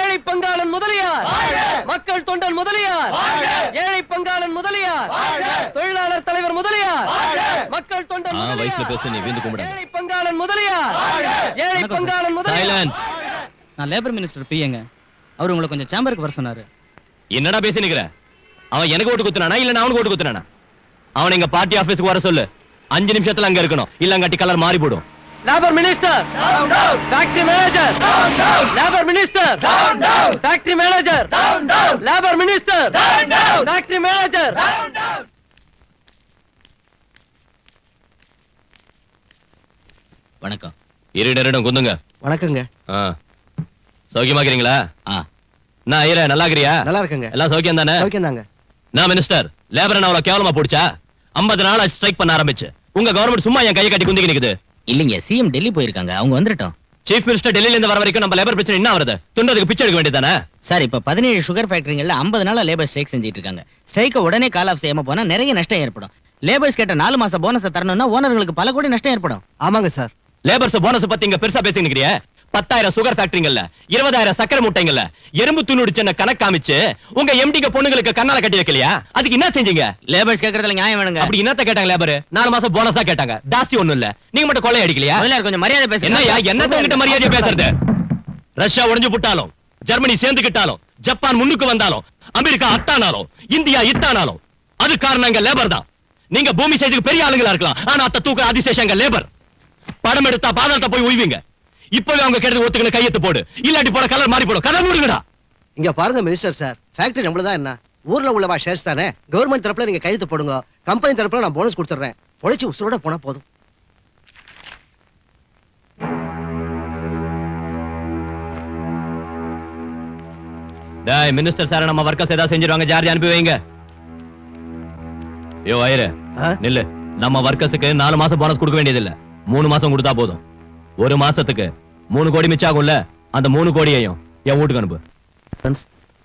ஏழை பங்காளன் முதலியார், மக்கள் தொண்டன் முதலியார், ஏழை பங்காளன் முதலியார், தொழிலாளர் தலைவர் முதலியார், மக்கள் தொண்டன் வயசுல பேச நீ வீந்து கும்பிடு. ஏழை பங்காளன் முதலியார், ஏழை பங்காளன் முதலியார். நான் லேபர் மினிஸ்டர் பிஏங்க. அவர் உங்களை கொஞ்சம் சேம்பருக்கு வர சொன்னாரு. என்னடா பேசி நிக்கிற? அவன் எனக்கு ஓட்டு குத்துனானா இல்ல நான் அவனுக்கு ஓட்டு குத்துனானா? அவன் எங்க பார்ட்டி ஆபீஸ்க்கு வர சொல்லு. 5 நிமிஷத்துல அங்க இருக்கணும், இல்லங்காட்டி கலர் மாறி போடும். Labour minister, factory manager, labour minister, factory manager, labour minister, factory manager. வணக்கம். இருடரிடம் குந்துங்க. வணக்கங்க. சௌக்கியமாக்கிறீங்களா? நான் ஐயரே, நல்லா இருக்கிறியா? நல்லா இருக்கங்க. எல்லாம் சௌக்கியம் தானே? சௌக்கியம் தாங்க. நான் மினிஸ்டர், லேபர் அவ்வளவு கேவலமா போடுச்சா? 50 நாள் ஸ்ட்ரைக் பண்ண ஆரம்பிச்சு. உங்க கவர்மெண்ட் சும்மா என் கையை கட்டி குந்திக்கு நிக்குது. இல்லைங்க, சிஎம் டெல்லி போயிருக்காங்க, அவங்க வந்துட்டோம். சீஃப் மினிஸ்டர் டெல்லியில இருந்து வர வரைக்கும் நம்ம லேபர் பிரச்சனை என்ன வருது? துண்டதுக்கு பிச்சை எடுக்க வேண்டியதானே? சார், இப்ப 17 சுகர் ஃபேக்டரிகள்ல 50 நாளா லேபர் ஸ்ட்ரைக் செஞ்சிட்டு இருக்காங்க. ஸ்ட்ரைக்க உடனே கால் ஆஃப் செய்யாம போனா நிறைய நஷ்டம் ஏற்படும். லேபர்ஸ் கேட்ட 4 மாச போனஸ் தரணும்னா ஓனர்களுக்கு பல கோடி நஷ்டம் ஏற்படும். ஆமாங்க சார். லேபர்ஸ் போனஸ் பத்தி இங்க பெருசா பேசி நிக்கிறியே. 10,000 சுகர் ஃபேக்டரிங்கல்ல, 20,000 சக்கரை மூட்டைங்கல்ல, எறும்பு துணுடி சின்ன கணக்காமிச்சு உங்க எம்டிக்கு பொண்ணுங்களுக்கு கண்ணால கட்டி வைக்கலையா? அதுக்கு என்ன செஞ்சீங்க? லேபர்ஸ் கேக்குறதுல நியாயம் வேணுங்க. அப்படி என்னத்த கேட்டாங்க லேபர்? 4 மாசம் போனஸா கேட்டாங்க. ஜாஸ்தி ஒண்ணும் இல்ல. நீங்க மட்டும் கொள்ளை அடிக்கலையா? முதல்ல கொஞ்சம் மரியாதை பேசுங்க. என்னய்யா, என்னத்த உங்ககிட்ட மரியாதை பேசுறது? ரஷ்யா உடைஞ்சு புட்டாலும், ஜெர்மனி சேர்ந்துக்கிட்டாலும், ஜப்பான் முன்னுக்கு வந்தாலும், அமெரிக்கா அத்தானாலும், இந்தியா இத்தானாலும் அது காரணம் எங்க லேபர் தான். நீங்க பூமி சைஸுக்கு பெரிய ஆளுங்களா இருக்கலாம், ஆனா அத்த தூக்க அதிசேஷம் எங்க லேபர். படம் எடுத்தா பாதாளத்தை போய் உய்வீங்க. இப்பவே அவங்க கேட்டது ஒத்துக்கணும், கையெழுத்து போடு, இல்லாட்டி போட கலர் மாறி போடும். கதை மூடுங்கடா. இங்க பாருங்க மினிஸ்டர் சார், ஃபேக்டரி நம்மளதான் என்ன, ஊர்ல உள்ளவா ஷேர்ஸ் தானே. கவர்மெண்ட் தரப்புல நீங்க கையெழுத்து போடுங்க, கம்பெனி தரப்புல நான் போனஸ் கொடுத்துறேன். பொழைச்சு உசுரோட போனா போதும். டேய் மினிஸ்டர் சார், நம்ம வர்க்கர்ஸ் ஏதாவது செஞ்சிருவாங்க, ஜார்ஜ் அனுப்பி வைங்க. யோ ஐயரே, நில்லு. நம்ம வர்க்கர்ஸுக்கு 4 மாசம் போனஸ் கொடுக்க வேண்டியது இல்ல, 3 மாசம் கொடுத்தா போதும். 1 மாசத்துக்கு 3 கோடி மிச்சாகும்ல, அந்த 3 கோடியையும் என் வீட்டுக்கு அனுப்பு.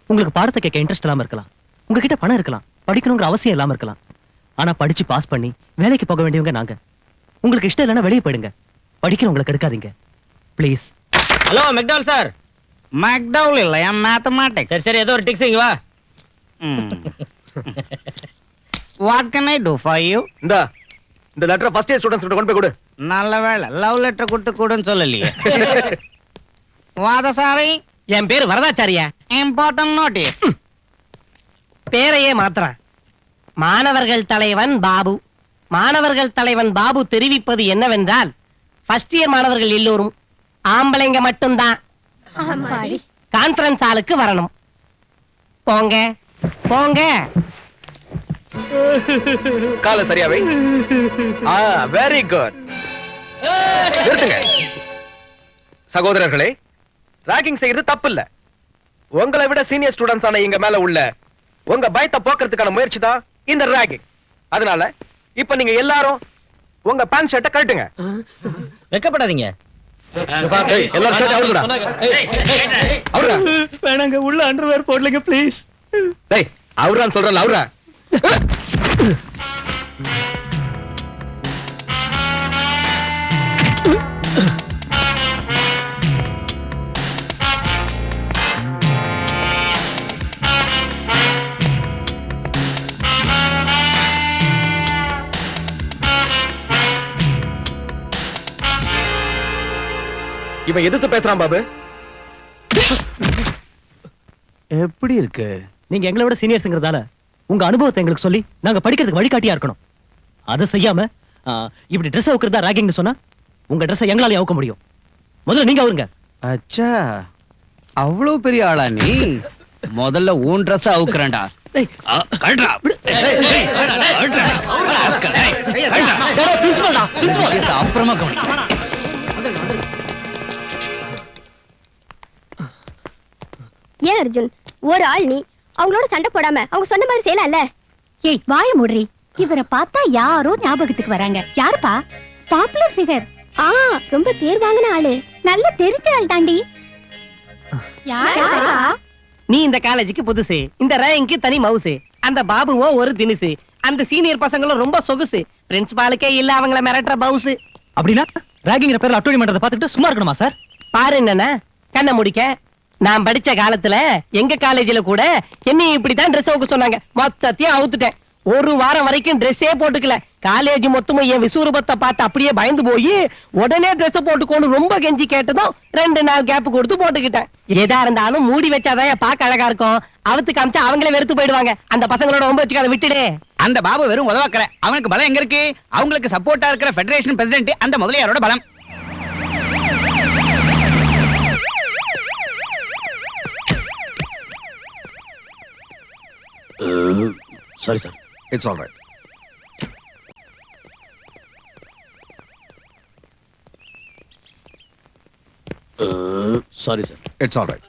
உங்களுக்கு பாடத்தை கேட்க இன்ட்ரெஸ்ட் இல்லாம இருக்கலாம், உங்ககிட்ட பணம் இருக்கலாம், படிக்கணுங்கிற அவசியம் இல்லாம இருக்கலாம். ஆனா படிச்சு பாஸ் பண்ணி வேலைக்கு போக வேண்டியவங்க நாங்க. உங்களுக்கு இஷ்டம் இல்லைன்னா வெளியே போயிடுங்க, படிக்கிறவங்களுக்கு எடுக்காதீங்க please. Hello McDowell sir. McDowell இல்லையா, மேத்தமேட்டிக்ஸ். சரி சரி, ஏதோ ஒரு டிக்ஸ் இங்க வா. What can I do for you? இந்த லெட்டர் ஃபர்ஸ்ட் இயர் ஸ்டூடண்ட்ஸ் கிட்ட கொண்டு போய் கொடு. நல்ல வேளை லவ் லெட்டர் கொடுத்து கூடன்னு சொல்லலையே. வாதசாரி. என் பேரு வரதாச்சாரியா. Important notice. பேரையே மாத்திரம். மாணவர்கள் தலைவன் பாபு. மாணவர்கள் தலைவன் பாபு தெரிவிப்பது என்னவென்றால், ஃபர்ஸ்ட் இயர் மாணவர்கள் எல்லோரும் ஆம்பளைங்க மட்டும்தான் கான்ஃபரன்ஸ் ஹாலுக்கு வரணும். போங்க போங்க. கால சரியாவே. Very good. நிறுத்துங்க சகோதரர்களே, ராகிங் செய்யறது தப்பு இல்ல. உங்களை விட சீனியர் ஸ்டூடண்ட்ஸ் ஆன எங்க மேல உள்ள உங்க பயத்தை போக்குறதுக்கான முயற்சி தான் இந்த ராகிங். அதனால இப்ப நீங்க எல்லாரும் உங்க பேண்ட் ஷர்ட்டை கழட்டுங்க. வெக்கப்படாதீங்க. எல்லாரும் ஷர்ட் அவுடுடா. அவுடுடா. வேணாங்க, உள்ள அண்டர்வேர் போடலங்க ப்ளீஸ். டேய் அவுறான்னு சொல்றல, அவுறா. இவன் எதிர்த்து பேசுறான் பாபு. எப்படி இருக்கு? நீங்க எங்களை விட சீனியர்ஸ்ங்கிறதால உங்க அனுபவத்தை எங்களுக்கு சொல்லி நாங்க படிக்கிறதுக்கு வழிகாட்டியா இருக்கணும். அதை செய்யாம இப்படி ட்ரெஸ் அவுக்கிறதா ராகிங்னு சொன்னா உங்க ட்ரெஸ்ஸை எங்களால அவுக்க முடியும். முதல்ல நீங்க அவருங்க. அச்சா, அவ்வளவு பெரிய ஆளா நீ? முதல்ல ஊன் ட்ரெஸ் அவுக்குறேன்டா. அப்புறமா ஏன் அர்ஜுன், ஒரு ஆள் நீ அவங்களோட சண்டை போடாம அவங்க சொன்ன மாதிரி செய்யலாம்ல? ஏய் வாய மூடுறி. இவரை பார்த்தா யாரோ ஞாபகத்துக்கு வராங்க. யாருப்பா? Popular figure. ரொம்ப பேர் வாங்கின ஆளு, நல்ல தெரிஞ்ச ஆள் தாண்டி. நீ இந்த காலேஜுக்கு புதுசு, இந்த ரேங்க்கு தனி மவுசு. அந்த பாபுவோ ஒரு தினுசு, அந்த சீனியர் பசங்களும் ரொம்ப சொகுசு. பிரின்சிபாலுக்கே இல்ல அவங்கள மிரட்டுற பவுசு. அப்படின்னா ராகிங்கிற பேர்ல அட்டோடி பண்றத பார்த்துட்டு சும்மா இருக்கணுமா சார்? பாரு என்னன்னா கண்ணை முடிக்க நான் படிச்ச காலத்துல எங்க காலேஜ்ல கூட என்ன இப்படித்தான் ட்ரெஸ் வைக்க சொன்னாங்க. மொத்தத்தையும் அவுத்துட்டேன். ஒரு வாரம் வரைக்கும் ட்ரெஸ்ஸே போட்டுக்கல. காலேஜ் மொத்தமும் என் விசுரூபத்தை பார்த்து அப்படியே பயந்து போய் உடனே ட்ரெஸ் போட்டுக்கோன்னு ரொம்ப கெஞ்சி கேட்டதும் 2 நாள் கேப் கொடுத்து போட்டுக்கிட்டேன். எதா இருந்தாலும் மூடி வச்சாதான் பார்க்க அழகா இருக்கும். அவுத்து காமிச்சா அவங்களே வெறுத்து போயிடுவாங்க. அந்த பசங்களோட ரொம்ப வச்சுக்காத விட்டுடு. அந்த பாபு வெறும் உதவாக்கற. அவனுக்கு பலம் எங்க இருக்கு? அவங்களுக்கு சப்போர்ட்டா இருக்கிற ஃபெடரேஷன் பிரசிடென்ட் அந்த முதலியாரோட பலம். Sorry sir. It's all right. Sorry sir. It's all right.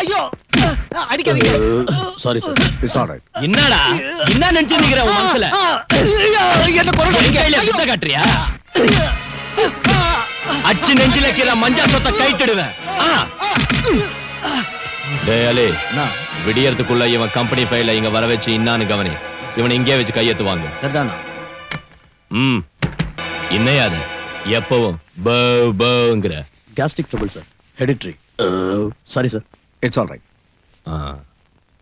ஐயோ அடிக்காதீங்க. Sorry sir. It's all right. என்னடா என்ன நினைச்சு நிக்கிற உன் மனசுல? என்ன கொரடு என் கையில சுத்த காட்டுறியா? அச்சு நெஞ்சில கீழ மஞ்சா சொத்த கைட்டிடுவேன். டேய் அலே, விடியறதுக்குள்ள இவன் கம்பெனி ஃபைல இங்க வர வச்சு இன்னான்னு கவனி. இவனை இங்கே வச்சு கையெத்துவாங்க. சரிதானா? இன்னையாது எப்பவும் பவுங்கிற gastric trouble sir. Hereditary. Sorry sir. It's all right.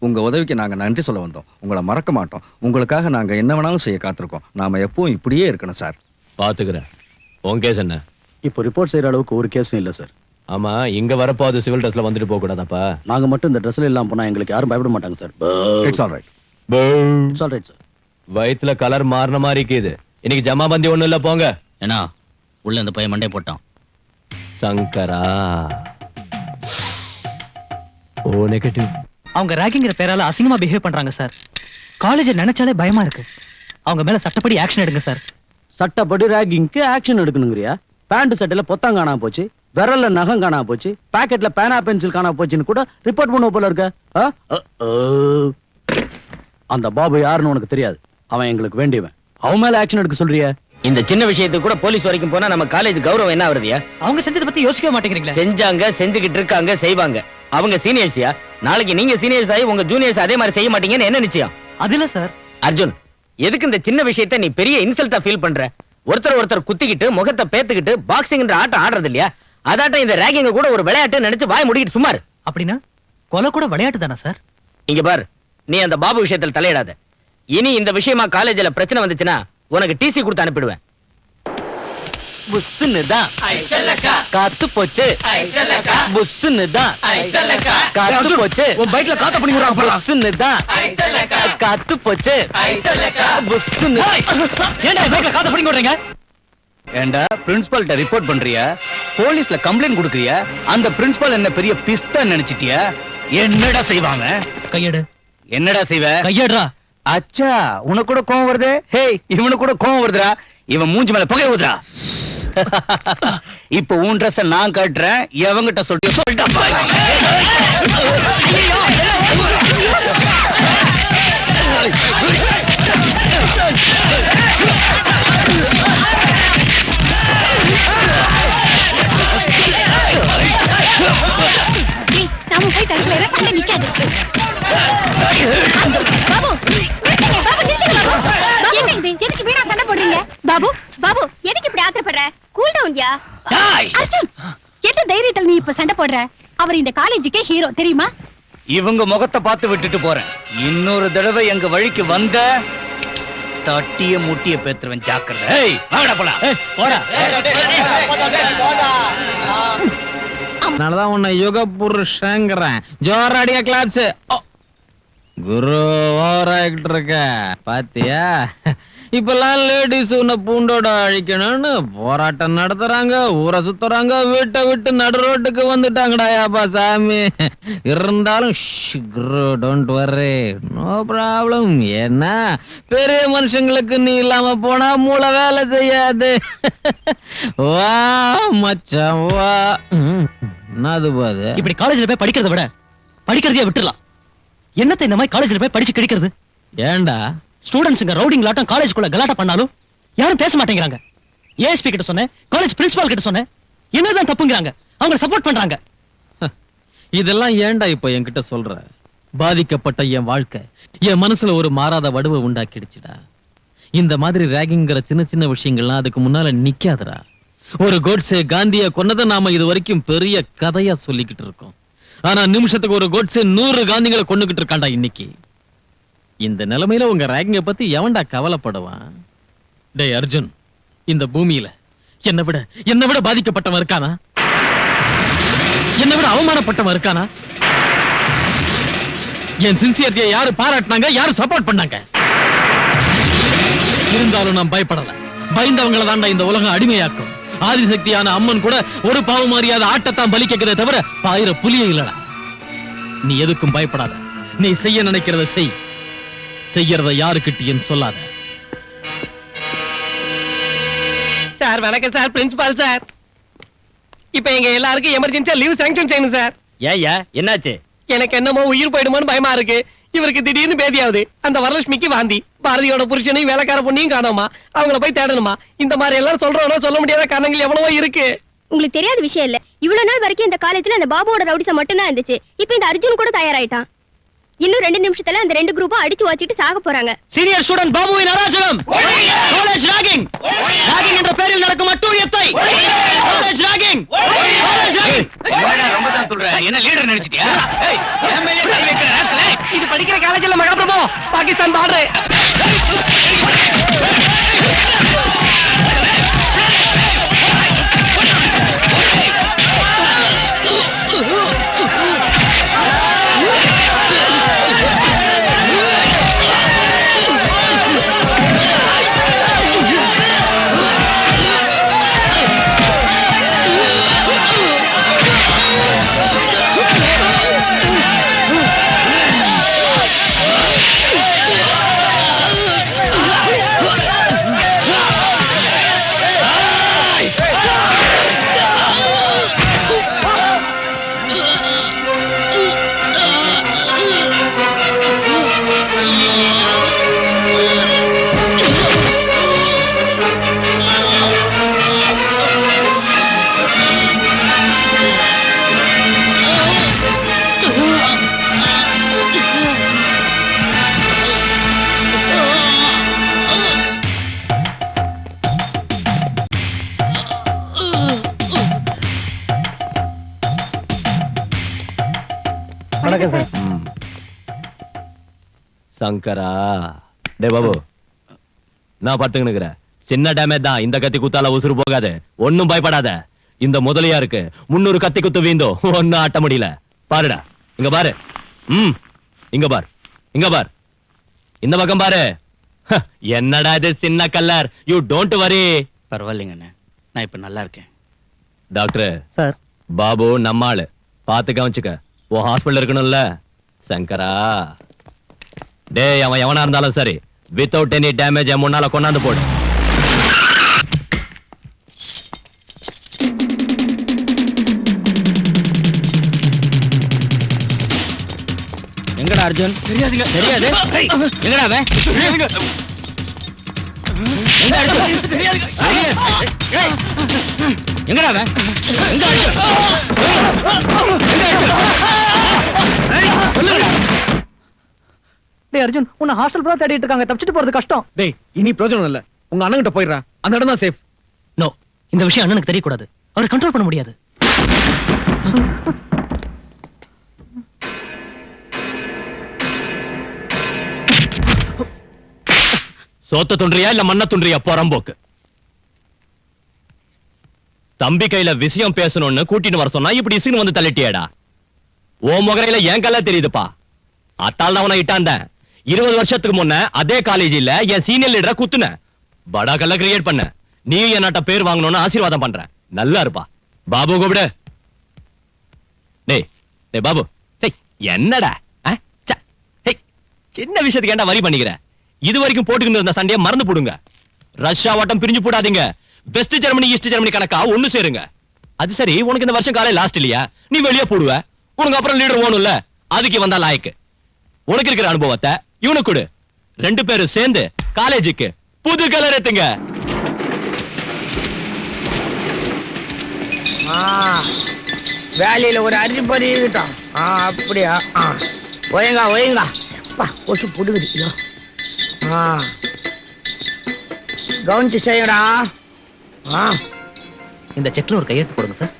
உங்க உதவிக்கு நாங்க நன்றி சொல்ல வந்தோம். உங்களை மறக்க மாட்டோம். உங்களுக்காக நாங்க என்ன வேணாலும் செய்ய காத்திருக்கோம். நாம எப்பவும் இப்படியே இருக்கணும் சார். பாத்துக்கிறேன். உன் கேஸ் என்ன? இப்போ ரிப்போர்ட் செய்யற அளவுக்கு ஒரு கேஸும் இல்ல சார். ஆமா, இங்க வரப்போ அது சிவில் ட்ரெஸ்ல வந்துட்டு போக கூடாதாப்பா? நாங்க மட்டும் இந்த ட்ரெஸ்ல இல்லாம போனா எங்களுக்கு யாரும் பயப்பட மாட்டாங்க sir. It's all right. It's all right sir. வயித்துல கலர் மாறின மாதிரி இருக்குது. இன்னைக்கு ஜமா பந்தி ஒண்ணும் இல்ல, போங்க. ஏன்னா உள்ள இந்த பையன் மண்டே போட்டான். சங்கரா. O negative. அவங்க ராகிங்கிற பேரால அசிங்கமா பிஹேவ் பண்றாங்க சார். காலேஜ் நினைச்சாலே பயமா இருக்கு. அவங்க மேல சட்டப்படி ஆக்ஷன் எடுங்க சார். சட்டப்படி ராகிங்க்கு ஆக்ஷன் எடுக்கணுங்கறியா? பேண்ட் சட்டையில பொத்தாங்க காணாம போச்சு, விரல்ல நகம் காணாம போச்சு, பாக்கெட்ல பேனா பென்சில் காணாம போச்சுன்னு கூட ரிப்போர்ட் பண்ண போல இருக்க. அந்த பாபு யாருன்னு உனக்கு தெரியாது. அவன் எங்களுக்கு வேண்டியவன். அவன் மேல ஆக்ஷன் எடுக்க சொல்றியா? இந்த சின்ன விஷயத்துக்கு கூட போலீஸ் வரைக்கும் போனா நம்ம காலேஜ் கௌரவம் என்ன ஆகுறதியா? அவங்க செஞ்சதை பத்தி யோசிக்கவே மாட்டேங்கிறீங்களே. செஞ்சாங்க, செஞ்சுக்கிட்டு இருக்காங்க, செய்வாங்க. அவங்க சீனியர்ஸ்யா. நாளைக்கு நீங்க சீனியர்ஸ் ஆகி உங்க ஜூனியர்ஸ் அதே மாதிரி செய்ய மாட்டீங்கன்னு என்ன நிச்சயம்? அது இல்ல சார். அர்ஜுன், எதுக்கு இந்த சின்ன விஷயத்தை நீ பெரிய இன்சல்ட்டா ஃபீல் பண்ற? ஒருத்தர் குத்திக்கிட்டு முகத்தை பேத்துக்கிட்டு பாக்ஸிங்ன்ற ஆட்டம் ஆடுறது இல்லையா? அதாட்டம் இந்த ராகிங்க கூட ஒரு விளையாட்டு நினைச்சு வாய் முடிக்கிட்டு சுமார். அப்படின்னா கொலை கூட விளையாட்டு தானே சார்? இங்க பார், நீ அந்த பாபு விஷயத்துல தலையிடாத. இனி இந்த விஷயமா காலேஜ்ல பிரச்சனை வந்துச்சுன்னா உனக்கு டிசி கொடுத்து அனுப்பிடுவேன். புஸ்ஸுன்னு தான் காத்து போச்சு. புஸ்ஸுன்னு தான் காத்து போச்சு. உன் பைக்ல காத்த பண்ணி விடுறாங்க போலாம். புஸ்ஸுன்னு தான் காத்து போச்சு. புஸ்ஸுன்னு. ஏன்டா பைக்ல காத்த பிடிங்க விடுறீங்க? ஏண்டா பிரின்சிபல்ட்ட ரிப்போர்ட் பண்றியா? போலீஸ்ல கம்ப்ளைண்ட் கொடுக்கறியா? அந்த பிரின்சிபல் என்ன பெரிய பிஸ்தா நினைச்சிட்டியா? என்னடா செய்வாங்க? கையெடு. என்னடா செய்வ? கையெடுறா. அச்சா, உனக்கு கூட கோவம் வருது? ஹேய், இவனுக்கு கூட கோவம் வருதுடா. இவன் மூஞ்சி மேல புகை ஊதுறா. இப்போ உன் ட்ரெஸ் நான் கட்டுறேன். எவங்கிட்ட சொல்லிட்டா நாம போய் தடுக்கல, சண்டை நிக்காது. பாபு, நிறுத்துங்க, பாபு, நிறுத்துங்க பாபு. என்ன இது? எதுக்கு வீணா சண்டை போடுறீங்க? பாபு, பாபு, எதுக்கு இப்படி ஆத்திரப்படுற? கூல் டவுன் யா. அர்ஜுன், எந்த தைரியத்துல நீ இப்ப சண்டை போடுற? அவர் இந்த காலேஜுக்கே ஹீரோ தெரியுமா? இவங்க முகத்தை பார்த்து விட்டுட்டு போறேன். இன்னொரு தடவை எங்க வழிக்கு வந்த தட்டிய முட்டிய பேத்துருவன். ஜாக்கிரதை. ஏய், வாடா போலாம். போடா. அதனாலதான் உன்னை யுக புருஷங்கிறேன். ஜோராடியா கிளாப்ஸ். குரு ஓவராயிட்டு இருக்க பாத்தியா? இப்பெல்லாம் லேடிஸ் உன்னை பூண்டோட அழிக்கணும்னு போராட்டம் நடத்துறாங்க, ஊரை சுத்துறாங்க, வீட்டை விட்டு நடு ரோட்டுக்கு வந்துட்டாங்கடா யாப்பா சாமி. இருந்தாலும் டோன்ட் வர்ரி, நோ ப்ராப்ளம். ஏன்னா பெரிய மனுஷங்களுக்கு நீ இல்லாம போனா மூளை வேலை செய்யாது. வா மச்சான் வா. என்னது பாது? இப்படி காலேஜ்ல போய் படிக்கிறத விட படிக்கிறதையே விட்டுறலாம். என்னத்தை இந்த மாதிரி காலேஜ்ல போய் படிச்சு கிடைக்கிறது? ஏண்டா ஸ்டூடெண்ட்ஸ்ங்க ரவுடிங் லாட்டம் காலேஜ்க்குள்ள கலாட்டா பண்ணாலும் யாரும் பேச மாட்டேங்கிறாங்க. ஏஎஸ்பி கிட்ட சொன்னேன், காலேஜ் பிரின்சிபால் கிட்ட சொன்னேன். என்னதான் தப்புங்கிறாங்க? அவங்க சப்போர்ட் பண்றாங்க. இதெல்லாம் ஏண்டா இப்ப என்கிட்ட சொல்ற? பாதிக்கப்பட்ட என் வாழ்க்கை என் மனசுல ஒரு மாறாத வடுவை உண்டாக்கிடுச்சுடா. இந்த மாதிரி ரேகிங்கிற சின்ன சின்ன விஷயங்கள்லாம் அதுக்கு முன்னால நிக்காதடா. ஒரு கோட்ஸே காந்திய கொன்னதை நாம இது வரைக்கும் பெரிய கதையா சொல்லிக்கிட்டு இருக்கோம். ஆனா நிமிஷத்துக்கு ஒரு கோட்ஸே 100 காந்திகளை கொன்னுகிட்டு இருக்காண்டா இன்னைக்கு. இந்த நிலைமையில உங்க ரேங்கிங்க பத்தி எவன்டா கவலைப்படுவான்? டேய் அர்ஜுன், இந்த பூமியில என்னை விட பாதிக்கப்பட்டவன் இருக்கானா? என்னை விட அவமானப்பட்டவன் இருக்கானா? என் சின்சியரிட்டியை யாரு பாராட்டினாங்க, யாரு சப்போர்ட் பண்ணாங்க? இருந்தாலும் நான் பயப்படல. பயந்தவங்களை தாண்டா இந்த உலகம் அடிமையாக்கும். ஆதிசக்தியான அம்மன் கூட ஒரு பாவம் அறியாத ஆட்டத்தான் பலி கேட்கிறத தவிர பாயிர புலியே இல்லடா. நீ எதுக்கும் பயப்படாத. நீ செய்ய நினைக்கிறத செய். செய்யறத யாருக்கிட்டயும் சொல்லாத. சார் வணக்கம் சார், பிரின்சிபால் சார். இப்ப எங்க எல்லாருக்கும் எமர்ஜென்சியா லீவ் சாங்ஷன் செய்யணும் சார். ஏய்யா என்னாச்சு? எனக்கு என்னமோ உயிர் போயிடுமோன்னு பயமா இருக்கு. இவருக்கு திடீர்னு பேதியாவது. அந்த வரலட்சுமிக்கு வாந்தி. பாரதியோட புருஷனையும் வேலைக்கார பொண்ணையும் காணோமா. அவங்கள போய் தேடணுமா. இந்த மாதிரி எல்லாம் சொல்றோம், சொல்ல முடியாத காரணங்கள் எவ்வளவோ இருக்கு. உங்களுக்கு தெரியாத விஷயம் இல்ல. இவ்வளவு நாள் வரைக்கும் இந்த காலேஜ்ல அந்த பாபுவோட ரவுடிசம் மட்டும் தான் இருந்துச்சு. இப்ப இந்த அர்ஜுன் கூட தயாராயிட்டான். இன்னும் 2 நிமிஷத்துல அந்த 2 குரூப்பும் அடிச்சு வச்சிட்டு சாக போறாங்க. சீனியர் ஸ்டூடண்ட் பாபுவின் அராஜகம், காலேஜ் ராகிங் என்ற பெயரில் நடக்கும் அட்டூழியத்தை, காலேஜ் ராகிங். ரொம்ப தான் சொல்ற. என்ன லீடர் நினைச்சிட்டியா? ஏய், என் மேலே கை வைக்கிற ராஸ்கலே. இது படிக்கிற காலேஜ்ல மகாபிரபு பாகிஸ்தான் பார்டர். வணக்கம் சார். சங்கரா, டே பாபு, நான் படுத்துக்கிட்டு சின்ன டேமேஜ் தான். இந்த கத்தி குத்தால உசுறு போகாது. ஒன்னும் பயப்படாத. இந்த முதலியா இருக்கு 300 கத்தி குத்து வீந்தோ ஒன்னும் ஆட்ட முடியல. பாருடா, இங்க பாரு. இங்க பார், இங்க பார், இந்த பக்கம் பாரு. என்னடா இது சின்ன கல்லர். You don't worry. பரவாயில்லைங்கண்ணே, நான் இப்ப நல்லா இருக்கேன். டாக்டர் சார், பாபு நம்மாளு, பாத்து கவனிச்சுக்க. ஓ ஹாஸ்பிடல் இருக்கணும்ல. சங்கரா, டேய் அவன் எவனா இருந்தாலும் சரி, வித்தவுட் எனி டேமேஜ் முன்னால கொண்டாந்து போடு. எங்கடா அர்ஜுன்? தெரியாதுங்க. தெரியாது? எங்கடா அவன்? எங்க அர்ஜுன்? தெரியாதுங்க. எங்கடா அவன்? எங்க அர்ஜுன்? டேய் அர்ஜுன், உன்னை ஹாஸ்டல் பூரா தேடிட்டு இருக்காங்க. தப்பிச்சிட்டு போறது கஷ்டம். டேய், இனி பிரயோஜனம் இல்ல. உங்க அண்ணன் கிட்ட போயிடுறா. அந்த இடம் தான் சேஃப். நோ, இந்த விஷயம் அண்ணனுக்கு தெரியக்கூடாது. அவரை கண்ட்ரோல் பண்ண முடியாது. சோத்த துன்றியா இல்ல மண்ண துன்றியா போறம்போக்கு. தம்பி கையில விஷயம் பேசணும்னு கூட்டிட்டு வர சொன்னா இப்படி இசுன்னு வந்து தள்ளிட்டியடா. ஓ முகரையில என் கல்ல தெரியுதுப்பா. அத்தால் தான் இட்டாண்ட 20 வருஷத்துக்கு முன்ன அதே காலேஜில் என் சீனியர் லீடரை குத்துன. படா கல்ல கிரியேட் பண்ண. நீ என்னட்ட பேர் வாங்கணும்னு ஆசீர்வாதம் பண்ற. நல்லா இருப்பா. பாபு கூப்பிடு. டேய் டேய் பாபு, என்னடா சின்ன விஷயத்துக்கு ஏன்டா வரி பண்ணிக்கிற? இது வரைக்கும் போட்டுக்கிட்டு இருந்த சண்டையை மறந்து போடுங்க. ரஷ்யா வட்டம் பிரிஞ்சு போடாதீங்க. வெஸ்ட் ஜெர்மனி ஈஸ்ட் ஜெர்மனி கணக்கா ஒண்ணு சேருங்க. அது சரி, உனக்கு இந்த வருஷம் காலை லாஸ்ட் இல்லையா? நீ வெளியே போடுவ. உனக்கு அப்புறம் லீடர் ஓணும்ல. அதுக்கு வந்தா லாய்க்கு. உனக்கு இருக்கிற அனுபவத்தை இவனுக்கு கொடு. 2 பேரும் சேர்ந்து காலேஜுக்கு புது கலர் ஏத்துங்க. வேலையில ஒரு அரிசி பண்ணிக்கிட்டோம். அப்படியா? ஒயங்கா ஒயங்கா. கொசு புடுங்குது. கவனிச்சு செய்யடா. இந்த செக்ல ஒரு கையெழுத்து போடுங்க சார்.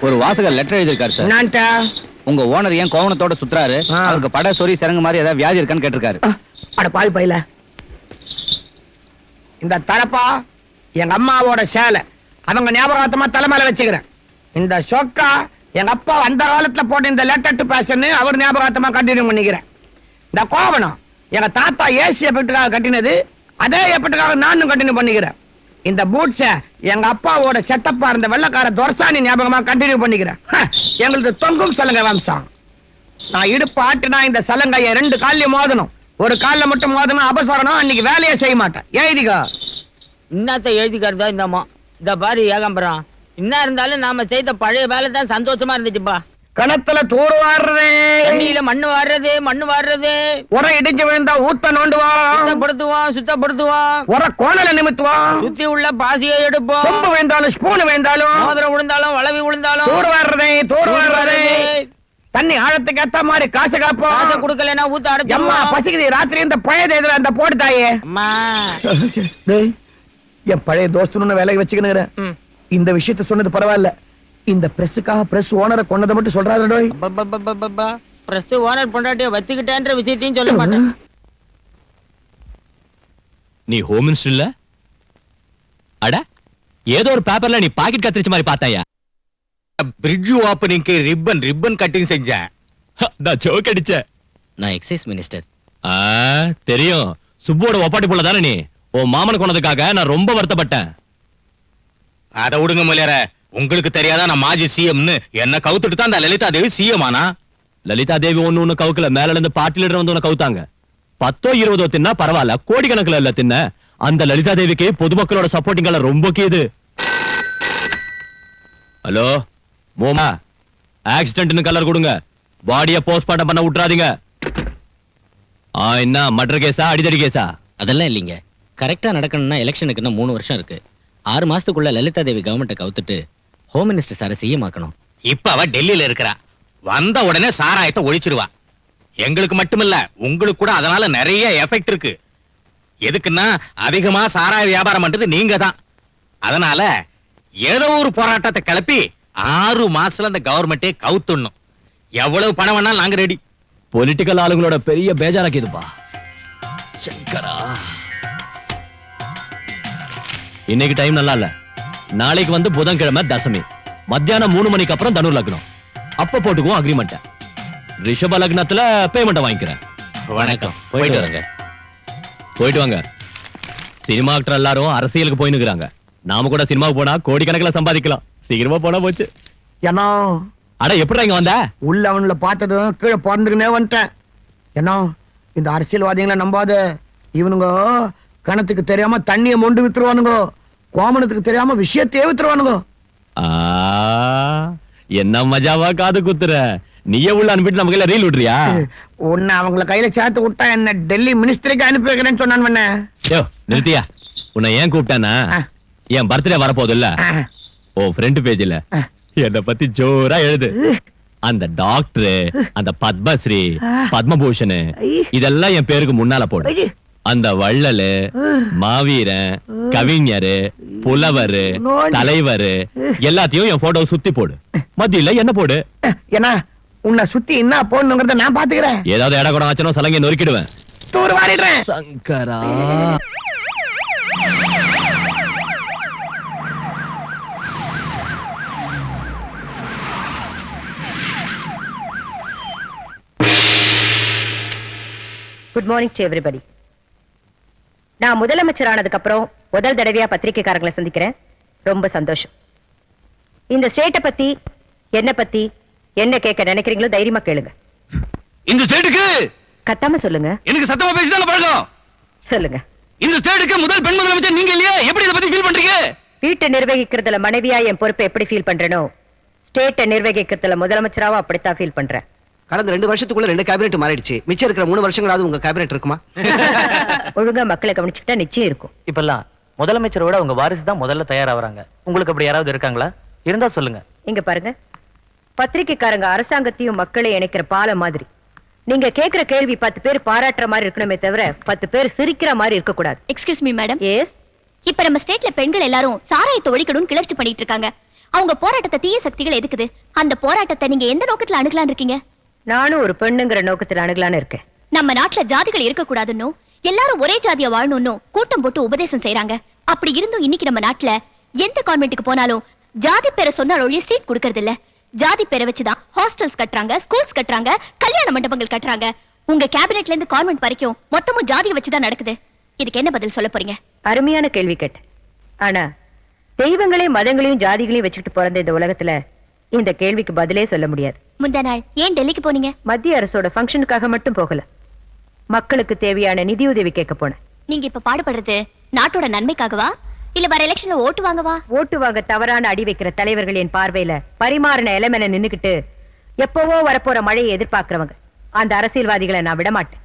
ஒரு வாசகர் லெட்டர் எழுதியிருக்காரு சார். என்னான்ட்டா? உங்க ஓனர் ஏன் கோவணத்தோட சுத்துறாரு, அவருக்கு பட சொறி சிறங்கு மாதிரி ஏதாவது வியாதி இருக்கான்னு கேட்டிருக்காரு. அட பாவி பையில, இந்த தலப்பா எங்க அம்மாவோட சேலை, அவங்க ஞாபகார்த்தமா தலைமையில வச்சுக்கிறேன். இந்த சொக்கா எங்க அப்பா அந்த காலத்துல போட்ட இந்த லெட்டர் டு பேஷன் அவர் ஞாபகார்த்தமா கண்டினியூ பண்ணிக்கிறேன். இந்த கோவணம் எங்க தாத்தா ஏசி எஃபெக்டுக்காக கட்டினது, அதே எஃபெக்டுக்காக நானும் கண்டினியூ பண்ணிக்கிறேன். இந்த பூட்ஸ எங்க அப்பாவோட செட்டப்பா இருந்த வெள்ளக்கார துரசாணி ஞாபகமா கண்டினியூ பண்ணிக்கிறேன். எங்களுக்கு தொங்கும் சலங்கை வம்சம். நான் இடுப்பு ஆட்டுனா இந்த சலங்கைய 2 கால்லயும் மோதணும். ஒரு கால்ல மட்டும் மோதணும் அபசரணம், அன்னைக்கு வேலையே செய்ய மாட்டேன். எழுதிக்கோ. இன்னத்த எழுதிக்கிறதா இந்தம்மா. இந்த பாரு ஏகாம்பரம், என்ன இருந்தாலும் நாம செய்த பழைய வேலை தான் சந்தோஷமா இருந்துச்சுப்பா. கணத்துல தூர் வாடுறது, தண்ணியில மண்ணு வாடுறது, உரை இடிஞ்சு விழுந்தா ஊத்த நோண்டுவான், சுத்தப்படுத்துவான், உர கோணல நிமித்துவான், சுத்தி உள்ள பாசியை எடுப்போம், சொம்பு விழுந்தாலும் ஸ்பூன் விழுந்தாலும், மோதிரம் விழுந்தாலும் வளவி விழுந்தாலும் தூர் வாடுறது. தண்ணி ஆழத்துக்கு ஏத்த மாதிரி காசு காப்போம். காசை கொடுக்கலன்னா ஊத்த அம்மா அடைச்சு. பசிக்குது, ராத்திரி இந்த பழைய இதுல அந்த போட்டு தாயே. அம்மா என் பழைய தோஸ்து வேலைக்கு வச்சுக்கணும். இந்த விஷயத்த சொன்னது பரவாயில்ல, இந்த பிரஸுக்காக பிரஸ் ஓனரை கொண்டதை மட்டும் சொல்றாரு. பிரஸ் ஓனர் பொண்டாட்டிய வச்சுக்கிட்டேன்ற விஷயத்தையும் சொல்ல மாட்டேன். நீ ஹோம் மினிஸ்டர் இல்ல? அட, ஏதோ ஒரு பேப்பர்ல நீ பாக்கெட் கத்திரிச்ச மாதிரி பார்த்தாயா? பிரிட்ஜ் ஓப்பனிங்க்கு ரிப்பன் கட்டிங் செஞ்சேன். நான் ஜோக் அடிச்சேன். நான் எக்ஸைஸ் மினிஸ்டர். தெரியும். சுப்போட ஒப்பாட்டி போல தானே நீ? உன் மாமன் கொண்டதுக்காக நான் ரொம்ப வருத்தப்பட்டேன். அத விடுங்க முதலியார, உங்களுக்கு தெரியாதா நான் மாஜி சிஎம்னு? என்ன கவுத்துட்டு தான் அந்த லலிதா தேவி சிஎம் ஆனா? லலிதா தேவி ஒண்ணு கவுக்கல, மேல இருந்து பார்ட்டி லீடர் வந்து கவுத்தாங்க. 10 20 தின்னா பரவாயில்ல, கோடிக்கணக்கில் இல்ல தின்ன. அந்த லலிதா தேவிக்கு பொதுமக்களோட சப்போர்ட்டிங் ரொம்ப கீது. ஹலோ மோமா, ஆக்சிடென்ட்னு கலர் கொடுங்க, பாடிய போஸ்ட்மார்ட்டம் பண்ண விட்டுறாதீங்க. என்ன மர்டர் கேஸா அடிதடி கேஸா? அதெல்லாம் இல்லைங்க. கரெக்டா நடக்கணும்னா எலெக்ஷனுக்கு இன்னும் 3 வருஷம் இருக்கு. 6 மாசத்துக்குள்ள லலிதா தேவி கவர்மெண்ட்டை கவுத்துட்டு ஹோம் மினிஸ்டர் சாரை சிஎம் ஆக்கணும். இப்ப அவ டெல்லியில இருக்கிறா, வந்த உடனே சாராயத்தை ஒழிச்சிருவா. எங்களுக்கு மட்டுமில்ல, உங்களுக்கு கூட அதனால நிறைய எஃபெக்ட் இருக்கு. எதுக்குன்னா அதிகமா சாராய வியாபாரம் பண்றது நீங்க தான். அதனால ஏதோ ஒரு போராட்டத்தை கிளப்பி 6 மாசத்துல அந்த கவர்மெண்டே கவுத்துடணும். எவ்வளவு பணம் வேணாலும் நாங்க ரெடி. பொலிட்டிக்கல் ஆளுங்களோட பெரிய பேஜாராக்கிதுப்பா. சங்கரா, இன்னைக்கு டைம் நல்லா இல்ல. நாளைக்கு வந்து புதன்கிழமை தசமி, மத்தியானம் 3 மணிக்கு அப்புறம் தனு லக்னம். அப்ப போட்டுக்குவோம் அக்ரிமெண்ட். ரிஷப லக்னத்துல பேமெண்ட் வாங்கிக்கிறேன். வணக்கம். போயிட்டு வரங்க. போயிட்டு வாங்க. சினிமா ஆக்டர் எல்லாரும் அரசியலுக்கு போய் நிக்கிறாங்க. நாம கூட சினிமாவுக்கு போனா கோடிக்கணக்கில் சம்பாதிக்கலாம். சீக்கிரமா போனா போச்சு. ஏன்னா அட, எப்படி இங்க வந்த? உள்ள அவன்ல பார்த்ததும் கீழே பிறந்துக்குனே வந்துட்டேன். ஏன்னா இந்த அரசியல்வாதிகளை நம்பாத, இவனுங்க கணத்துக்கு தெரியாம தண்ணியை மொண்டு வித்துருவானுங்க, கோமணத்துக்கு தெரியாம விஷயத்தையே வித்துருவானுங்க. என்ன மஜாவா காது குத்துற? நீயே உள்ள அனுப்பிட்டு நம்ம கையில ரீல் விடுறியா? உன்னை அவங்கள கையில சேர்த்து விட்டா என்ன டெல்லி மினிஸ்டருக்கு அனுப்பி வைக்கிறேன்னு சொன்னான். நிறுத்தியா? உன்னை ஏன் கூப்பிட்டானா, என் பர்த்டே வரப்போகுது இல்ல, ஓ ஃப்ரண்ட் பேஜ்ல என்ன பத்தி ஜோரா எழுது. அந்த டாக்டர், அந்த பத்மஸ்ரீ, பத்மபூஷன் இதெல்லாம் என் பேருக்கு முன்னால போடு. அந்த வள்ளலு, மாவீரன், கவிஞரு, புலவரு, தலைவரு எல்லாத்தையும் என் போட்டோ சுத்தி போடு. மத்தியில என்ன போடு. ஏன்னா உன்னை சுத்தி என்ன போடணுங்கிறத நான் பாத்துக்கிறேன். ஏதாவது இட கூட ஆச்சுன்னா சலங்கை நொறுக்கிடுவேன். தூர் வாரிடுறேன். சங்கரா, குட் மார்னிங் டு எவ்ரிபடி. நான் முதலமைச்சர் ஆனதுக்கு அப்புறம் முதல் தடவையா பத்திரிகைக்காரங்களை சந்திக்கிறேன். ரொம்ப சந்தோஷம். இந்த ஸ்டேட்டை பத்தி, என்ன பத்தி என்ன கேட்க நினைக்கிறீங்களோ தைரியமா கேளுங்க. இந்த ஸ்டேட்டுக்கு கத்தாம சொல்லுங்க. எனக்கு சத்தமா பேசிதான் பழக்கம். சொல்லுங்க. இந்த ஸ்டேட்டுக்கு முதல் பெண் முதலமைச்சர் நீங்க இல்லையா? எப்படி இத பத்தி ஃபீல் பண்றீங்க? வீட்டை நிர்வகிக்கிறதுல மனைவியா என் பொறுப்பை எப்படி ஃபீல் பண்றேனோ, ஸ்டேட்டை நிர்வகிக்கிறதுல முதலமைச்சராவும் அப்படித்தான் ஃபீல் பண்றேன். கடந்த 2 வருஷத்துக்குள்ள 2 கேபினெட் மாறிடுச்சு. மிச்சம் இருக்கிற 3 வருஷங்களாவது உங்க கேபினெட் இருக்குமா? ஒழுங்கா மக்களை கவனிச்சுக்கிட்டா நிச்சயம் இருக்கும். இப்பெல்லாம் முதலமைச்சரோட உங்க வாரிசு தான் முதல்ல தயாராகிறாங்க. உங்களுக்கு அப்படி யாராவது இருக்காங்களா? இருந்தா சொல்லுங்க. இங்க பாருங்க, பத்திரிகைக்காரங்க அரசாங்கத்தையும் மக்களை இணைக்கிற பாலம் மாதிரி. நீங்க கேக்குற கேள்வி 10 பேர் பாராட்டுற மாதிரி இருக்கணுமே தவிர 10 பேர் சிரிக்கிற மாதிரி இருக்க கூடாது. Excuse me madam. எஸ், இப்ப நம்ம ஸ்டேட்ல பெண்கள் எல்லாரும் சாராயத்தை ஒழிக்கணும்னு கிளர்ச்சி பண்ணிட்டு இருக்காங்க. அவங்க போராட்டத்தை தீய சக்திகள் எதுக்குது? அந்த போராட்டத்தை நீங்க எந்த நோக்கத்துல அணுகலான்னு இருக்கீங்க? நானும் ஒரு பெண்ணுங்கிற நோக்கத்துல அணுகலான்னு இருக்கேன். நம்ம நாட்டுல ஜாதிகள் இருக்க கூடாதுன்னு, எல்லாரும் ஒரே ஜாதியா வாழணும்னு கூட்டம் போட்டு உபதேசம் செய்யறாங்க. அப்படி இருந்தும் இன்னைக்கு நம்ம நாட்டுல எந்த கான்வென்ட்டுக்கு போனாலும் ஜாதி பேரை சொன்னால் ஒழிய சீட் கொடுக்கறது இல்ல. ஜாதி பேரை வச்சுதான் ஹாஸ்டல்ஸ் கட்டுறாங்க, ஸ்கூல்ஸ் கட்டுறாங்க, கல்யாண மண்டபங்கள் கட்டுறாங்க. உங்க கேபினெட்ல இருந்து கான்வென்ட் வரைக்கும் மொத்தமும் ஜாதியை வச்சுதான் நடக்குது. இதுக்கு என்ன பதில் சொல்ல போறீங்க? அருமையான கேள்வி கேட்ட. ஆனா தெய்வங்களையும் மதங்களையும் ஜாதிகளையும் வச்சுக்கிட்டு பிறந்த இந்த உலகத்துல இந்த கேள்விக்கு பதிலே சொல்ல முடியாது. முந்தா நாள் ஏன் டெல்லிக்கு போனீங்க? மத்திய அரசோட ஃபங்க்ஷனுக்காக மட்டும் போகல, மக்களுக்கு தேவையான நிதியுதவி கேட்க போனேன். நீங்க இப்ப பாடுபடுறது நாட்டோட நன்மைக்காகவா இல்ல வர எலெக்ஷன்ல ஓட்டு வாங்கவா? ஓட்டு வாங்க தவறான அடி வைக்கிற தலைவர்கள் என் பார்வையில பரிமாறின எலமென நின்னுக்கிட்டு எப்பவோ வரப்போற மழையை எதிர்பார்க்கிறவங்க அந்த அரசியல்வாதிகளை நான் விடமாட்டேன்.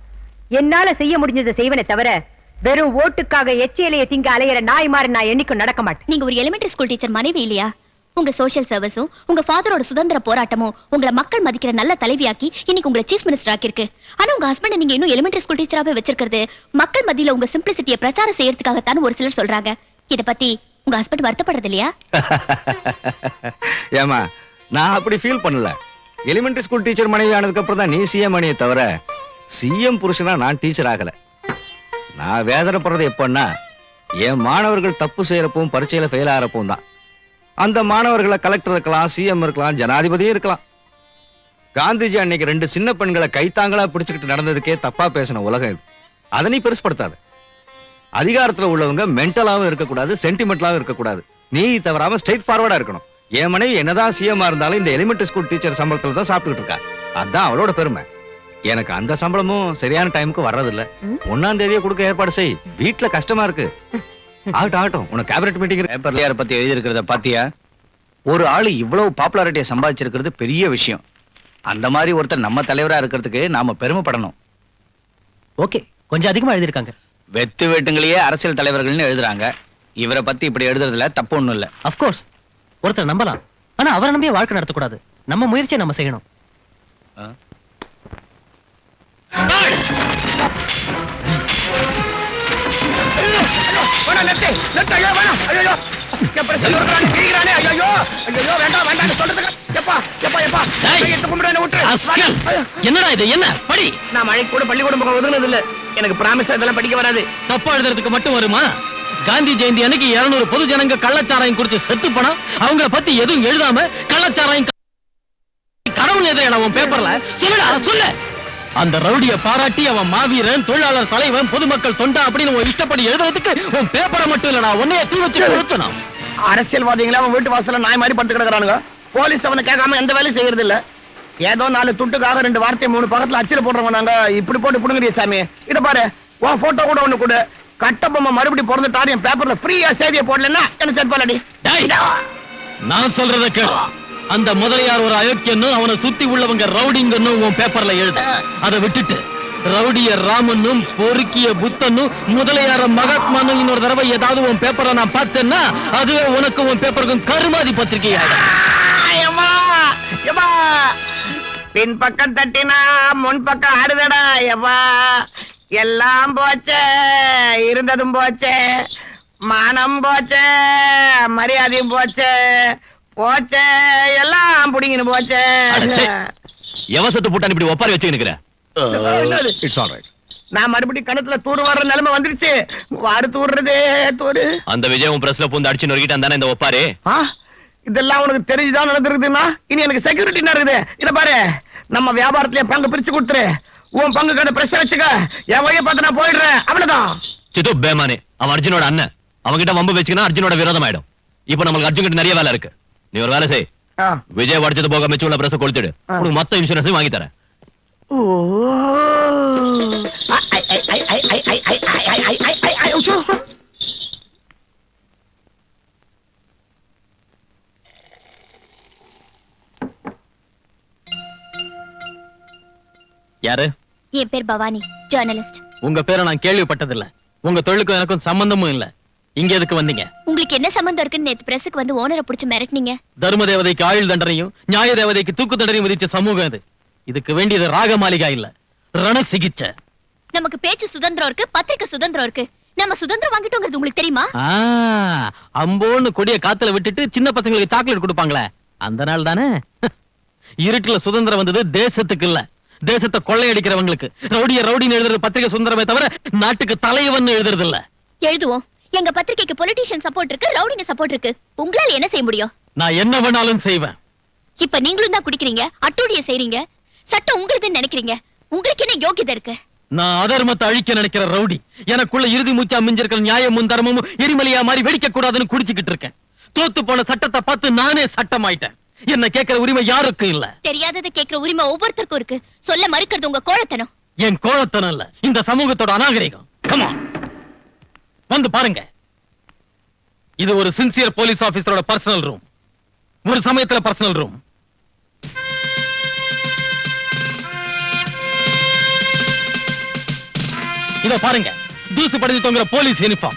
என்னால செய்ய முடிஞ்சதை செய்வனே தவிர வெறும் ஓட்டுக்காக எச்சியலையை திங்க அலையிற நாய் மாதிரி நான் என்னைக்கும் நடக்க மாட்டேன். நீங்க ஒரு எலிமெண்டரி ஸ்கூல் டீச்சர் மனைவி இல்லையா? உங்க சோசியல் சர்வீஸும் உங்க ஃபாதரோட சுதந்திர போராட்டமும் உங்களை மக்கள் மதிக்கிற நல்ல தலைவியாக்கி இன்னைக்கு உங்களை சீஃப் மினிஸ்டர் ஆக்கிருக்கு. ஆனா உங்க ஹஸ்பண்ட் நீங்க இன்னும் எலிமெண்டரி ஸ்கூல் டீச்சராவே வச்சிருக்கிறது மக்கள் மத்தியில உங்க சிம்பிளிசிட்டியை பிரச்சாரம் செய்யறதுக்காகத்தான் ஒரு சிலர் சொல்றாங்க. இத பத்தி உங்க ஹஸ்பண்ட் வருத்தப்படுறது இல்லையா? ஏமா, நான் அப்படி ஃபீல் பண்ணல. எலிமெண்டரி ஸ்கூல் டீச்சர் மனைவி ஆனதுக்கு அப்புறம் தான் நீ சிஎம் மணியை தவிர சிஎம் புருஷனா நான் டீச்சர் ஆகல. நான் வேதனைப்படுறது எப்பன்னா என் மாணவர்கள் தப்பு செய்யறப்பவும் பரீட்சையில ஃபெயில் ஆகிறப்பவும் தான். அந்த மாணவர்களை கலெக்டர் இருக்கலாம், சிஎம் இருக்கலாம், ஜனாதிபதியும் இருக்கலாம். காந்திஜி அன்னைக்கு 2 சின்ன பெண்களை கைத்தாங்களா பிடிச்சுக்கிட்டு நடந்ததுக்கே தப்பா பேசின உலகம் இது. அதை நீ பெருசுப்படுத்தாது. அதிகாரத்துல உள்ளவங்க மென்டலாவும் இருக்கக்கூடாது, சென்டிமெண்டலாவும் இருக்கக்கூடாது. நீ தவறாம ஸ்ட்ரெயிட் ஃபார்வர்டா இருக்கணும். என் மனைவி என்னதான் சிஎம்மா இருந்தாலும் இந்த எலிமெண்டரி ஸ்கூல் டீச்சர் சம்பளத்துல தான் சாப்பிட்டுட்டு இருக்கா. அதான் அவளோட பெருமை. எனக்கு அந்த சம்பளமும் சரியான டைமுக்கு வர்றதில்ல. 1ஆம் தேதியே கொடுக்க ஏற்பாடு செய். வீட்டுல கஷ்டமா இருக்கு. ஆகட்டும் ஆகட்டும். உனக்கு கேபினெட் மீட்டிங் பேப்பர்ல பத்தி எழுதி இருக்கிறத பாத்தியா? ஒரு ஆளு இவ்வளவு பாப்புலாரிட்டியை சம்பாதிச்சிருக்கிறது பெரிய விஷயம். அந்த மாதிரி ஒருத்தர் நம்ம தலைவரா இருக்கிறதுக்கு நாம பெருமைப்படணும். ஓகே, கொஞ்சம் அதிகமா எழுதிருக்காங்க. வெத்து வேட்டுங்களையே அரசியல் தலைவர்கள்னு எழுதுறாங்க. இவரை பத்தி இப்படி எழுதுறதுல தப்பு ஒண்ணும் இல்ல. அஃப்கோர்ஸ் ஒருத்தர் நம்பலாம், ஆனா அவரை நம்பியே வாழ்க்கை நடத்தக்கூடாது. நம்ம முயற்சியை நம்ம செய்யணும். என்னடா இது? என்ன படி? நான் மழை கூட பள்ளிக்கூடம் பக்கம் ஒதுங்கினது இல்ல. எனக்கு பிராமிஸ் இதெல்லாம் படிக்க வராது. தப்பா எழுதுறதுக்கு மட்டும் வருமா? காந்தி ஜெயந்தி அன்னைக்கு 200 பொது ஜனங்க கள்ளச்சாராயம் குடிச்சு செத்து போனா அவங்கள பத்தி எதுவும் எழுதாம கள்ளச்சாராயம் கடவுள் எதிரான உன் பேப்பர்ல சொல்லுடா, சொல்லு. அந்த ரவுடிய பாராட்டி அவன் மாவீரன், தொழிலாளர் தலைவன், பொதுமக்கள் தொண்டா அப்படின்னு உன் இஷ்டப்படி எழுதுறதுக்கு உன் பேப்பரை மட்டும் இல்லடா உன்னைய தீ வச்சு கொடுத்தணும். அரசியல்வாதிகளே அவன் வீட்டு வாசல்ல நாய் மாதிரி படுத்து கிடக்குறானுங்க. போலீஸ் அவனை கேட்காம எந்த வேலையும் செய்யறது இல்ல. ஏதோ 4 துட்டுக்காக 2 வார்த்தை 3 பக்கத்துல அச்சில போடுறவங்க நாங்க. இப்படி போட்டு புடுங்கறிய சாமி. இத பாரு, உன் போட்டோ கூட ஒண்ணு கொடு. கட்டபொம்மை மறுபடியும் பிறந்துட்டாரு, என் பேப்பர்ல ஃப்ரீயா செய்தியை போடலன்னா என்ன சேர்ப்பாலடி. நான் சொல்றத கேளு. அந்த முதலியார் ஒரு அயோக்கியன்னு அவனை சுத்தி உள்ளவங்க ரவுடிங்கன்னு உன் பேப்பர்ல எழுத. அதை விட்டுட்டு ரவுடிய ராமனும் பொறுக்கிய புத்தனும் முதலியார மகாத்மானும் இன்னொரு தடவை ஏதாவது உன் பேப்பரை நான் பார்த்தேன்னா அதுவே உனக்கு உன் பேப்பருக்கும் கருமாதி பத்திரிகை. பின் பக்கம் தட்டினா முன் பக்கம் ஆடுதடா. எவா எல்லாம் போச்சே, இருந்ததும் போச்சே, மானம் போச்சே, மரியாதையும் போச்சே, போச்சே, எல்லாம் புடிங்கன்னு போச்சே. எவசத்து போட்டான் இப்படி ஒப்பாரி வச்சு நிக்கிற? It's alright. நான் மறுபடியும் கணத்துல தூர் வர்ற நிலைமை வந்துருச்சு. வாடு தூர்றதே தூரு. அந்த விஜயம் பிரஸ்ல பூந்து அடிச்சு நொறுக்கிட்டான் தானே இந்த ஒப்பாரி? இதெல்லாம் உனக்கு தெரிஞ்சுதான் நடந்திருக்குதுன்னா இனி எனக்கு செக்யூரிட்டி இருக்குது. இத பாரு, நம்ம வியாபாரத்திலே பங்கு பிரிச்சு கொடுத்துரு. உன் பங்கு கடை பிரஸ் வச்சுக்க. என் வழியை பார்த்து நான் போயிடுறேன். அவ்வளவுதான். சித்து பேமானே, அவன் அர்ஜுனோட அண்ணன். அவன்கிட்ட வம்பு வச்சுக்கினா அர்ஜுனோட விரோதம் ஆயிடும். இப்ப நம்மளுக்கு அர்ஜுன் கிட்ட நிறைய வேலை இருக்கு. நீ ஒரு வேலை செய். விஜய் உடைச்சது போக மிச்சம் உள்ள பிரஸ் கொடுத்துடு. உனக்கு மொத்த இன்சூரன்ஸையும் வாங்கி தரேன். யாரு? என் பேர் பவானி, ஜர்னலிஸ்ட். உங்க பேரை நான் கேள்விப்பட்டதில்ல. உங்க தொழிலுக்கும் எனக்கும் சம்பந்தமும் இல்ல. இங்க எதுக்கு வந்தீங்க? உங்களுக்கு என்ன சம்பந்தம் இருக்குன்னு நேத்து பிரஸுக்கு வந்து ஓனரை பிடிச்சு மிரட்டினீங்க. தர்ம தேவதைக்கு ஆயுள் தண்டனையும் நியாய தேவதைக்கு தூக்கு தண்டனையும் விதிச்ச சமூகம் இது. இதுக்கு வேண்டியது ராக மாளிகா இல்ல, ரண சிகிச்சை. நமக்கு பேச்சு சுதந்திரம் இருக்கு, பத்திரிக்கை சுதந்திரம் இருக்கு. நம்ம சுதந்திரம் வாங்கிட்டோங்கிறது உங்களுக்கு தெரியுமா? அம்போன்னு கொடிய காத்துல விட்டுட்டு சின்ன பசங்களுக்கு சாக்லேட் கொடுப்பாங்களே அந்த நாள் தானே. இருட்டுல சுதந்திரம் வந்தது தேசத்துக்கு இல்ல, தேசத்தை கொள்ளையடிக்கிறவங்களுக்கு. ரவுடின்னு எழுதுறது பத்திரிகை சுதந்திரமே தவிர நாட்டுக்கு தலைவன் எழுதுறது இல்ல. எழுதுவோம். எங்க பத்திரிகைக்கு பொலிட்டீஷியன் சப்போர்ட் இருக்கு, ரவுடிங்க சப்போர்ட் இருக்கு. உங்களால என்ன செய்ய முடியும்? நான் என்ன வேணாலும் செய்வேன். இப்ப நீங்களும் தான் குடிக்கிறீங்க, அட்டூழிய செய்றீங்க. சட்டம் உங்களுதுன்னு நினைக்கிறீங்க. உங்களுக்கு என்ன யோகியதை இருக்கு? நான் அதர்மத்தை அழிக்க நினைக்கிற ரவுடி. எனக்குள்ள இறுதி மூச்சா மிஞ்சிருக்கிற நியாயமும் தர்மமும் எரிமலையா மாதிரி வெடிக்க கூடாதுன்னு குடிச்சுக்கிட்டு இருக்கேன். தோத்து போன சட்டத்தை பார்த்து நானே சட்டமாயிட்டேன். என்ன கேட்கிற உரிமை யாருக்கும் இல்ல. தெரியாததை கேட்கிற உரிமை ஒவ்வொருத்தருக்கும் இருக்கு. சொல்ல மறுக்கிறது உங்க கோழத்தனம். என் கோழத்தனம் இல்ல, இந்த சமூகத்தோட அநாகரிகம். Come on. வந்து பாருங்க. இது ஒரு சின்சியர் போலீஸ் ஆபீசரோட பர்சனல் ரூம். ஒரு சமயத்துல பர்சனல் ரூம். இத பாருங்க, தூசு படிஞ்சு தொங்குற போலீஸ் யூனிஃபார்ம்.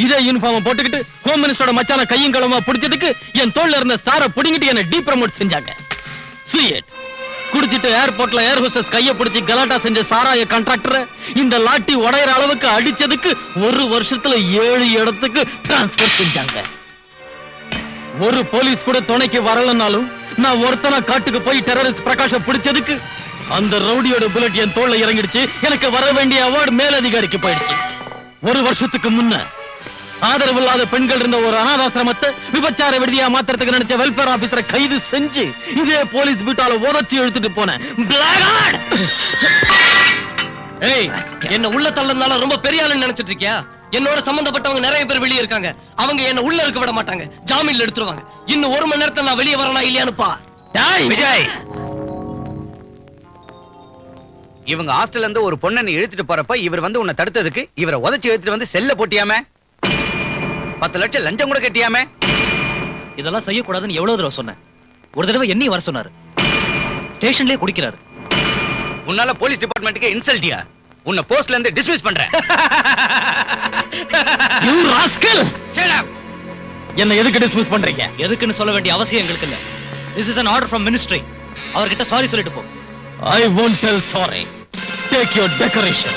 இதே யூனிஃபார்ம் போட்டுக்கிட்டு ஹோம் மினிஸ்டரோட மச்சான கையும் களமா பிடிச்சதுக்கு என் தோல்ல இருந்த ஸ்டாரை புடிங்கிட்டு என்ன டீப்ரமோட் செஞ்சாங்க. See it. குடிச்சிட்டு ஏர்போர்ட்ல ஏர் ஹோஸ்டஸ் கைய பிடிச்சி கலாட்டா செஞ்ச சாராய கான்ட்ராக்டரை இந்த லாட்டி உடையற அளவுக்கு அடிச்சதுக்கு 1 வருஷத்துல 7 இடத்துக்கு டிரான்ஸ்பர் செஞ்சாங்க. ஒரு போலீஸ் கூட துணைக்கு வரலனாலும் நான் ஒருத்தனா காட்டுக்கு போய் டெரரிஸ்ட் பிரகாஷ பிடிச்சதுக்கு அந்த ரவுடியோட புல்லட் என் தோல்ல இறங்கிடுச்சு. எனக்கு வர வேண்டிய அவார்டு மேலதிகாரிக்கு போயிடுச்சு. 1 வருஷத்துக்கு முன்ன ஆதரவு இல்லாத பெண்கள் இருந்த ஒரு அனாதாசிரமத்தை விபச்சார விடுதியா மாத்திரத்துக்கு நினைச்ச வெல்ஃபேர் ஆபீசரை கைது செஞ்சு இதே போலீஸ் பீட்டால உதச்சி இழுத்துட்டு போனேன். ஏய், என்ன உள்ள தள்ளனால ரொம்ப பெரிய ஆளுன்னு நினைச்சிட்டு இருக்கியா? என்னோட சம்பந்தப்பட்டவங்க நிறைய பேர் வெளியே இருக்காங்க. அவங்க என்ன உள்ள இருக்க விட மாட்டாங்க, ஜாமீன்ல எடுத்துருவாங்க. இன்னும் 1 மணி நேரத்துல நான் வெளியே வரனா இல்லையான்னு பா. விஜய், இவங்க ஹாஸ்டல்ல இருந்து ஒரு பொண்ணை நீ இழுத்துட்டு போறப்ப இவர் வந்து உன்னை தடுத்ததுக்கு இவரை உதச்சி இழுத்துட்டு வந்து செல்ல போட்டியாமே. 10 லட்சம் லஞ்சம் கூட கட்டியாமே. இதெல்லாம் செய்யக்கூடாதுன்னு எவ்வளவு தடவை சொன்னேன். ஒரு தடவை என்னையும் வர சொன்னாரு. ஸ்டேஷன்லயே குடிக்கிறாரு. உன்னால போலீஸ் டிபார்ட்மெண்ட்டுக்கு இன்சல்ட்டியா? உன்னை போஸ்ட்ல இருந்து டிஸ்மிஸ் பண்றேன். You rascal! Shut up! என்ன எதுக்கு டிஸ்மிஸ் பண்றீங்க? எதுக்குன்னு சொல்ல வேண்டிய அவசியம் எங்களுக்கு இல்ல. This is an order from ministry. அவர்கிட்ட சாரி சொல்லிட்டு போ. I won't tell sorry. Take your decoration.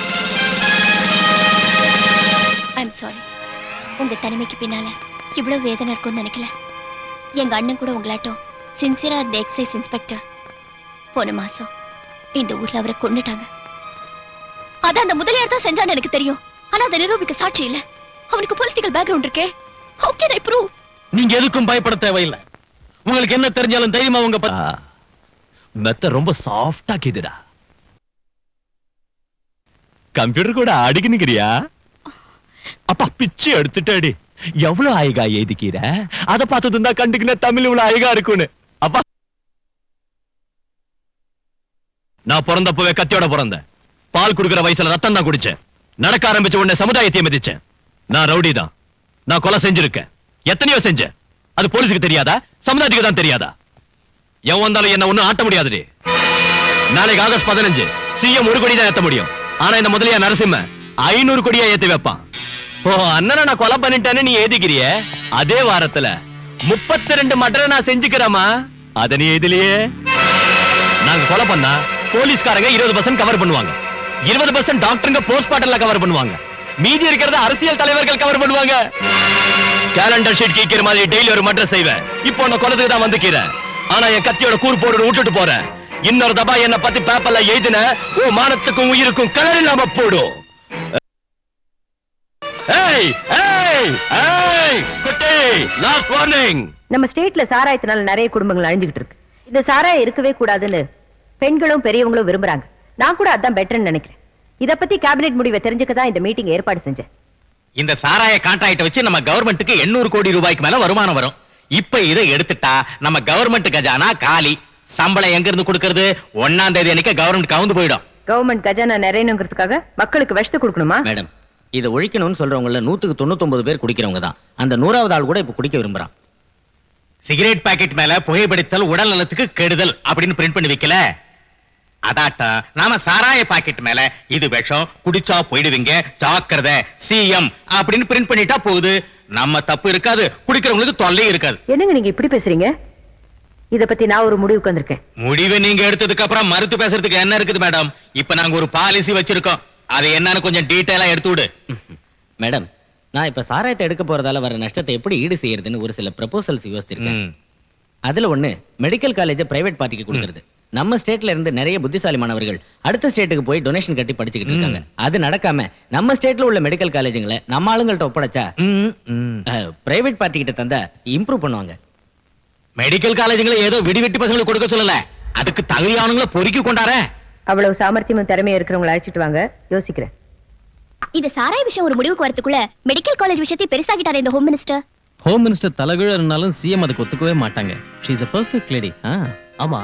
I'm sorry. உங்க தனிமைக்கு பின்னால இவ்வளவு வேதனை இருக்கும்னு நினைக்கல. எங்க அண்ணன் கூட உங்களாட்டம் சின்சியரா இருந்த எக்ஸைஸ் இன்ஸ்பெக்டர் போன மாசம் இந்த ஊர்ல அவரை கொன்னுட்டாங்க. அத அந்த முதலியார் தான் செஞ்சான்னு எனக்கு தெரியும். ஆனா அதை நிரூபிக்க சாட்சி இல்ல. அவனுக்கு பொலிட்டிக்கல் பேக்ரவுண்ட் இருக்கே. How can I prove? நீங்க எதுக்கும் பயப்பட தேவையில்லை. உங்களுக்கு என்ன தெரிஞ்சாலும் தைரியமா உங்க மெத்த ரொம்ப சாஃப்டா கேக்குதா. கம்ப்யூட்டர் கூட அடிக்கணுங்கிறியா? அப்பா பிச்சு எடுத்துட்டாடி. எவ்வளவு அழகா எழுதிக்கிற. அத பார்த்தது தான் கண்டுக்கின தமிழ் இவ்வளவு அழகா இருக்குன்னு. அப்பா நான் பிறந்தப்பவே கத்தியோட பிறந்தேன். பால் குடுக்கிற வயசுல ரத்தம் தான் குடிச்சேன். நடக்க ஆரம்பிச்ச உடனே சமுதாயத்தை மிதிச்சேன். நான் ரவுடி தான். நான் கொலை செஞ்சிருக்கேன். எத்தனையோ செஞ்சேன். அது போலீஸுக்கு தெரியாதா? சமுதாயத்துக்கு தான் தெரியாதா? எவன் வந்தாலும் என்ன ஒண்ணும் ஆட்ட முடியாதுடி. நாளைக்கு ஆகஸ்ட் 15 சிஎம் 1 கோடி தான் ஏத்த முடியும். ஆனா இந்த முதலியா நரசிம்ம 500 கோடியா ஏத்தி வைப்பான். ஓ அண்ணனை நான் கொலை பண்ணிட்டேன்னு நீ ஏதிக்கிறிய. அதே வாரத்துல 32 மர்டரை நான் செஞ்சுக்கிறேமா. அத நீ எதிலேயே. நாங்க கொலை பண்ணா போலீஸ்காரங்க 20% கவர் பண்ணுவாங்க. 20% டாக்டருங்க போஸ்ட்மார்ட்டம்ல கவர் பண்ணுவாங்க. மீதி இருக்கிறத அரசியல் தலைவர்கள் கவர் பண்ணுவாங்க. கேலண்டர் ஷீட் கீக்கிற மாதிரி டெய்லி ஒரு மர்டர் செய்வேன். இப்போ நான் கொலைதுக்கு தான் வந்துக்கிறேன். ஆனா என் கத்தியோட கூர் போடு விட்டுட்டு போறேன். இன்னொரு தபா என்ன பத்தி பேப்பர்ல எழுதின உன் மானத்துக்கும் உயிருக்கும் கலர் இல்லாம போடும். Last warning. நம்ம ஸ்டேட்ல சாராயத்தினால நிறைய குடும்பங்கள் அழிஞ்சுகிட்டு இருக்கு. இந்த சாராயம் இருக்கவே கூடாதுன்னு பெண்களும் பெரியவங்களும் விரும்புறாங்க. நான் கூட அதான் பெட்டர்னு நினைக்கிறேன். இத பத்தி கேபினெட் முடிவை தெரிஞ்சுக்க தான் இந்த மீட்டிங் ஏற்பாடு செஞ்சேன். இந்த சாராய கான்ட்ராக்ட் வச்சு நம்ம கவர்மெண்ட்டுக்கு 800 கோடி ரூபாய்க்கு மேல வருமானம் வரும். இப்ப இதை எடுத்துட்டா நம்ம கவர்மெண்ட் கஜானா காலி. சம்பளம் எங்க இருந்து கொடுக்கிறது? 1ஆம் தேதி அன்னைக்கு கவர்மெண்ட் கவுந்து போயிடும். கவர்மெண்ட் கஜானா நிறையணுங்கிறதுக்காக மக்களுக்கு விஷத்தை கொடுக்கணுமா? மேடம், இதை ஒழிக்கணும்னு சொல்றவங்கள 199 பேர் குடிக்கிறவங்க தான். அந்த 100வது ஆள் கூட இப்ப குடிக்க விரும்புறான். சிகரெட் பாக்கெட் மேல புகைப்பிடித்தல் உடல் நலத்துக்கு கெடுதல் அப்படின்னு பிரிண்ட் பண்ணி வைக்கல. அதாட்டா நாம சாராய பாக்கெட் மேல இது விஷம், குடிச்சா போயிடுவீங்க, ஜாக்கிரதை, சிஎம் அப்படின்னு பிரிண்ட் பண்ணிட்டா போகுது. நம்ம தப்பு இருக்காது, குடிக்கிறவங்களுக்கு தொல்லை இருக்காது. என்னங்க நீங்க இப்படி பேசுறீங்க? இத பத்தி நான் ஒரு முடிவுக்கு வந்திருக்கேன். முடிவை நீங்க எடுத்ததுக்கு அப்புறம் மறுத்து பேசுறதுக்கு என்ன இருக்குது மேடம்? இப்ப நாங்க ஒரு பாலிசி வச்சிருக்கோம். அது என்னன்னு கொஞ்சம் டீடைலா எடுத்து விடு. மேடம், நான் இப்ப சாராயத்தை எடுக்க போறதால வர நஷ்டத்தை எப்படி ஈடு செய்யறதுன்னு ஒரு சில ப்ரப்போசல்ஸ் யோசிச்சிருக்கேன். அதுல ஒண்ணு மெடிக்கல் காலேஜை பிரைவேட் பார்ட்டிக்கு கொடுக்கறது. நம்ம ஸ்டேட்ல இருந்து நிறைய புத்திசாலி மாணவர்கள் அடுத்த ஸ்டேட்டுக்கு போய் டொனேஷன் கட்டி படிச்சுக்கிட்டு இருக்காங்க. அது நடக்காம நம்ம ஸ்டேட்ல உள்ள மெடிக்கல் காலேஜுங்களை நம்ம ஆளுங்கள்ட்ட ஒப்படைச்சா பிரைவேட் பார்ட்டி கிட்ட தந்தா இம்ப்ரூவ் பண்ணுவாங்க. மெடிக்கல் காலேஜுங்களை ஏதோ விடிவெட்டி பசங்களுக்கு கொடுக்க சொல்லல, அதுக்கு தகுதியானவங்கள பொறுக்கி கொண்டார. அவ்வளவு சாமர்த்தியமும் திறமையும் இருக்கிறவங்களை அழைச்சிட்டு வாங்க, யோசிக்கிறேன். இது சாராய விஷயம் ஒரு முடிவுக்கு வரதுக்குள்ள மெடிக்கல் காலேஜ் விஷயத்தை பெருசாகிட்டாரு இந்த ஹோம் மினிஸ்டர். ஹோம் மினிஸ்டர் தலைகீழ இருந்தாலும் சிஎம் அதுக்கு ஒத்துக்கவே மாட்டாங்க. She is a perfect lady. ஆமா,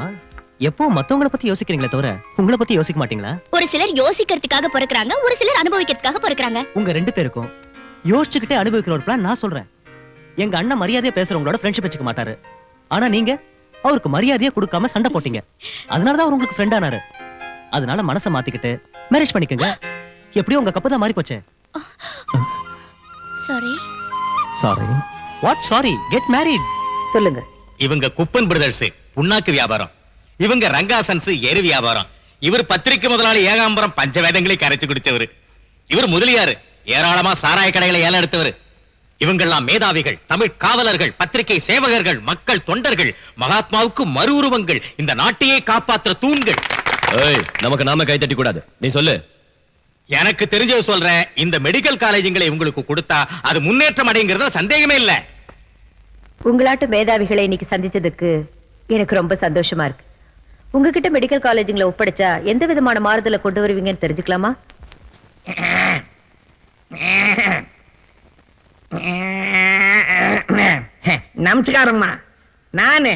எப்போ மத்தவங்கள பத்தி யோசிக்கிறீங்களே தவிர உங்களை பத்தி யோசிக்க மாட்டீங்களா? ஒரு சிலர் யோசிக்கிறதுக்காக பிறக்கறாங்க, ஒரு சிலர் அனுபவிக்கிறதுக்காக பிறக்கறாங்க. உங்க ரெண்டு பேருக்கும் யோசிச்சுக்கிட்டே அனுபவிக்கிற ஒரு பிளான் நான் சொல்றேன். எங்க அண்ணன் மரியாதையா பேசுறவங்களோட ஃப்ரெண்ட்ஷிப் வச்சுக்க மாட்டாரு. ஆனா நீங்க அவருக்கு மரியாதையா கொடுக்காம சண்டை போட்டீங்க. அதனாலதான் அவர் உங்களுக்கு ஃப்ரெண்ட் ஆனாரு. அதனால மனசை மாத்திக்கிட்டு மேரேஜ் பண்ணிக்கங்க. எப்படியும் உங்க கப்பு தான் மாறி போச்சு. Sorry. Sorry. What sorry? Get married. சொல்லுங்க. இவங்க குப்பன் பிரதர்ஸ் புண்ணாக்கு வியாபாரம், இவங்க ரங்காசன்ஸ் எரு வியாபாரம், இவர் பத்திரிக்கை முதலாளி ஏகாம்பரம் பஞ்சவேதங்களை கரைச்சு குடிச்சவர், இவர் முதலியாரு ஏராளமா சாராய கடைகளை ஏலம் எடுத்தவர். இவங்கெல்லாம் மேதாவிகள், தமிழ் காவலர்கள், பத்திரிகை சேவகர்கள், மக்கள் தொண்டர்கள், மகாத்மாவுக்கு மறு உருவங்கள், இந்த நாட்டையே காப்பாற்றுற தூண்கள். நமக்கு நாம கை தட்டி கூடாது. நீ சொல்லு. எனக்கு தெரிஞ்சது சொல்றேன். இந்த மெடிக்கல் காலேஜுங்களை உங்களுக்கு கொடுத்தா அது முன்னேற்றம் அடைங்கிறதுல சந்தேகமே இல்ல. உங்களாட்டு மேதாவிகளை இன்னைக்கு சந்திச்சதுக்கு எனக்கு ரொம்ப சந்தோஷமா இருக்கு. உங்ககிட்ட மெடிக்கல் காலேஜுங்களை ஒப்படைச்சா எந்த விதமான மாறுதலை கொண்டு வருவீங்கன்னு தெரிஞ்சுக்கலாமா? நமஸ்காரம்மா. நானு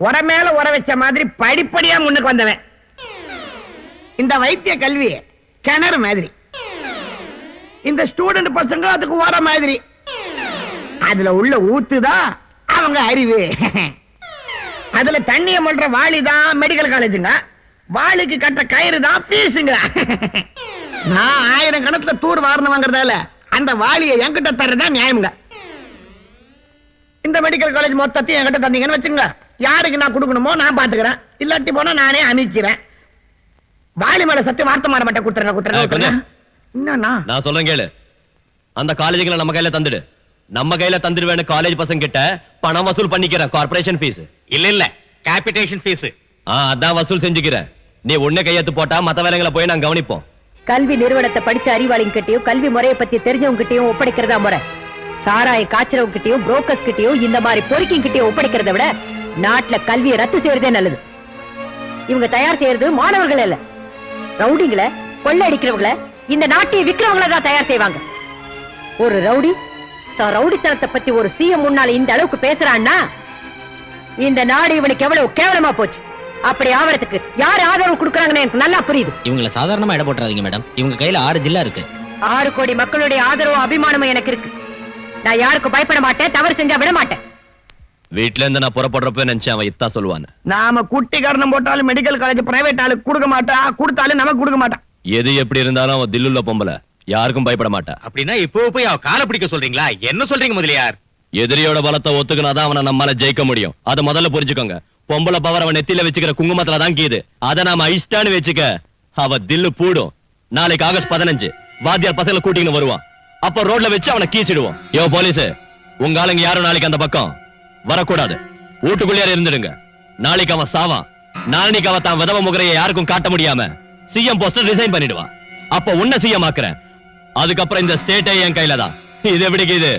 உர மேல உர வச்ச மாதிரி படிப்படியா முன்னுக்கு வந்தவன். இந்த வைத்திய கல்வி கிணறு மாதிரி, இந்த ஸ்டூடெண்ட் பசங்க அதுக்கு உர மாதிரி. அதுல உள்ள ஊத்துதான் அவங்க அறிவு. அதுல தண்ணிய மல்ற வாளி தான் மெடிக்கல் காலேஜுங்க, வாளிக்கு கட்ட கயிறு தான் ஃபீஸுங்க. நான் 1000 கணத்துல தூர் வாரணம் வாங்குறதால அந்த வாளியை என்கிட்ட தர்றதா நியாயம்ங்க. இந்த மெடிக்கல் காலேஜ் மொத்தத்தையும் என்கிட்ட தந்தீங்கன்னு வச்சுங்க, யாருக்கு நான் கொடுக்கணுமோ நான் பாத்துக்கிறேன், இல்லாட்டி போனா நானே அமைக்கிறேன். வாளி மேல சத்தியம் வார்த்தை மாற மாட்டேன். கொடுத்துருங்க. என்னன்னா நான் சொல்றேன் கேளு. அந்த காலேஜுகளை நம்ம கையில தந்துடு. நம்ம கையில தந்துடுவேன்னு காலேஜ் பசங்க கிட்ட பணம் வசூல் பண்ணிக்கிறேன். கார்ப்பரேஷன் ஃபீஸ் இல்ல கேபிடேஷன் ஃபீஸ். அதான் வசூல் செஞ்சுக்கிறேன். நீ ஒண்ணே கையெழுத்து போட்டா மத்த வேலைகளை போய் நான் கவனிப்போம். கல்வி நிறுவனத்தை படிச்ச அறிவாளிங்க கிட்டயும் கல்வி முறையை பத்தி தெரிஞ்சவங்க கிட்டயும் ஒப்படைக்கிறதா முறை. சாராய காய்ச்சறவங்க கிட்டயும் புரோக்கர்ஸ் கிட்டயும் இந்த மாதிரி பொறுக்கிங் கிட்டயும் ஒப்படைக்கிறத விட நாட்டுல கல்வியை ரத்து செய்யறதே நல்லது. இவங்க தயார் செய்யறது மாணவர்கள் இல்ல, ரவுடிங்களை, கொள்ளை அடிக்கிறவங்கள, இந்த நாட்டையை விக்கிறவங்கள தான் தயார் செய்வாங்க. ஒரு ரவுடி தான் ரவுடித்தனத்தை பத்தி ஒரு சிஎம் முன்னால இந்த அளவுக்கு பேசுறான்னா இந்த நாடு இவனுக்கு எவ்வளவு கேவலமா போச்சு. அப்படி ஆவறதுக்கு யார் ஆதரவு கொடுக்கறாங்கன்னு எனக்கு நல்லா புரியுது. இவங்களை சாதாரணமா இட போட்டுறாதீங்க மேடம். இவங்க கையில 6 ஜில்லா இருக்கு. 6 கோடி மக்களுடைய ஆதரவு அபிமானமும் எனக்கு இருக்கு. நான் யாருக்கும் பயப்பட மாட்டேன், தவறு செஞ்சா விட மாட்டேன். வீட்ல இருந்து நான் புறப்படுறப்ப நினைச்சேன் அவன் இத்தா சொல்லுவான்னு. நாம குட்டி காரணம் போட்டாலும் மெடிக்கல் காலேஜ் பிரைவேட் ஆளுக்கு கொடுக்க மாட்டா, கொடுத்தாலும் நமக்கு கொடுக்க மாட்டான். எது எப்படி இருந்தாலும் அவன் தில்லுள்ள பொம்பளை, யாருக்கும் பயப்பட மாட்டா. அப்படின்னா இப்போ போய் அவ காலை பிடிக்க சொல்றீங்களா? என்ன சொல்றீங்க முதலியார்? எதிரியோட பலத்தை ஒத்துக்கினாதான் அவனை நம்மால ஜெயிக்க முடியும். அதை முதல்ல புரிஞ்சுக்கோங்க. பொம்பளை பவர் அவன் நெத்தியில வச்சுக்கிற குங்குமத்துல தான் கீது. அதை நாம ஐஸ்டான்னு வச்சுக்க அவ தில்லு பூடும். நாளைக்கு ஆகஸ்ட் 15 வாத்தியார் பசங்களை கூட்டின்னு வருவான். அப்ப ரோட்ல வச்சு அவனை கீச்சிடுவோம். யோ போலீஸ், உங்க ஆளுங்க யாரும் நாளைக்கு அந்த பக்கம் வரக்கூடாது. வீட்டுக்குள்ளே இருந்துடுங்க. நாளைக்கு அவன் சாவான். நாளைக்கு அவன் தான் விதவ முகரையை யாருக்கும் காட்ட முடியாம சிஎம் போஸ்டர் ரிசைன் பண்ணிடுவான். அப்ப உன்ன சிஎம் ஆக்குறேன். அதுக்கப்புறம் இந்த ஸ்டேட்டே என் கையில தான். இது எப்படிக்கு இது?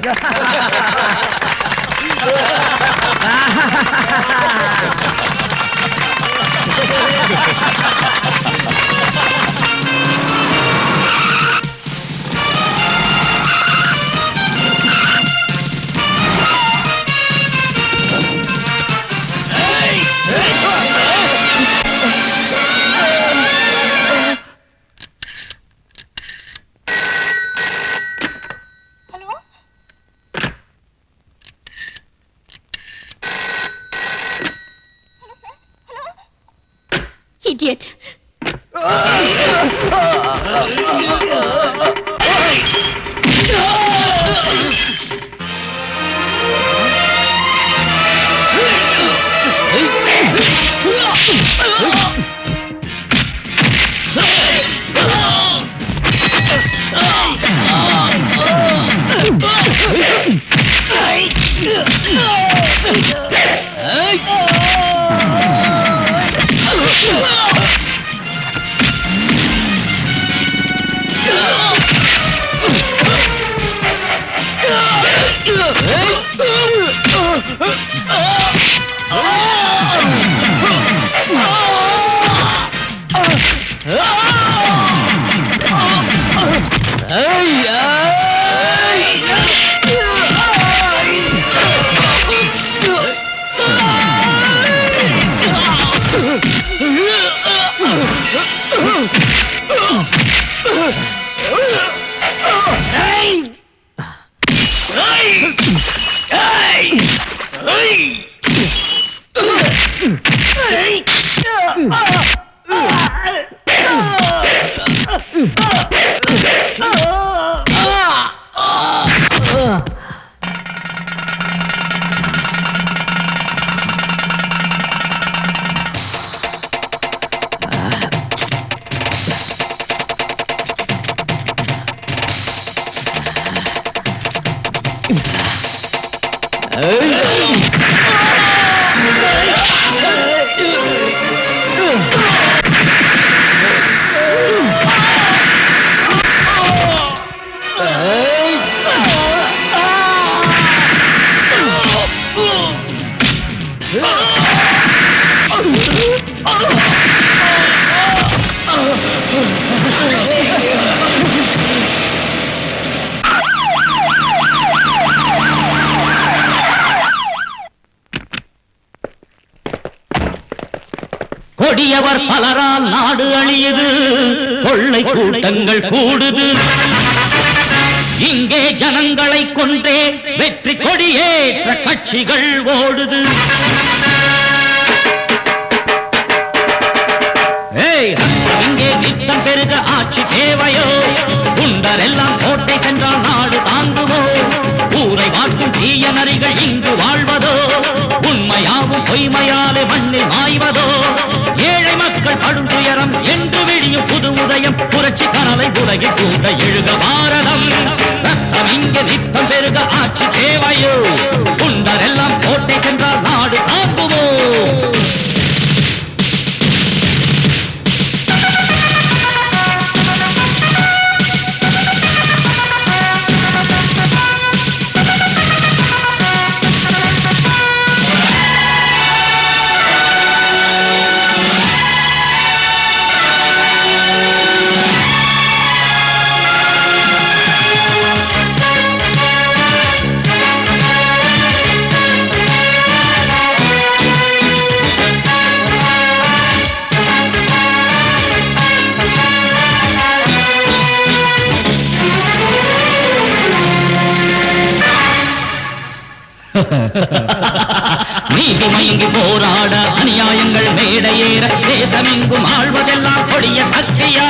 Idiot. கொடியவர் பலரால் நாடு அழியுது, கொள்ளை கூட்டங்கள் கூடுது. இங்கே ஜனங்களை கொன்றே வெற்றி கொடியேற்ற கட்சிகள் ஓடுது. இங்கே நித்தம் பெருக ஆட்சி தேவையோ? குண்டரெல்லாம் கோட்டை சென்றால் நாடு தாங்குமோ? ஊரை வாட்டும் தீய நரிகள் இங்கு வாழ்வதோ? உண்மையாவும் பொய்மையாலே மண்ணில் மாய்வதோ? ஏழை மக்கள் படும் துயரம் என்று விடியும் புது உதயம், புரட்சி கனலை உலகில் கூட எழுக பாரதம். ரத்தம் இங்கே நித்தம் பெருக ஆட்சி தேவையோ? குண்டரெல்லாம் கோட்டை சென்றால் நாடு தாங்குமோ? நீதி மயங்கி போராட அநியாயங்கள் மேடையேற தேசமெங்கும் ஆழ்வதெல்லாம் கொடிய சக்தியா?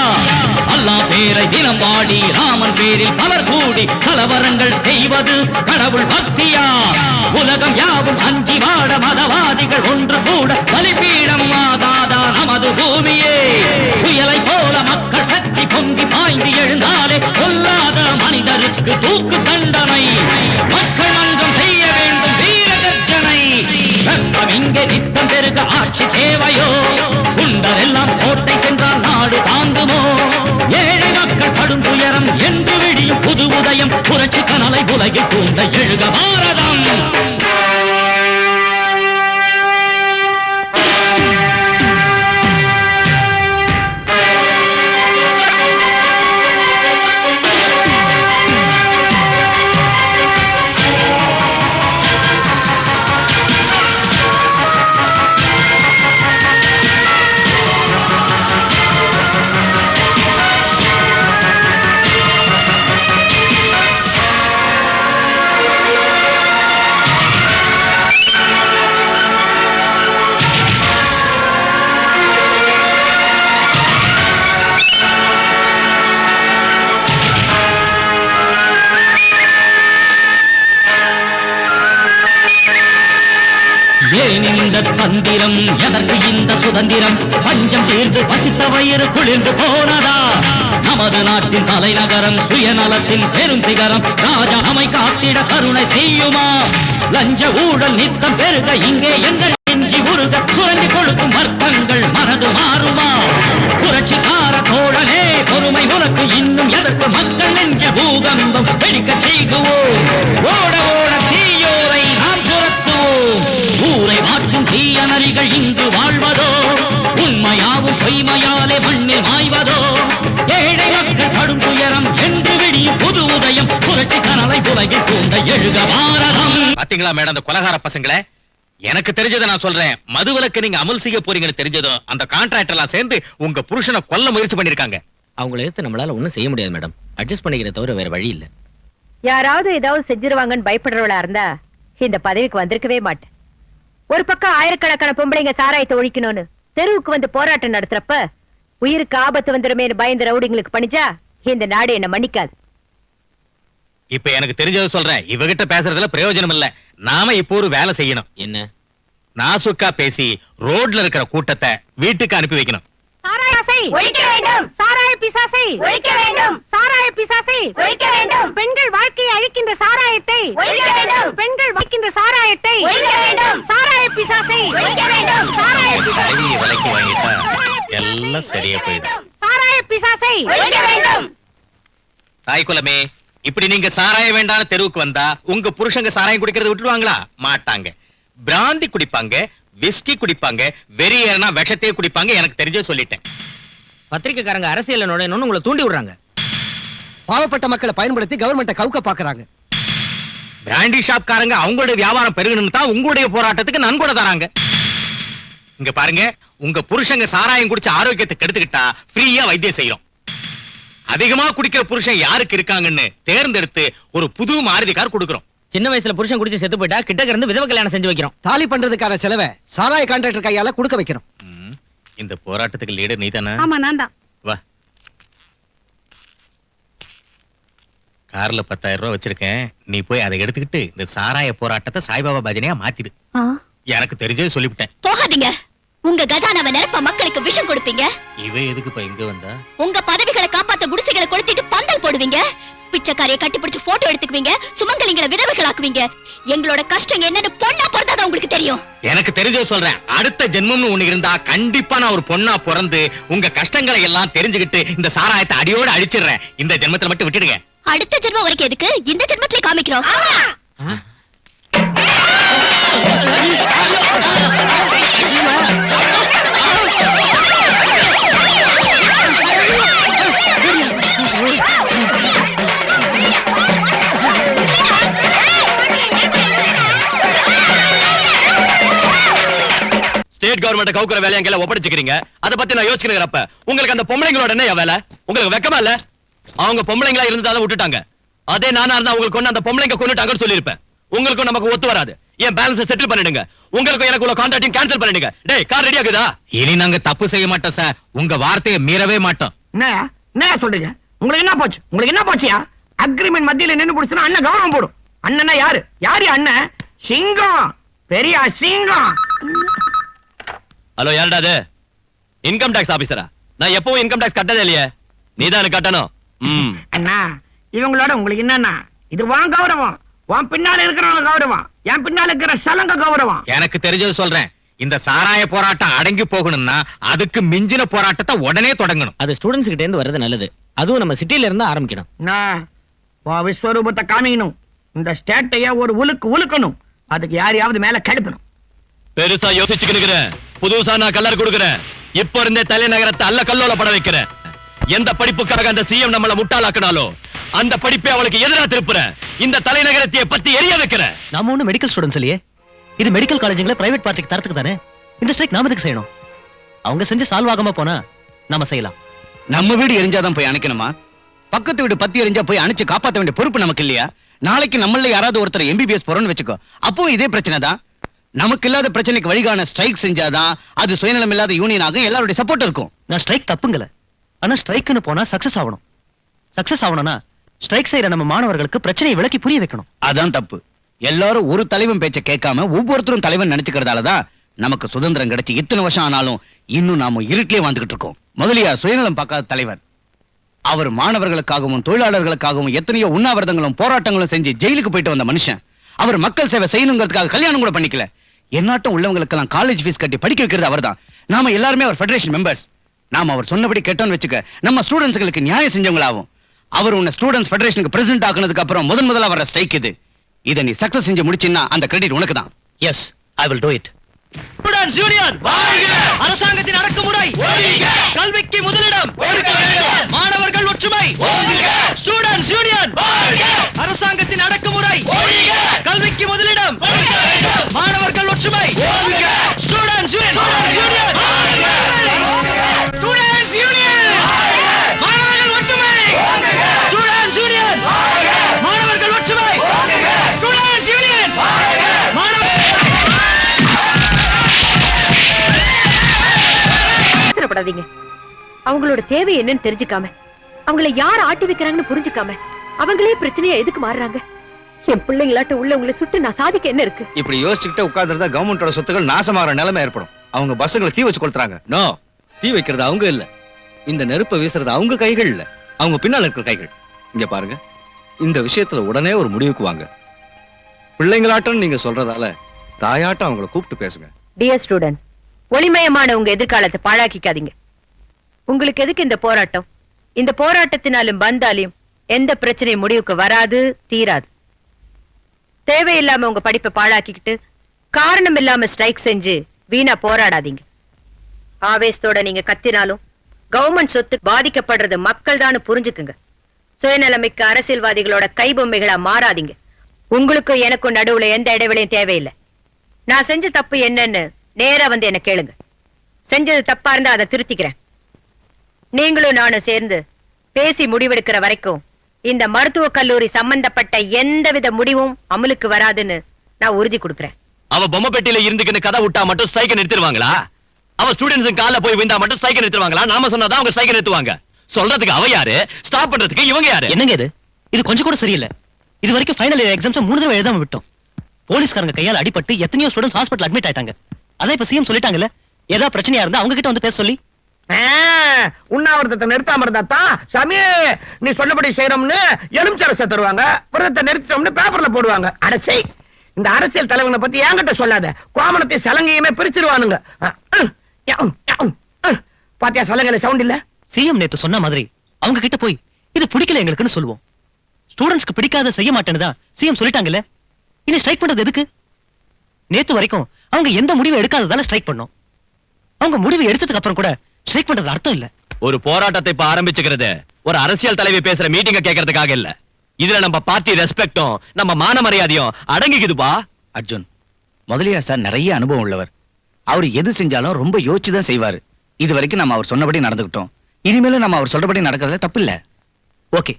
அல்லாஹ் பேரை தினம் பாடி ராமன் பேரில் பலர் கூடி கலவரங்கள் செய்வது கடவுள் பக்தியா? உலகம் யாவும் அஞ்சி வாட மதவாதிகள் ஒன்று கூட பலிபீடம் ஆகாதா நமது பூமியே? புயலை போல மக்கள் சக்தி பொங்கி பாய்ந்து எழுந்தாலே கொல்லாத மனிதருக்கு தூக்கு தண்டனை. மக்கள் மன்றம் செய்ய வேண்டும் வீர கர்ஜனை. ரத்தம் இங்கே நித்தம் பெருக ஆட்சி தேவையோ? குண்டரெல்லாம் கோட்டை சென்றால் நாடு தாங்குமோ? ஏழை மக்கள் படும் துயரம் என்று விடியும் புது உதயம், புரட்சி கனலை உலகில் கூண்ட எழுக பாரதம். ஏன் இந்த தந்திரம்? எதற்கு இந்த சுதந்திரம்? பஞ்சம் தீர்ந்து பசித்த வயிறு குளிர்ந்து போனதா? நமது நாட்டின் தலைநகரம் சுயநலத்தின் பெரும் சிகரம், ராஜா நம்மை காத்திட கருணை செய்யுமா? லஞ்ச ஊழல் நித்தம் பெருக இங்கே எங்கள் நெஞ்சி உருக குறைந்து கொடுக்கும் வர்க்கங்கள் மனது மாறுமா? புரட்சிக்கார தோழனே பொறுமை உனக்கு இன்னும் எதற்கு? மக்கள் நெஞ்ச பூகம்பம் வெடிக்க செய்குவோம். ஓட ஓட தீயோரை நாம் துரத்துவோம். ஊரை மாற்றும் தீய நரிகள் இங்கு வாழ்வதோ? உண்மையாவும் பொய்மையாலே மண்ணில் மாய்வதோ? ஏழை மக்கள் படும் துயரம் என்று விடியும் புது உதயம், புரட்சி கனலை உலகில் கூண்ட எழுக பாரதம். பாத்தீங்களா மேடம், அந்த கொலகார பசங்களே? எனக்கு தெரிஞ்சதை நான் சொல்றேன். மதுவிலக்கு நீங்க அமல் செய்ய போறீங்கன்னு தெரிஞ்சதும் அந்த கான்ட்ராக்டர் எல்லாம் சேர்ந்து உங்க புருஷனை கொல்ல முயற்சி பண்ணிருக்காங்க. அவங்களை எடுத்து நம்மளால ஒண்ணும் செய்ய முடியாது மேடம். அட்ஜஸ்ட் பண்ணிக்கிற தவிர வேற வழி இல்ல. யாராவது ஏதாவது செஞ்சிருவாங்கன்னு பயப்படுறவளா இருந்தா இந்த பதவிக்கு வந்திருக்கவே மாட்டேன். ஒரு பக்கம் ஆயிரக்கணக்கான பொம்பளைங்க சாராயத்தை ஒழிக்கணும்னு தெருவுக்கு வந்து போராட்டம் நடத்துறப்ப உயிருக்கு ஆபத்து வந்துருமேனு பயந்த ரவுடிங்களுக்கு பணிச்சா இந்த நாடு என்ன மன்னிக்காது. இப்ப எனக்கு தெரிஞ்சதை சொல்றேன், இவகிட்ட பேசுறதுல பிரயோஜனம் இல்ல. நாம இப்போ ஒரு வேலை செய்யணும். என்ன? நாசுக்கா பேசி ரோட்ல இருக்கிற கூட்டத்தை வீட்டுக்கு அனுப்பி வைக்கணும். சாராயத்தை ஒழிக்க வேண்டும், சாராய பிசாசை ஒழிக்க வேண்டும், சாராய பிசாசை ஒழிக்க வேண்டும், பெண்கள் வாழ்க்கையை அழிக்கின்ற சாராயத்தை ஒழிக்க வேண்டும், பெண்கள் வாழ்க்கின்ற சாராயத்தை ஒழிக்க வேண்டும், சாராய பிசாசை ஒழிக்க வேண்டும், சாராய பிசாசை விலைக்கு வாங்கிட்டா எல்லாம் சரியா போயிடும். சாராய பிசாசை ஒழிக்க வேண்டும். தாய்குலமே, இப்படி நீங்க சாராயம் வேண்டாம் தெருவுக்கு வந்தா உங்க புருஷங்க சாராயம் குடிக்கிறத விட்டுருவாங்களா? மாட்டாங்க. பிராந்தி குடிப்பாங்க, விஸ்கி குடிப்பாங்க, வெறியேறனா விஷத்தையே குடிப்பாங்க. எனக்கு தெரிஞ்சே சொல்லிட்டேன். பத்திரிக்கைக்காரங்க அரசியல்ல நுழையணும்னு உங்களை தூண்டி விடுறாங்க. பாவப்பட்ட மக்களை பயன்படுத்தி கவர்மெண்ட்டை கவுக்க பாக்குறாங்க. பிராண்டி ஷாப்காரங்க அவங்களுடைய வியாபாரம் பெருகணும்னு தான் உங்களுடைய போராட்டத்துக்கு நன்கொடை தராங்க. இங்க பாருங்க, உங்க புருஷங்க சாராயம் குடிச்சு ஆரோக்கியத்தை கெடுத்துக்கிட்டா ஃப்ரீயா வைத்தியம் செய்யறோம். அதிகமா குடிக்கிற புருஷன் யாருக்கு இருக்காங்கன்னு தேர்ந்தெடுத்து ஒரு புது மாருதி கார் கொடுக்கிறோம். சின்ன வயசுல புருஷன் குடிச்சு செத்து போயிட்டா கிட்டக்க இருந்து விதவ கல்யாணம் செஞ்சு வைக்கிறோம். தாலி பண்றதுக்கான செலவை சாராய கான்ட்ராக்டர் கையால கொடுக்க வைக்கிறோம். இந்த போராட்டத்துக்கு லீடர் நீதானே? ஆமா, நான் தான். வா, கார்ல 10,000 ரூபாய் வச்சிருக்கேன். நீ போய் அதை எடுத்துக்கிட்டு இந்த சாராய போராட்டத்தை சாய்பாபா பஜனையா மாத்திடு. எனக்கு தெரிஞ்சே சொல்லிவிட்டேன். போகாதீங்க. உங்க கஜானாவை நிரப்ப மக்களுக்கு விஷம் கொடுப்பீங்க. இவ எதுக்குப்பா இங்க வந்தா? உங்க பதவிகளை காப்பாத்த குடிசைகளை கொளுத்திட்டு பந்தல் போடுவீங்க. பிச்சைக்காரியை கட்டிப்பிடிச்சு போட்டோ எடுத்துக்குவீங்க. சுமங்கலிங்களை விதவைகளாக்குவீங்க. எங்களோட கஷ்டம் என்னன்னு பொண்ணா பிறந்தாதான் உங்களுக்கு தெரியும். எனக்கு தெரிஞ்சே சொல்றேன். அடுத்த ஜென்மம்னு ஒண்ணு இருந்தா கண்டிப்பா நான் ஒரு பொண்ணா பிறந்து உங்க கஷ்டங்களை எல்லாம் தெரிஞ்சுக்கிட்டு இந்த சாராயத்தை அடியோட அழிச்சிடுறேன். இந்த ஜென்மத்துல மட்டும் விட்டுடுங்க. அடுத்த ஜென்மம் வரைக்கும் எதுக்கு? இந்த ஜென்மத்திலே காமிக்கிறோம். ஸ்டேட் கவர்மெண்ட் கவுக்குற வேலையை எங்க ஒப்படைச்சுக்கிறீங்க. அத பத்தி நான் யோசிக்கிறப்ப உங்களுக்கு அந்த பொம்பளைங்களோட என்ன வேலை? உங்களுக்கு வெக்கமா இல்ல? அவங்க பொம்பளைங்களா இருந்தாலும் விட்டுட்டாங்க. அதே நானா இருந்தா உங்களுக்கு ஒண்ணு அந்த பொம்பளைங்க கொன்னுட்டாங்கன்னு சொல்லிருப்பேன். உங்களுக்கும் நமக்கு ஒத்து வராது. என் பேலன்ஸ் செட்டில் பண்ணிடுங்க. உங்களுக்கும் எனக்கு உள்ள கான்ட்ராக்டையும் கேன்சல் பண்ணிடுங்க. டேய், கார் ரெடி ஆகுதா? இனி நாங்க தப்பு செய்ய மாட்டோம் சார். உங்க வார்த்தையை மீறவே மாட்டோம். என்ன சொல்றீங்க? உங்களுக்கு என்ன போச்சு? உங்களுக்கு என்ன போச்சியா? அக்ரிமெண்ட் மத்தியில நின்னு புடிச்சா அண்ணன் கவனம் போடும். அண்ணனா யாரு? யாரு அண்ணன்? சிங்கம், பெரிய சிங்கம். ஹலோ, யாருடா அது? இன்கம் டாக்ஸ் ஆபீசரா? நான் எப்பவும் இன்கம் டாக்ஸ் கட்டதே இல்லையே. நீதான் கட்டணும். அண்ணா, இவங்களோட உங்களுக்கு என்னன்னா, இது வான் கௌரவம், வான் பின்னால இருக்கிறவங்க கௌரவம், என் பின்னால இருக்கிற சலங்க கௌரவம். எனக்கு தெரிஞ்சது சொல்றேன். இந்த சாராய போராட்டம் அடங்கி போகணும்னா அதுக்கு மிஞ்சின போராட்டத்தை உடனே தொடங்கணும். அது ஸ்டூடெண்ட்ஸ் கிட்ட இருந்து வர்றது நல்லது. அதுவும் நம்ம சிட்டில இருந்து ஆரம்பிக்கணும். விஸ்வரூபத்தை காமிக்கணும். இந்த ஸ்டேட்டைய ஒரு உலுக்கணும். அதுக்கு யாரையாவது மேல கழுப்பணும். பெருசா யோசிச்சுக்கிறேன். புதுசா நான் கலர் கொடுக்கிறேன். இப்ப இருந்தே தலைநகரத்தை அல்ல கல்லோல பட வைக்கிறேன். எந்த படிப்புக்காக அந்த சிஎம் நம்மள முட்டாளாக்கினாலோ அந்த படிப்பை அவளுக்கு எதிராக திருப்புறேன். இந்த தலைநகரத்தை பத்தி எரிய வைக்கிறேன். நாம ஒண்ணு மெடிக்கல் ஸ்டூடெண்ட்ஸ் இல்லையே. இது மெடிக்கல் காலேஜ்ல பிரைவேட் பார்ட்டிக்கு தரத்துக்கு தானே. இந்த ஸ்ட்ரைக் நாம எதுக்கு செய்யணும்? அவங்க செஞ்சு சால்வ் ஆகாம போனா நாம செய்யலாம். நம்ம வீடு எரிஞ்சாதான் போய் அணைக்கணுமா? பக்கத்து வீடு பத்தி எரிஞ்சா போய் அணைச்சு காப்பாத்த வேண்டிய பொறுப்பு நமக்கு இல்லையா? நாளைக்கு நம்மள யாராவது ஒருத்தர் எம்பிபிஎஸ் போறோம்னு வச்சுக்கோ, அப்போ இதே பிரச்சனை தான். நமக்கு இல்லாத பிரச்சனைக்கு வழிகாண ஸ்ட்ரைக் செஞ்சாதான் அது சுயநலம் இல்லாத யூனியனாக எல்லாருடைய சப்போர்ட் இருக்கும். நான் ஸ்ட்ரைக் தப்புங்கல. ஆனா ஸ்ட்ரைக்னு போனா சக்சஸ் ஆகணும். சக்சஸ் ஆகணும்னா ஸ்ட்ரைக் செய்யற நம்ம மாணவர்களுக்கு பிரச்சனையை விளக்கி புரிய வைக்கணும். அதான் தப்பு. எல்லாரும் ஒரு தலைவன் பேச்ச கேட்காம ஒவ்வொருத்தரும் தலைவன் நினைச்சுக்கிறதாலதான் நமக்கு சுதந்திரம் கிடைச்சு இத்தனை வருஷம் ஆனாலும் இன்னும் நாம இருட்டிலே வாழ்ந்துகிட்டு இருக்கோம். முதலியார் சுயநலம் பார்க்காத தலைவர். அவர் மாணவர்களுக்காகவும் தொழிலாளர்களுக்காகவும் எத்தனையோ உண்ணாவிரதங்களும் போராட்டங்களும் செஞ்சு ஜெயிலுக்கு போயிட்டு வந்த மனுஷன். அவர் மக்கள் சேவை செய்யணுங்கிறதுக்காக கல்யாணம் கூட பண்ணிக்கல. என்னாட்டம் உள்ளவங்களுக்கெல்லாம் காலேஜ் ஃபீஸ் கட்டி படிக்க வைக்கிறது அவர் தான். நாம எல்லாருமே அவர் ஃபெடரேஷன் மெம்பர்ஸ். நாம அவர் சொன்னபடி கேட்டோம்னு வச்சுக்க, நம்ம ஸ்டூடெண்ட்ஸ்களுக்கு நியாயம் செஞ்சவங்களாகும். அவர் உன்னை ஸ்டூடெண்ட்ஸ் ஃபெடரேஷனுக்கு பிரசிடென்ட் ஆக்குனதுக்கு அப்புறம் முதல்ல வர ஸ்ட்ரைக் இது. இதை நீ சக்சஸ் செஞ்சு முடிச்சின்னா அந்த கிரெடிட் உனக்கு தான். Yes, I will do it. Students union வாழ்க! அரசாங்கத்தின் அடக்குமுறை ஒழிக! கல்விக்கு முதலிடம் கொடுக்க வேண்டும்! மாணவர்கள் ஒற்றுமை ஒழிக! ஸ்டூடெண்ட்ஸ் யூனியன் வாழ்க! அரசாங்கத்தின் அடக்குமுறை ஒழிக! கல்விக்கு முதலிடம் கொடுக்க வேண்டும்! மாணவர்கள் ஒற்றுமை ஒழிக! ஸ்டூடெண்ட்ஸ் யூனியன் வாழ்க! ஸ்டூடெண்ட்ஸ் யூனியன் வாழ்க! மாணவர்கள் ஒற்றுமை ஒழிக! ஸ்டூடெண்ட்ஸ் யூனியன் வாழ்க! மாணவர்கள் ஒற்றுமை ஒழிக! ஸ்டூடெண்ட்ஸ் யூனியன் வாழ்க! மாணவர்கள் அவசரப்படாதீங்க. அவங்களோட தேவை என்னன்னு தெரிஞ்சுக்காம, அவங்கள யார் ஆட்டி வைக்கிறாங்கன்னு புரிஞ்சுக்காம, அவங்களே பிரச்சனையா எதுக்கு மாறுறாங்க? என் பிள்ளைங்களாட்ட உள்ள உங்களை சுட்டு நான் சாதிக்க என்ன இருக்கு? இப்படி யோசிச்சுக்கிட்டு உட்கார்ந்துருந்தா கவர்மெண்டோட சொத்துக்கள் நாசமாகிற நிலைமை ஏற்படும். அவங்க பஸ்ஸுங்களை தீ வச்சு கொளுத்துறாங்க. நோ, தீ வைக்கிறது அவங்க இல்ல, இந்த நெருப்பை வீசுறது அவங்க கைகள் இல்ல, அவங்க பின்னால இருக்கிற கைகள். இங்க பாருங்க, இந்த விஷயத்துல உடனே ஒரு முடிவுக்கு வாங்க. பிள்ளைங்களாட்டம் நீங்க சொல்றதால தாயாட்டம் அவங்கள கூப்பிட்டு பேசுங்க. டியர் ஸ்டூடெண்ட்ஸ், ஒளிமயமான உங்க எதிர்காலத்தை பாழாக்கிக்காதீங்க. உங்களுக்கு எதுக்கு இந்த போராட்டம்? இந்த போராட்டத்தினாலும் பந்தாலையும் எந்த பிரச்சனையும் முடிவுக்கு வராது, தீராது. தேவையில்லாம உங்க படிப்பை பாழாக்கிக்கிட்டு காரணம் இல்லாம ஸ்ட்ரைக் செஞ்சு வீணா போராடாதீங்க. ஆவேசத்தோட நீங்க கத்தினாலும் கவர்மெண்ட் சொத்து பாதிக்கப்படுறது மக்கள் தான் புரிஞ்சுக்குங்க. சுயநலமிக்க அரசியல்வாதிகளோட கைபொம்மைகளா மாறாதீங்க. உங்களுக்கும் எனக்கும் நடுவுல எந்த இடைவெளியும் தேவையில்லை. நான் செஞ்ச தப்பு என்னன்னு நேரா வந்து என்ன கேளுங்க. செஞ்சது தப்பா இருந்தா அதை திருத்திக்கிறேன். நீங்களும் நானும் சேர்ந்து பேசி முடிவெடுக்கிற வரைக்கும் இந்த மருத்துவக் கல்லூரி சம்பந்தப்பட்ட எந்தவித முடிவும் அமலுக்கு வராதுன்னு நான் உறுதி கொடுக்கிறேன். அவ பொம்மை பெட்டியில இருந்துக்கின்னு கதை விட்டா மட்டும் ஸ்ட்ரைக்க நிறுத்திடுவாங்களா? அவ ஸ்டூடெண்ட்ஸ் கால போய் விழுந்தா மட்டும் ஸ்ட்ரைக்க நிறுத்துவாங்களா? நாம சொன்னாதான் அவங்க ஸ்ட்ரைக்க நிறுத்துவாங்க. சொல்றதுக்கு அவ யாரு, ஸ்டாப் பண்றதுக்கு இவங்க யாரு? என்னங்க இது கொஞ்சம் கூட சரியில்லை. இது வரைக்கும் ஃபைனல் இயர் எக்ஸாம்ஸ் 3 தடவை எழுதாம விட்டோம். போலீஸ்காரங்க கையால் அடிபட்டு எத்தனையோ ஸ்டூடெண்ட்ஸ் ஹாஸ்பிடல் அட்மிட் ஆயிட்டாங்க. அதான் இப்ப சிஎம் சொல்லிட்டாங்கல்ல, ஏதாவது பிரச்சனையா இருந்தா அவங்க கிட்ட வந்து பேச சொல்லி. உண்ணாவிரதத்தை நிறுத்தாம இருந்தா சாமி நீ சொன்னபடி செய்யறோம்னு எலுமிச்சரசை தருவாங்க, விரதத்தை நிறுத்தோம்னு பேப்பர்ல போடுவாங்க. அடச்சை, இந்த அரசியல் தலைவனை பத்தி என்கிட்ட சொல்லாத. கோமணத்தை சலங்கையுமே பிரிச்சிருவானுங்க. பாத்தியா சலங்கையில சவுண்ட் இல்ல? சிஎம் நேத்து சொன்ன மாதிரி அவங்க கிட்ட போய் இது பிடிக்கல எங்களுக்குன்னு சொல்லுவோம். ஸ்டூடெண்ட்ஸ்க்கு பிடிக்காத செய்ய மாட்டேன்னு சிஎம் சொல்லிட்டாங்கல்ல, இனி ஸ்ட்ரைக் பண்றது எதுக்கு? நேத்து வரைக்கும் அவங்க எந்த முடிவு எடுக்காததால ஸ்ட்ரைக் பண்ணோம். அவங்க முடிவு எடுத்ததுக்கு அப்புறம் கூட ஸ்ட்ரைக் பண்றது அர்த்தம் இல்ல. ஒரு போராட்டத்தை இப்ப ஆரம்பிச்சுக்கிறது ஒரு அரசியல் தலைவி பேசுற மீட்டிங்க கேட்கறதுக்காக இல்ல. இதுல நம்ம பார்ட்டி ரெஸ்பெக்டும் நம்ம மான மரியாதையும் அடங்கிக்குதுப்பா. அர்ஜுன், முதலியார் சார் நிறைய அனுபவம் உள்ளவர். அவர் எது செஞ்சாலும் ரொம்ப யோசிச்சுதான் செய்வாரு. இது வரைக்கும் நம்ம அவர் சொன்னபடி நடந்துக்கிட்டோம். இனிமேலும் நம்ம அவர் சொல்றபடி நடக்கிறதுல தப்பு இல்ல. ஓகே,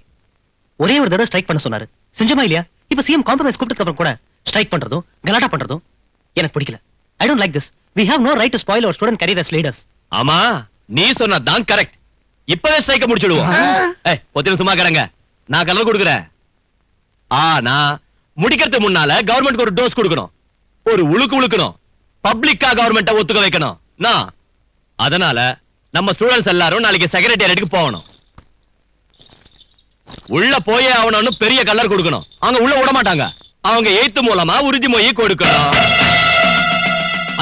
ஒரே ஒரு தடவை ஸ்ட்ரைக் பண்ண சொன்னாரு, செஞ்சோமா இல்லையா? இப்ப சிஎம் காம்ப்ரமைஸ் கூப்பிட்டதுக்கு அப்புறம் கூட ஸ்ட்ரைக் பண்றதும் கலாட்டா பண்றதும் எனக்கு பிடிக்கல. I don't like this. We have no right to spoil our student career as leaders. ஆமா, நீ சொன்னதான் கரெக்ட். இப்பவே ஸ்ட்ரைக்க முடிச்சிடுவோம். பொத்தின சும்மா கடங்க, நான் கலர் கொடுக்குறேன். ஆனா முடிக்கிறதுக்கு முன்னால கவர்மெண்ட்க்கு ஒரு டோஸ் கொடுக்கணும், ஒரு உழுக்கு உழுக்கணும், பப்ளிக்கா கவர்மெண்ட்டை ஒத்துக்க வைக்கணும். நான் அதனால நம்ம ஸ்டூடெண்ட்ஸ் எல்லாரும் நாளைக்கு செக்ரட்டேரியட்டுக்கு போகணும். உள்ள போயே ஆகணும்னு பெரிய கலர் கொடுக்கணும். அவங்க உள்ள விட மாட்டாங்க. அவங்க எய்த்து மூலமா உறுதிமொழி கொடுக்கணும்.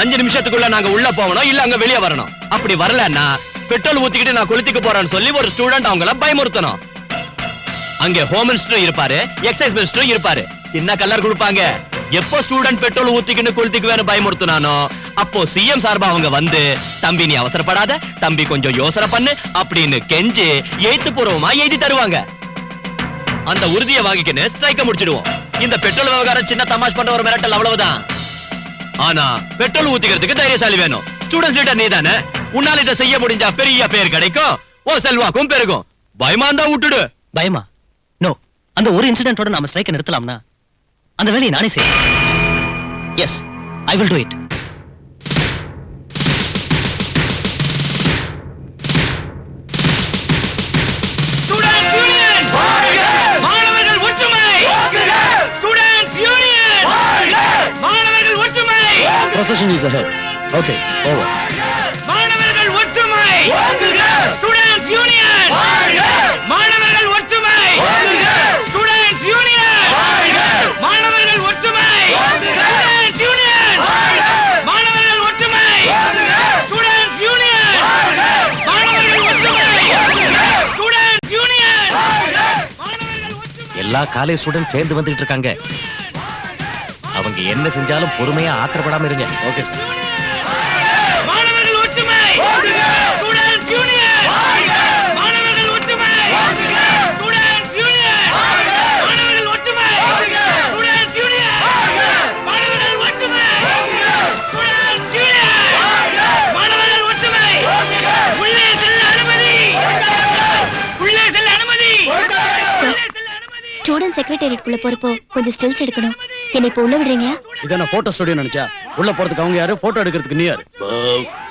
5 நிமிஷத்துக்குள்ள நாங்க உள்ள போகணும், இல்ல அங்க வெளியே வரணும். அப்படி வரலன்னா பெட்ரோல் ஊத்திக்கிட்டு நான் கொளுத்திக்க போறேன்னு சொல்லி ஒரு ஸ்டூடெண்ட் அவங்கள பயமுறுத்தணும். அங்க ஹோம் மினிஸ்டரும் இருப்பாரு, எக்ஸைஸ் மினிஸ்டரும் இருப்பாரு. சின்ன கலர் கொடுப்பாங்க. எப்போ ஸ்டூடெண்ட் பெட்ரோல் ஊத்திக்கின்னு கொளுத்திக்குவேன்னு பயமுறுத்தினானோ அப்போ சிஎம் சார்பா அவங்க வந்து, தம்பி நீ அவசரப்படாத, தம்பி கொஞ்சம் யோசனை பண்ணு அப்படின்னு கெஞ்சி எழுத்து பூர்வமா எழுதி தருவாங்க. அந்த உறுதியை வாங்கிக்கின்னு ஸ்ட்ரைக்க முடிச்சிடுவோம். இந்த பெட்ரோல் விவகாரம் சின்ன தமாஷ் பண்ற ஒரு மிரட்டல், அவ்வளவுதான். ஆனா பெட்ரோல் ஊத்திக்கிறதுக்கு தைரியசாலி வேணும். ஸ்டூடெண்ட்ஸ் லீடர் நீதானே, உன்னால இதை செய்ய முடிஞ்சா பெரிய பேர் கிடைக்கும், ஓ செல்வாக்கும் பெருகும். பயமா இருந்தா விட்டுடு. பயமா? நோ. அந்த ஒரு இன்சிடென்ட்டோட நாம ஸ்ட்ரைக் நிறுத்தலாம்னா அந்த வேலையை நானே செய்யறேன். Yes, I will do it. Procession is ahead. Okay, over. மாணவர்கள் ஒற்றுமை! Students union! மாணவர்கள் ஒற்றுமை! Students union! மாணவர்கள் ஒற்றுமை! Students union! மாணவர்கள் ஒற்றுமை! Students union! மாணவர்கள் ஒற்றுமை! Students union! எல்லா காலேஜ் ஸ்டூடெண்ட் சேர்ந்து வந்துட்டு இருக்காங்க. அவங்க என்ன செஞ்சாலும் பொறுமையா ஆத்திரப்படாம இருங்க. Okay sir. மாணவர்கள் ஒற்றுமை! Students union! மாணவர்கள் ஒற்றுமை! Students union! மாணவர்கள் ஒற்றுமை! Students union! மாணவர்கள் ஒற்றுமை! Students union! மாணவர்கள் ஒற்றுமை! உள்ளே செல்ல அனுமதி! உள்ளே செல்ல அனுமதி! ஸ்டூடெண்ட் செக்ரட்டேரியட்குள்ள போறப்போ கொஞ்சம் ஸ்டில்ஸ் எடுக்கணும். என்னை இப்ப உள்ள விடுறீங்க? இத நான் போட்டோ ஸ்டுடியோ நினைச்சா உள்ள போறதுக்கு அவங்க யாரு, போட்டோ எடுக்கிறதுக்கு நீ யாரு?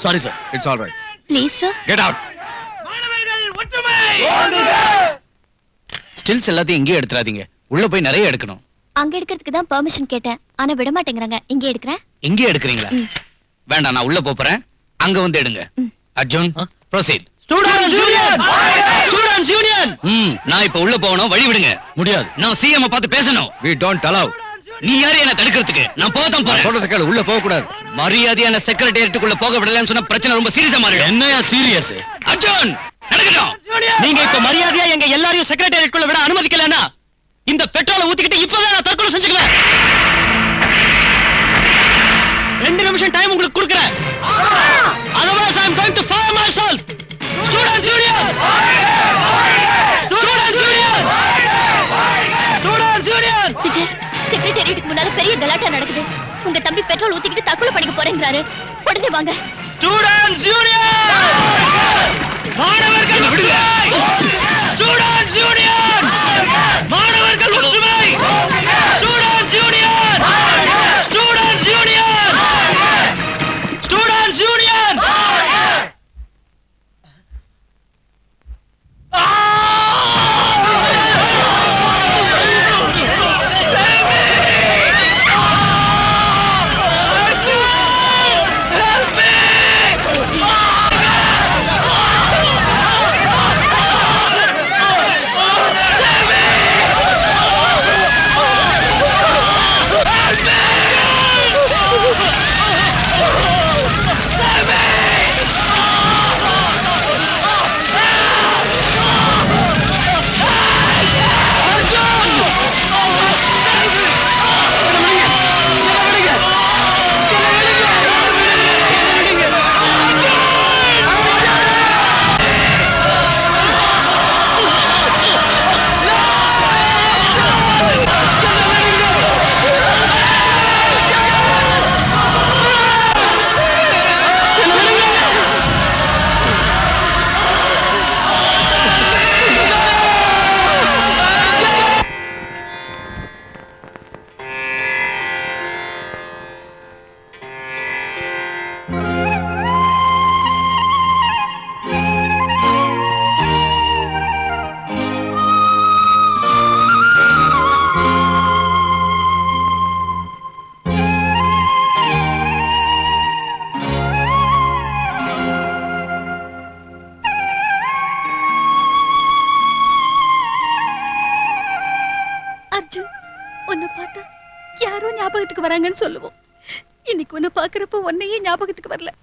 Sorry sir. It's all right. Please sir. Get out. Stills எல்லாத்தையும் இங்கே எடுத்துறாதீங்க. உள்ள போய் நிறைய எடுக்கணும். அங்க எடுக்கிறதுக்கு தான் பெர்மிஷன் கேட்டேன். ஆனா விட மாட்டேங்கறாங்க. இங்கே எடுக்கறேன். இங்கே எடுக்கறீங்களா? வேண்டாம், நான் உள்ள போறேன். அங்க வந்து எடுங்க. Arjun, proceed. Students union! Students union! நான் இப்ப உள்ள போகணும். வழி விடுங்க. முடியாது. நான் சிஎம் பார்த்து பேசணும். we don't allow. நீ யாரு என்ன தடுக்கிறதுக்கு? நான் போதான் போறேன். சொல்றது கேளு. உள்ள போக கூடாது. மரியாதையான செக்ரட்டேரியட்டுக்குள்ள போக விடலன்னு சொன்னா பிரச்சனை ரொம்ப சீரியஸா மாறிடும். என்னையா சீரியஸ்? அர்ஜுன், நடக்கட்டும். நீங்க இப்ப மரியாதையா எங்க எல்லாரையும் செக்ரட்டேரியட்டுக்குள்ள விட அனுமதிக்கலனா இந்த பெட்ரோலை ஊத்திக்கிட்டு இப்பவே நான் தற்கொலை செஞ்சுக்குவேன். 2 நிமிஷம் டைம் உங்களுக்கு கொடுக்கிறேன். Otherwise I am going to fire myself. Students Union! Students Union! Students Union! Vijay, செக்ரட்டேரியட்டுக்கு முன்னால பெரிய கலாட்டா நடக்குது. உங்க தம்பி பெட்ரோல் ஊத்திக்கிட்டு தற்கொலை பண்ணிக்க போறேங்கறாரு. உடனே வாங்க. Students Union! மாணவர்கள் ஒற்றுமை! Students Union! மாணவர்கள் ஒற்றுமை! Students Union! Students Union! Students Union! Arjun, உன்னை பார்த்தா யாரோ ஞாபகத்துக்கு வராங்கன்னு சொல்லுவோம். இன்னைக்கு உன்னை பாக்குறப்ப உன்னையே ஞாபகத்துக்கு வரல.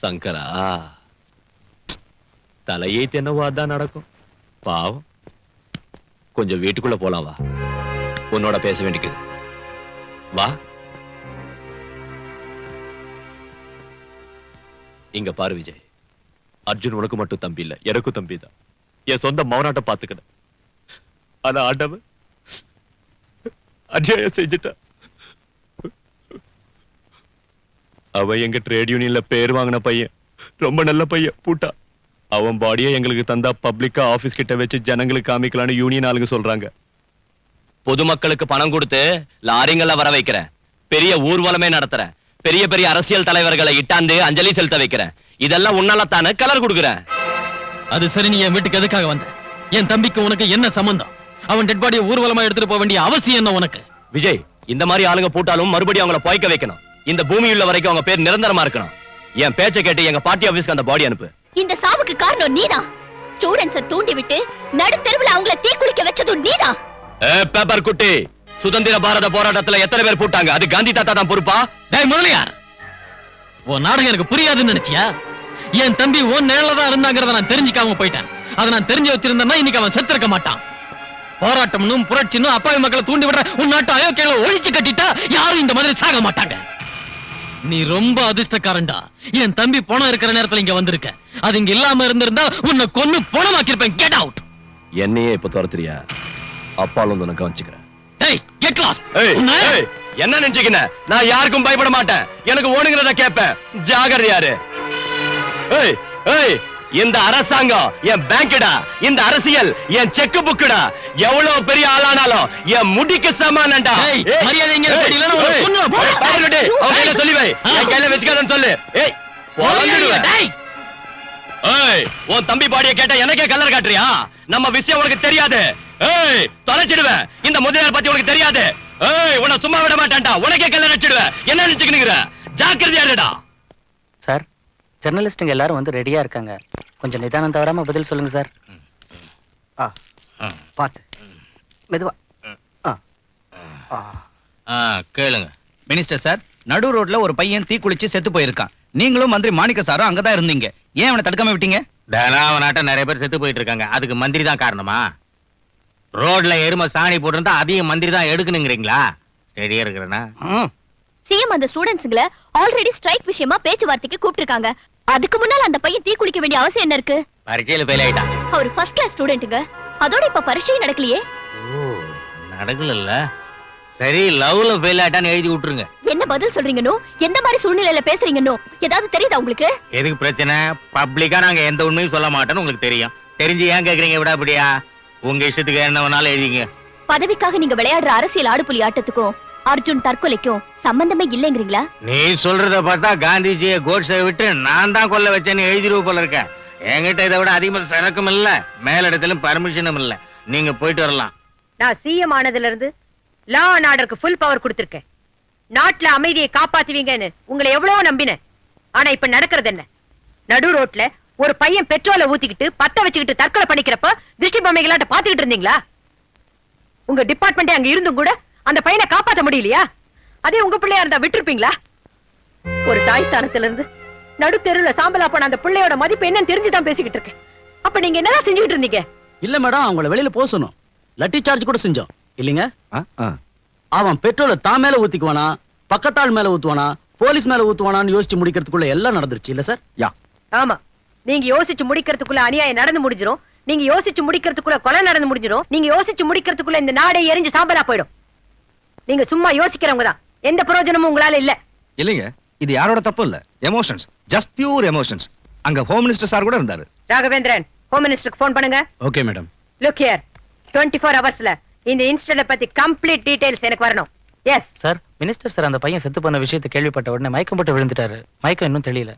சங்கரா, தலையே தென்னவோ அதான் நடக்கும். பாவம். கொஞ்சம் வீட்டுக்குள்ள போலாம் வா. உன்னோட பேச வேண்டியது. வா. இங்க பாரு விஜய், அர்ஜுன் உனக்கு மட்டும் தம்பி இல்ல, எனக்கும் தம்பி தான். என் சொந்த மௌனாட்ட பாத்துக்கிட்டேன். ஆனா ஆண்டவன் அநியாயம் செஞ்சுட்டா. அவன் எங்க ட்ரேட் யூனியன்ல பேர் வாங்கின பையன், ரொம்ப நல்ல பையன். பூட்டா அவன் பாடியை எங்களுக்கு தந்தா பப்ளிக்கா ஆபீஸ் கிட்ட வச்சு ஜனங்களுக்கு காமிக்கலான்னு யூனியன் ஆளுங்க சொல்றாங்க. பொதுமக்களுக்கு பணம் கொடுத்து லாரிங்கள வர வைக்கிறேன், பெரிய ஊர்வலமே நடத்துறேன், பெரிய பெரிய அரசியல் தலைவர்களை இட்டாந்து அஞ்சலி செலுத்த வைக்கிறேன். இதெல்லாம் உன்னால தானே கலர் கொடுக்குறேன். அது சரி, நீ என் வீட்டுக்கு எதுக்காக வந்த? என் தம்பிக்கு உனக்கு என்ன சம்பந்தம்? அவன் டெட் பாடியை ஊர்வலமா எடுத்துட்டு போக வேண்டிய அவசியம் என்ன உனக்கு? விஜய், இந்த மாதிரி ஆளுங்க போட்டாலும் மறுபடியும் அவங்கள போய்க்க வைக்கணும். இந்த பூமி உள்ள வரைக்கும் அவங்க பேர் நிரந்தரமா இருக்கணும். என் பேச்சை கேட்டு எங்க பார்ட்டி ஆபீஸ்க்கு அந்த பாடி அனுப்பு. இந்த சாவுக்கு காரணம் நீதான். ஸ்டூடண்ட்ஸை தூண்டி விட்டு நடுத்தெருவுல அவங்கள தீக்குளிக்க வச்சதும் நீதான். பேப்பர் குட்டி, சுதந்திர பாரத போராட்டத்துல எத்தனை பேர் போட்டாங்க? அது காந்தி தாத்தா தான் பொறுப்பா? டேய் முதலியார், உன் நாடகம் எனக்கு புரியாதுன்னு நினைச்சியா? என் தம்பி உன் நிழலதான் இருந்தாங்கிறத நான் தெரிஞ்சுக்காம போயிட்டேன். அதை நான் தெரிஞ்சு வச்சிருந்தேன்னா இன்னைக்கு அவன் செத்திருக்க மாட்டான். போராட்டம்னும் புரட்சினும் அப்பாவி மக்களை தூண்டி விடுற உன் நாட்டு அயோக்கியங்களை ஒழிச்சு கட்டிட்டா யாரும் இந்த மாதிரி சாக மாட்டாங்க. நீ ரொம்ப அதிர்ஷ்டக்காரன்டா. என் தம்பி பணம் இருக்கிற நேரத்துல இங்க வந்திருக்க. அது இங்க இல்லாம இருந்திருந்தா உன்னை கொன்னு பணமாக்கிருப்பேன். Get out. என்னையே இப்ப துரத்துறியா? அப்பாலும் உனக்கு கவனிச்சுக்கிறேன். டேய் கெட் லாஸ்ட். என்ன நினைச்சுக்கின? நான் யாருக்கும் பயப்பட மாட்டேன். எனக்கு ஓடுங்கிறத கேட்பேன். ஜாகிரதையாரு. ஏய் ஏய், இந்த அரசாங்கம் என் பேங்க்டா, இந்த அரசியல் என் செக் புக்குடா. எவ்வளவு பெரிய ஆளானாலும் என் முடிக்கு சமானம்டா. மரியாதை இங்க இல்லனா உன்னை கொன்னுவேன். பாருடே, அவன் கையில சொல்லி வை. என் கையில வெச்சுக்காதன்னு சொல்லு. ஏய் போடுடா. டேய் ஏய், உன் தம்பி பாடிய கேட்டா எனக்கே கலர் காட்டுறியா? நம்ம விஷயம் உனக்கு தெரியாது. ஏய், தொலைச்சிடுவேன். இந்த முதலியார் பத்தி உனக்கு தெரியாது. ஏய், உன்னை சும்மா விட மாட்டேன்டா. உனக்கே கலர் அடிச்சிடுவேன். என்ன நினைச்சுக்கினுங்கிற? ஜாக்கிரதையா இருடா. சார், ஜெர்னலிஸ்டுங்க எல்லாரும் வந்து ரெடியா இருக்காங்க. கொஞ்சம் நிதானம் தவறாம பதில் சொல்லுங்க சார். பாத்து மெதுவா. கேளுங்க மினிஸ்டர் சார். நடு ரோட்ல ஒரு பையன் தீ குளிச்சு செத்து போயிருக்கான். நீங்களும் மந்திரி மாணிக்க சாரும் அங்கதான் இருந்தீங்க. ஏன் அவனை தடுக்காம விட்டீங்க? அவனாட்ட நிறைய பேர் செத்து போயிட்டு இருக்காங்க. அதுக்கு மந்திரி தான் காரணமா? ரோட்ல எருமை சாணி போட்டிருந்தா அதையும் மந்திரி தான் எடுக்கணுங்கிறீங்களா? ஸ்டெடியா இருக்கிறேன்னா சிஎம் அந்த ஸ்டூடண்ட்ஸ்ங்கள ஆல்ரெடி ஸ்ட்ரைக் விஷயமா பேச்சுவார்த்தைக்கு கூப்பிட்டிருக்காங்க. அதுக்கு முன்னால அந்த பையன் தீ குளிக்க வேண்டிய அவசியம் என்ன இருக்கு? பரீட்சையில ஃபெயில் ஆயிட்டான். அவர் ஃபர்ஸ்ட் கிளாஸ் ஸ்டூடண்ட்டுங்க. அதோட இப்ப பரீட்சையும் நடக்கலையே. நடக்கல. சரி, லவ்ல ஃபெயில் ஆயிட்டான்னு எழுதி விட்டுருங்க. என்ன பதில் சொல்றீங்கனோ, எந்த மாதிரி சூழ்நிலையில பேசுறீங்கனோ ஏதாவது தெரியுதா உங்களுக்கு? எதுக்கு பிரச்சனை? பப்ளிக்கா நாங்க எந்த உண்மையும் சொல்ல மாட்டோம்னு உங்களுக்கு தெரியும். தெரிஞ்சு ஏன் கேக்குறீங்க? விட அப்படியா? உங்க இஷ்டத்துக்கு என்ன வேணாலும் எழுதிங்க. பதவிக்காக நீங்க விளையாடுற அரசியல் ஆடுபுலி ஆட்டத்துக்கும் அர்ஜுன் தற்கொலைக்கும் சம்பந்தமே இல்லைங்கிறீங்களா? நீ சொல்றத பார்த்தா காந்திஜியை கோட்ஸை விட்டு நான் தான் கொல்ல வச்சேன்னு எழுதிருவ போல இருக்க. என்கிட்ட இதை விட அதிகமா சரக்கும் இல்ல, மேலிடத்திலும் பர்மிஷனும் இல்ல. நீங்க போயிட்டு வரலாம். நான் சிஎம் ஆனதுல இருந்து லா அண்ட் ஆர்டருக்கு ஃபுல் பவர் கொடுத்திருக்கேன். நாட்டுல அமைதியை காப்பாத்துவீங்கன்னு உங்களை எவ்வளவு நம்பினேன். ஆனா இப்ப நடக்கிறது என்ன? நடு ரோட்ல ஒரு பையன் பெட்ரோலை ஊத்திக்கிட்டு பத்த வச்சுக்கிட்டு தற்கொலை பண்ணிக்கிறப்ப திருஷ்டி பொம்மைகளாட்ட பாத்துக்கிட்டு இருந்தீங்களா? உங்க டிபார்ட்மெண்டே அங்க இருந்தும் கூட அந்த பையனை காப்பாத்த முடியலையா? அதே உங்க பிள்ளையா இருந்தா விட்டுருப்பீங்களா? ஒரு தாய் ஸ்தானத்துல இருந்து நடு தெருவுல சாம்பலா போன அந்த பிள்ளையோட மதிப்பு என்னன்னு தெரிஞ்சுதான் பேசிக்கிட்டு இருக்கேன். அப்ப நீங்க என்னதான் செஞ்சுக்கிட்டு இருந்தீங்க? இல்ல மேடம், அவங்கள வெளியில போக சொன்னோம். லட்டி சார்ஜ் கூட செஞ்சோம் இல்லீங்க. அவன் பெட்ரோலை தான் மேல ஊத்திக்குவானா, பக்கத்தாள் மேல ஊத்துவானா, போலீஸ் மேல ஊத்துவானான்னு யோசிச்சு முடிக்கிறதுக்குள்ள எல்லாம் நடந்துருச்சு இல்ல சார்? யா. ஆமா, நீங்க யோசிச்சு முடிக்கிறதுக்குள்ள அநியாயம் நடந்து முடிஞ்சிரும். நீங்க யோசிச்சு முடிக்கிறதுக்குள்ள கொலை நடந்து முடிஞ்சிரும். நீங்க யோசிச்சு முடிக்கிறதுக்குள்ள இந்த நாடே எரிஞ்சு சாம்பலா போயிடும். நீங்க சும்மா யோசிக்கிறவங்க தான். எந்த பிரயோஜனமும் உங்களால இல்ல. இல்லைங்க, இது யாரோட தப்பு இல்ல. Emotions, just pure emotions. அங்க ஹோம் மினிஸ்டர் சார் கூட இருந்தாரு. ராகவேந்திரன், ஹோம் மினிஸ்டருக்கு ஃபோன் பண்ணுங்க. Okay madam. லுக் ஹியர், 24 ஹவர்ஸ்ல இந்த இன்சிடென்ட் பத்தி கம்ப்ளீட் டீடைல்ஸ் எனக்கு வரணும். Yes sir. மினிஸ்டர் சார் அந்த பையன் செத்து போன விஷயத்தை கேள்விப்பட்ட உடனே மயக்கம் போட்டு விழுந்துட்டாரு. மயக்கம் இன்னும் தெரியல.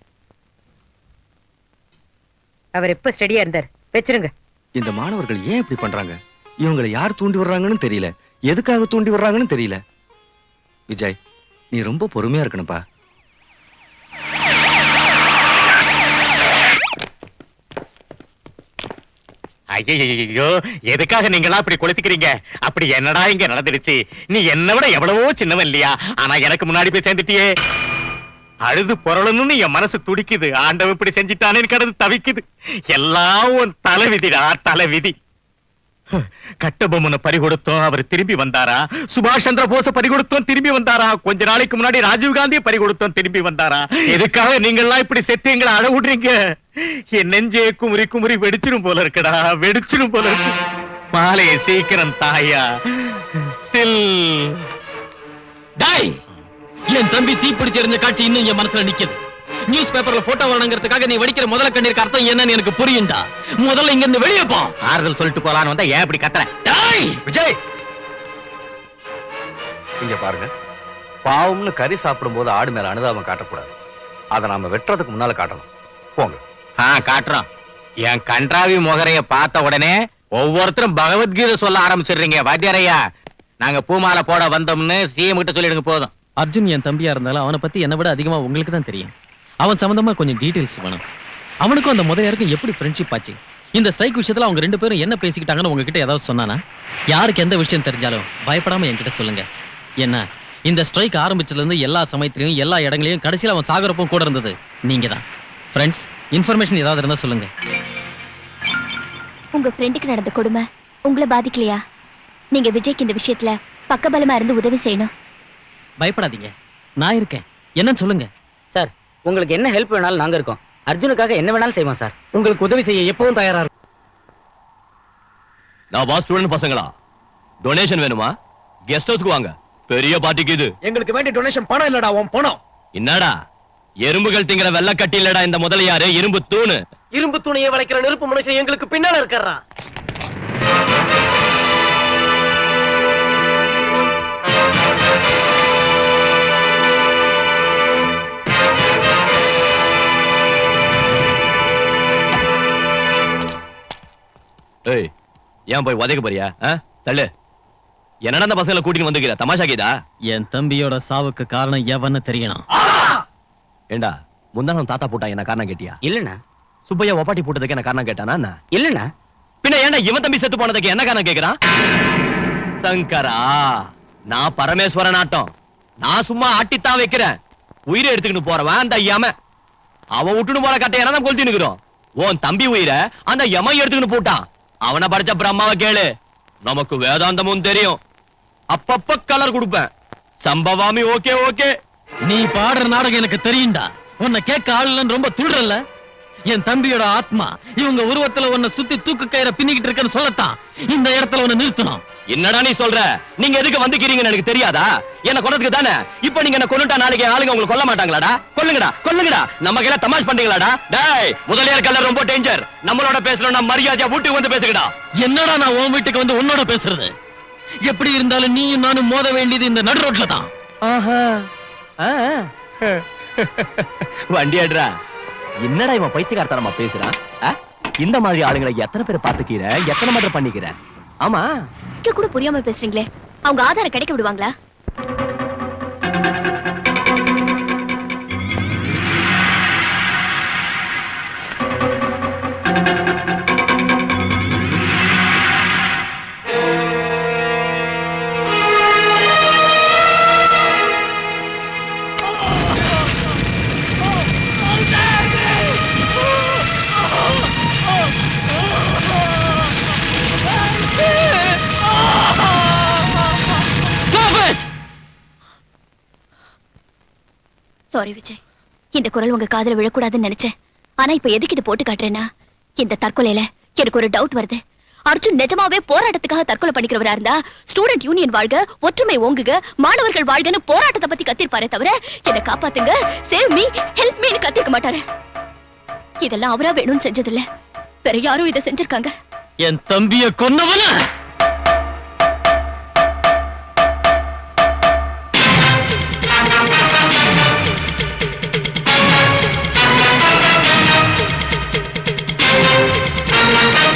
அவர் எப்ப ஸ்டடியா இருந்தார்? வெச்சிருங்க. இந்த மாணவர்கள் ஏன் இப்படி பண்றாங்க? இவங்களை யார் தூண்டி வர்றாங்கன்னு தெரியல, எதுக்காக தூண்டி வர்றாங்கன்னு தெரியல. விஜய், நீ ரொம்ப பொறுமையா இருக்கணும்பா. ஐயோ, எதுக்காக நீங்களா அப்படி கொளுத்திக்கிறீங்க? அப்படி என்னடா இங்க நடந்துடுச்சு? நீ என்ன விட எவ்வளவோ சின்னவன் இல்லையா? ஆனா எனக்கு முன்னாடி போய் சேர்ந்துட்டியே. அழுது பொருளணும்னு என் மனசு துடிக்குது. ஆண்டவன் இப்படி செஞ்சுட்டானேன்னு கடந்து தவிக்குது. எல்லாம் உன் தலைவிதிடா, தலைவிதி. கட்டபொம்மனை பறி கொடுத்தோம், அவர் திரும்பி வந்தாரா? சுபாஷ் சந்திர போஸ பறி கொடுத்தோம், திரும்பி வந்தாரா? கொஞ்ச நாளைக்கு முன்னாடி ராஜீவ் காந்தியை பறி கொடுத்தோம், திரும்பி வந்தாரா? எதுக்காக நீங்கெல்லாம் இப்படி செத்து எங்களை அழ விடுறீங்க? என் நெஞ்சே குமுறி குமுறி வெடிச்சிரும் போல இருக்குடா, வெடிச்சிரும் போல இருக்கு. மாலையை சீக்கிரம் தாயா. ஸ்டில் டேய், என் தம்பி தீப்பிடிச்செறிஞ்ச காட்சி இன்னும் என் மனசுல நிக்குது. நியூஸ் பேப்பர்ல போட்டோ வரணுங்கிறதுக்காக நீ வடிக்கிற முதல்ல கண்ணீருக்கு அர்த்தம் என்னன்னு எனக்கு புரியும்டா. முதல்ல இங்க இருந்து வெளியே போ. ஆறுதல் சொல்லிட்டு போலான்னு வந்தா ஏன் இப்படி கத்துற? டேய் விஜய், இங்க பாருங்க, பாவம்னு கறி சாப்பிடும் போது ஆடு மேல அனுதாபம் காட்டக்கூடாது. அதை நாம வெட்டுறதுக்கு முன்னால காட்டணும். போங்க. காட்டுறோம். என் கன்றாவி முகரைய பார்த்த உடனே ஒவ்வொருத்தரும் பகவத்கீதை சொல்ல ஆரம்பிச்சிடுறீங்க. வாத்தியாரையா, நாங்க பூமாலை போட வந்தோம்னு சிஎம் கிட்ட சொல்லிடுங்க போதும். அர்ஜுன் என் தம்பியா இருந்தாலும் அவனை பத்தி என்னை விட அதிகமா உங்களுக்கு தான் தெரியும். அவன் சம்பந்தமா கொஞ்சம் டீடைல்ஸ் வேணும். அவனுக்கும் அந்த முதலியாருக்கும் எப்படி ஃப்ரெண்ட்ஷிப் ஆச்சு? இந்த ஸ்ட்ரைக் விஷயத்துல அவங்க ரெண்டு பேரும் என்ன பேசிக்கிட்டாங்கன்னு உங்ககிட்ட ஏதாவது சொன்னானா? யாருக்கு எந்த விஷயம் தெரிஞ்சாலும் பயப்படாம என்கிட்ட சொல்லுங்க. என்ன, இந்த ஸ்ட்ரைக் ஆரம்பிச்சதுல இருந்து எல்லா சமயத்திலையும் எல்லா இடங்களையும் கடைசியில் அவன் சாகரப்பும் கூட இருந்தது நீங்க தான். ஃப்ரெண்ட்ஸ், இன்ஃபர்மேஷன் ஏதாவது இருந்தா சொல்லுங்க. உங்க ஃப்ரெண்டுக்கு நடந்த கொடுமை உங்களை பாதிக்கலையா? நீங்க விஜய்க்கு இந்த விஷயத்துல பக்கபலமா இருந்து உதவி செய்யணும். பயப்படாதீங்க, நான் இருக்கேன். என்னன்னு சொல்லுங்க சார். உங்களுக்கு என்ன ஹெல்ப் வேணாலும் நாங்க இருக்கோம். அர்ஜுனுக்காக என்ன வேணாலும் செய்வோம் சார். உங்களுக்கு உதவி செய்ய எப்பவும் தயாரா இருக்கும். நான் வா ஸ்டூடெண்ட் பசங்களா, டொனேஷன் வேணுமா? கெஸ்ட் ஹவுஸ்க்கு வாங்க, பெரிய பார்ட்டிக்கு இது. எங்களுக்கு வேண்டிய டொனேஷன் பணம் இல்லடா, உன் பணம். என்னடா எறும்புகள் திங்கிற வெள்ள கட்டி இல்லடா இந்த முதலியாரு, இரும்பு தூணு. இரும்பு துணியை வளைக்கிற நெருப்பு மனுஷன் எங்களுக்கு பின்னால இருக்கறா. ஏய், ஏன் போய் உதைக்க போறியா? தள்ளு. என்னடா அந்த பசங்களை கூட்டிட்டு வந்துக்கிற, தமாஷா கேதா? என் தம்பியோட சாவுக்கு காரணம் எவன்னு தெரியணும். ஏண்டா முந்தானம் தாத்தா போட்டா என்ன காரணம் கேட்டியா? இல்லண்ணா. சுப்பையா ஒப்பாட்டி போட்டதுக்கு என்ன காரணம் கேட்டானா? இல்லண்ணா. பின்ன ஏண்டா இவன் தம்பி செத்து போனதுக்கு என்ன காரணம் கேக்குறான்? சங்கரா, நான் பரமேஸ்வரன் ஆட்டம். நான் சும்மா ஆட்டித்தான் வைக்கிறேன். உயிரை எடுத்துக்கிட்டு போறவன் அந்த யம. அவன் விட்டுன்னு போற கட்டையான தான் கொளுத்தி நிக்கிறோம். உன் தம்பி உயிரை அந்த யம எடுத்துக்கிட்டு போட்டான். அவனை படிச்ச பிரம்மாவை கேளு, நமக்கு வேதாந்தமும் தெரியும். அப்பப்ப கலர் கொடுப்பேன். சம்பவாமி ஓகே ஓகே. நீ பாடுற நாடகம் எனக்கு தெரியும்டா. உன்னை கேட்க ஆள் இல்லைன்னு ரொம்ப துள்றல்ல. என் தம்பியோட ஆத்மா இவங்க உருவத்துல உன்னை சுத்தி தூக்கு கயிறை பின்னிக்கிட்டு இருக்கன்னு சொல்லத்தான் இந்த இடத்துல உன்னை நிறுத்தணும். என்னடா நீ சொல்ற? நீங்க எதுக்கு வந்துக்கிறீங்கன்னு எனக்கு தெரியாதா? என்ன கொன்னதுக்கு தானே. இப்ப நீங்க என்ன கொன்னுட்டா நாளைக்கு ஆளுங்க உங்களுக்கு கொல்ல மாட்டாங்களாடா? கொல்லுங்கடா கொல்லுங்கடா. நம்ம கையில தமாஷ் பண்றீங்களாடா? டேய், முதலியார் கல்ல ரொம்ப டேஞ்சர். நம்மளோட பேசுறோம்னா மரியாதையா வீட்டுக்கு வந்து பேசுங்கடா. என்னடா நான் உன் வீட்டுக்கு வந்து உன்னோட பேசுறது? எப்படி இருந்தாலும் நீயும் நானும் மோத வேண்டியது இந்த நடு ரோட்ல தான். வண்டி ஆடுறா. என்னடா இவன் பைத்தியக்காரத்தனமா பேசுறான்? இந்த மாதிரி ஆளுங்களை எத்தனை பேர் பாத்துக்கிற, எத்தனை மட்டும் பண்ணிக்கிற? ஆமா, கூட புரியாம பேசுறீங்களே. அவங்க ஆதாரம் கிடைக்க விடுவாங்களா? சாரி விஜய், இந்த குரல் உங்க காதுல விழக்கூடாதுன்னு நினைச்சேன். ஆனா இப்ப எதுக்கு இதை போட்டு காட்டுறேன்னா, இந்த தற்கொலையில எனக்கு ஒரு டவுட் வருது. அர்ஜுன் நிஜமாவே போராட்டத்துக்காக தற்கொலை பண்ணிக்கிறவரா இருந்தா ஸ்டூடெண்ட் யூனியன் வாழ்க, ஒற்றுமை ஓங்குக, மாணவர்கள் வாழ்கன்னு போராட்டத்தை பத்தி கத்திருப்பாரே தவிர என்ன காப்பாத்துங்க, சேவ் மீ, ஹெல்ப் மீன்னு கத்திருக்க மாட்டாரு. இதெல்லாம் அவரா வேணும்னு செஞ்சதில்ல, வேற யாரும் இதை செஞ்சிருக்காங்க. என் தம்பிய கொன்னவன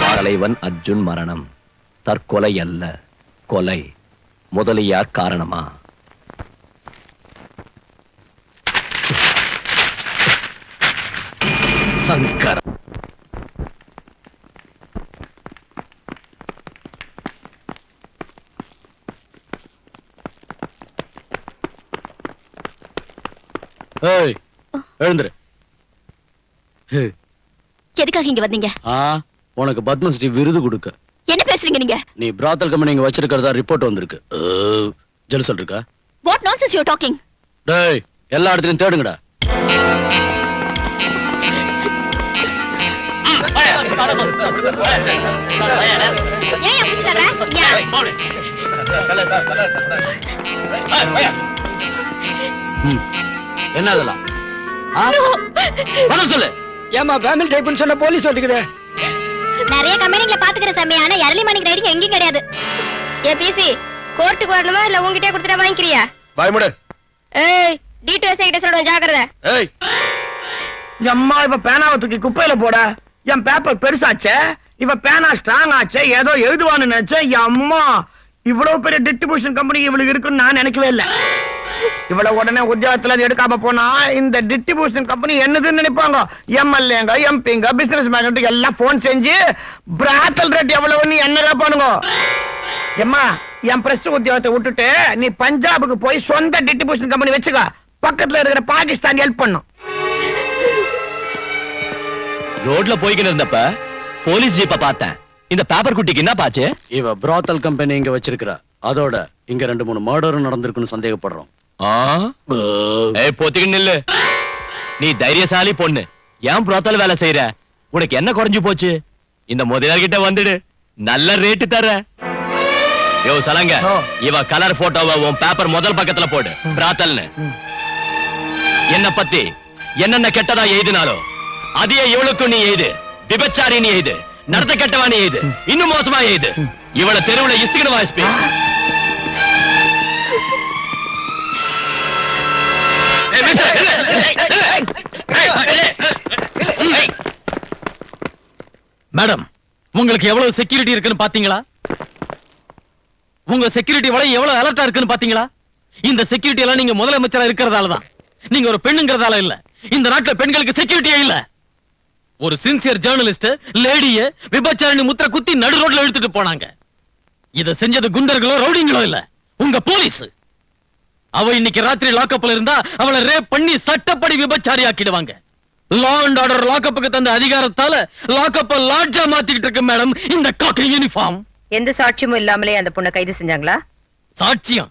தலைவன் அர்ஜுன் மரணம் தற்கொலை அல்ல, கொலை. முதலியார் காரணமா? சங்கர். ஏய், எழுந்துரு. எதுக்காக இங்க வந்தீங்க? உனக்கு பத்மஸ்ரீ விருது கொடுக்க. என்ன பேசுறீங்க நீங்க? நீ பிராத்தல் கம்பெனி இங்க வச்சிருக்கிறதா ரிப்போர்ட் வந்திருக்கு. ஜெலுசல் இருக்கா? What nonsense you are talking? டேய், எல்லா இடத்துலயும் தேடுங்கடா. ஏன் அப்படி சொல்ற? என்ன அதெல்லாம்? சொல்லு. ஏமா ஃபேமிலி டைப்னு சொன்ன போலீஸ் வந்துக்குது. நிறைய கம்பெனிகளை பாத்துக்கிற சமயான எர்லி மார்னிங் ரைடிங் எங்கேயும் கிடையாது. ஏ பிசி, கோர்ட்டுக்கு வரணுமா இல்ல உங்ககிட்டே கொடுத்துட்டா வாங்கிக்கிறியா? பாய் முடு. ஏய், டீடைல்ஸ் கிட்ட சொல்றேன், ஜாக்கிரதை. ஏய், அம்மா இவ பேனாவை தூக்கி குப்பையில போட. என் பேப்பர் பெருசாச்சே, இவ பேனா ஸ்ட்ராங் ஆச்சே, ஏதோ எழுதுவான்னு நினைச்சேன். அம்மா, இவ்வளவு பெரிய டிஸ்ட்ரிபியூஷன் கம்பெனி இவளுக்கு இருக்குன்னு நான் நினைக்கவே இல்லை. இவ்வளவு உடனே உத்தியோகத்துல எடுக்காம போனா இந்த டிஸ்ட்ரிபியூஷன் கம்பெனி என்னதுன்னு நினைப்பாங்க. எம்எல்ஏங்க, எம்பிங்க, பிசினஸ் மேன் எல்லாம் போன் செஞ்சு பிராத்தல் ரேட் எவ்வளவு என்ன பண்ணுங்க. எம்மா, என் பிரஸ் உத்தியோகத்தை விட்டுட்டு நீ பஞ்சாபுக்கு போய் சொந்த டிஸ்ட்ரிபியூஷன் கம்பெனி வச்சுக்க. பக்கத்துல இருக்கிற பாகிஸ்தான் ஹெல்ப் பண்ணும். ரோட்ல போய்கிட்டு இருந்தப்ப போலீஸ் ஜீப்ப பார்த்தேன். இந்த பேப்பர் குட்டிக்கு என்ன பாச்சு? இவ பிராத்தல் கம்பெனி இங்க வச்சிருக்கிறா. அதோட இங்க 2-3 மர்டரும் நடந்திருக்குன்னு சந்தேகப்படுறோம். போத்திக்கிட்டு நில்லு. நீ தைரியசாலி பொண்ணு, ஏன் பிராத்தல் வேலை செய்யற? உனக்கு என்ன குறைஞ்சு போச்சு? இந்த முதலாளிகிட்ட வந்துடு, நல்ல ரேட்டு தர. யோ சலங்க இவ கலர் போட்டோவை உன் பேப்பர் முதல் பக்கத்துல போடு பிராத்தல்னு. என்ன பத்தி என்னென்ன கெட்டதா எழுதினாலோ அதையே இவளுக்கும் நீ எழுது. விபச்சாரி நீ எழுது, நடத்த கெட்டவா நீ எழுது, இன்னும் மோசமா எழுது. இவள தெருவுல இஸ்திக்கணும் வாய்ஸ்பி. மேடம், உங்களுக்கு எவ்வளவு செக்யூரிட்டி இருக்குன்னு பாத்தீங்களா? உங்க செக்யூரிட்டி வலை எவ்வளவு அலர்ட்டா இருக்குன்னு பாத்தீங்களா? இந்த செக்யூரிட்டி எல்லாம் நீங்க முதலமைச்சரா இருக்கிறதால தான். நீங்க ஒரு பெண்ணுங்கிறதால இல்ல. இந்த நாட்டுல பெண்களுக்கு செக்யூரிட்டியே இல்ல. ஒரு சின்சியர் ஜேர்னலிஸ்ட் லேடிய விபச்சாரணி முத்திர குத்தி நடு ரோட்ல இழுத்துட்டு போனாங்க. இத செஞ்சது குண்டர்களோ ரவுடிங்களோ இல்ல, உங்க போலீஸ். அவ இன்னைக்கு ராத்திரி லாக்அப்ல இருந்தா அவளை ரேப் பண்ணி சட்டப்படி விபச்சாரி ஆக்கிடுவாங்க. லா அண்ட் ஆர்டர் லாக்அப்புக்கு தந்த அதிகாரத்தால லாக்அப்ப லாட்ஜா மாத்திக்கிட்டு இருக்கு மேடம் இந்த காக்கி யூனிஃபார்ம். எந்த சாட்சியமும் இல்லாமலே அந்த பொண்ணை கைது செஞ்சாங்களா? சாட்சியம்?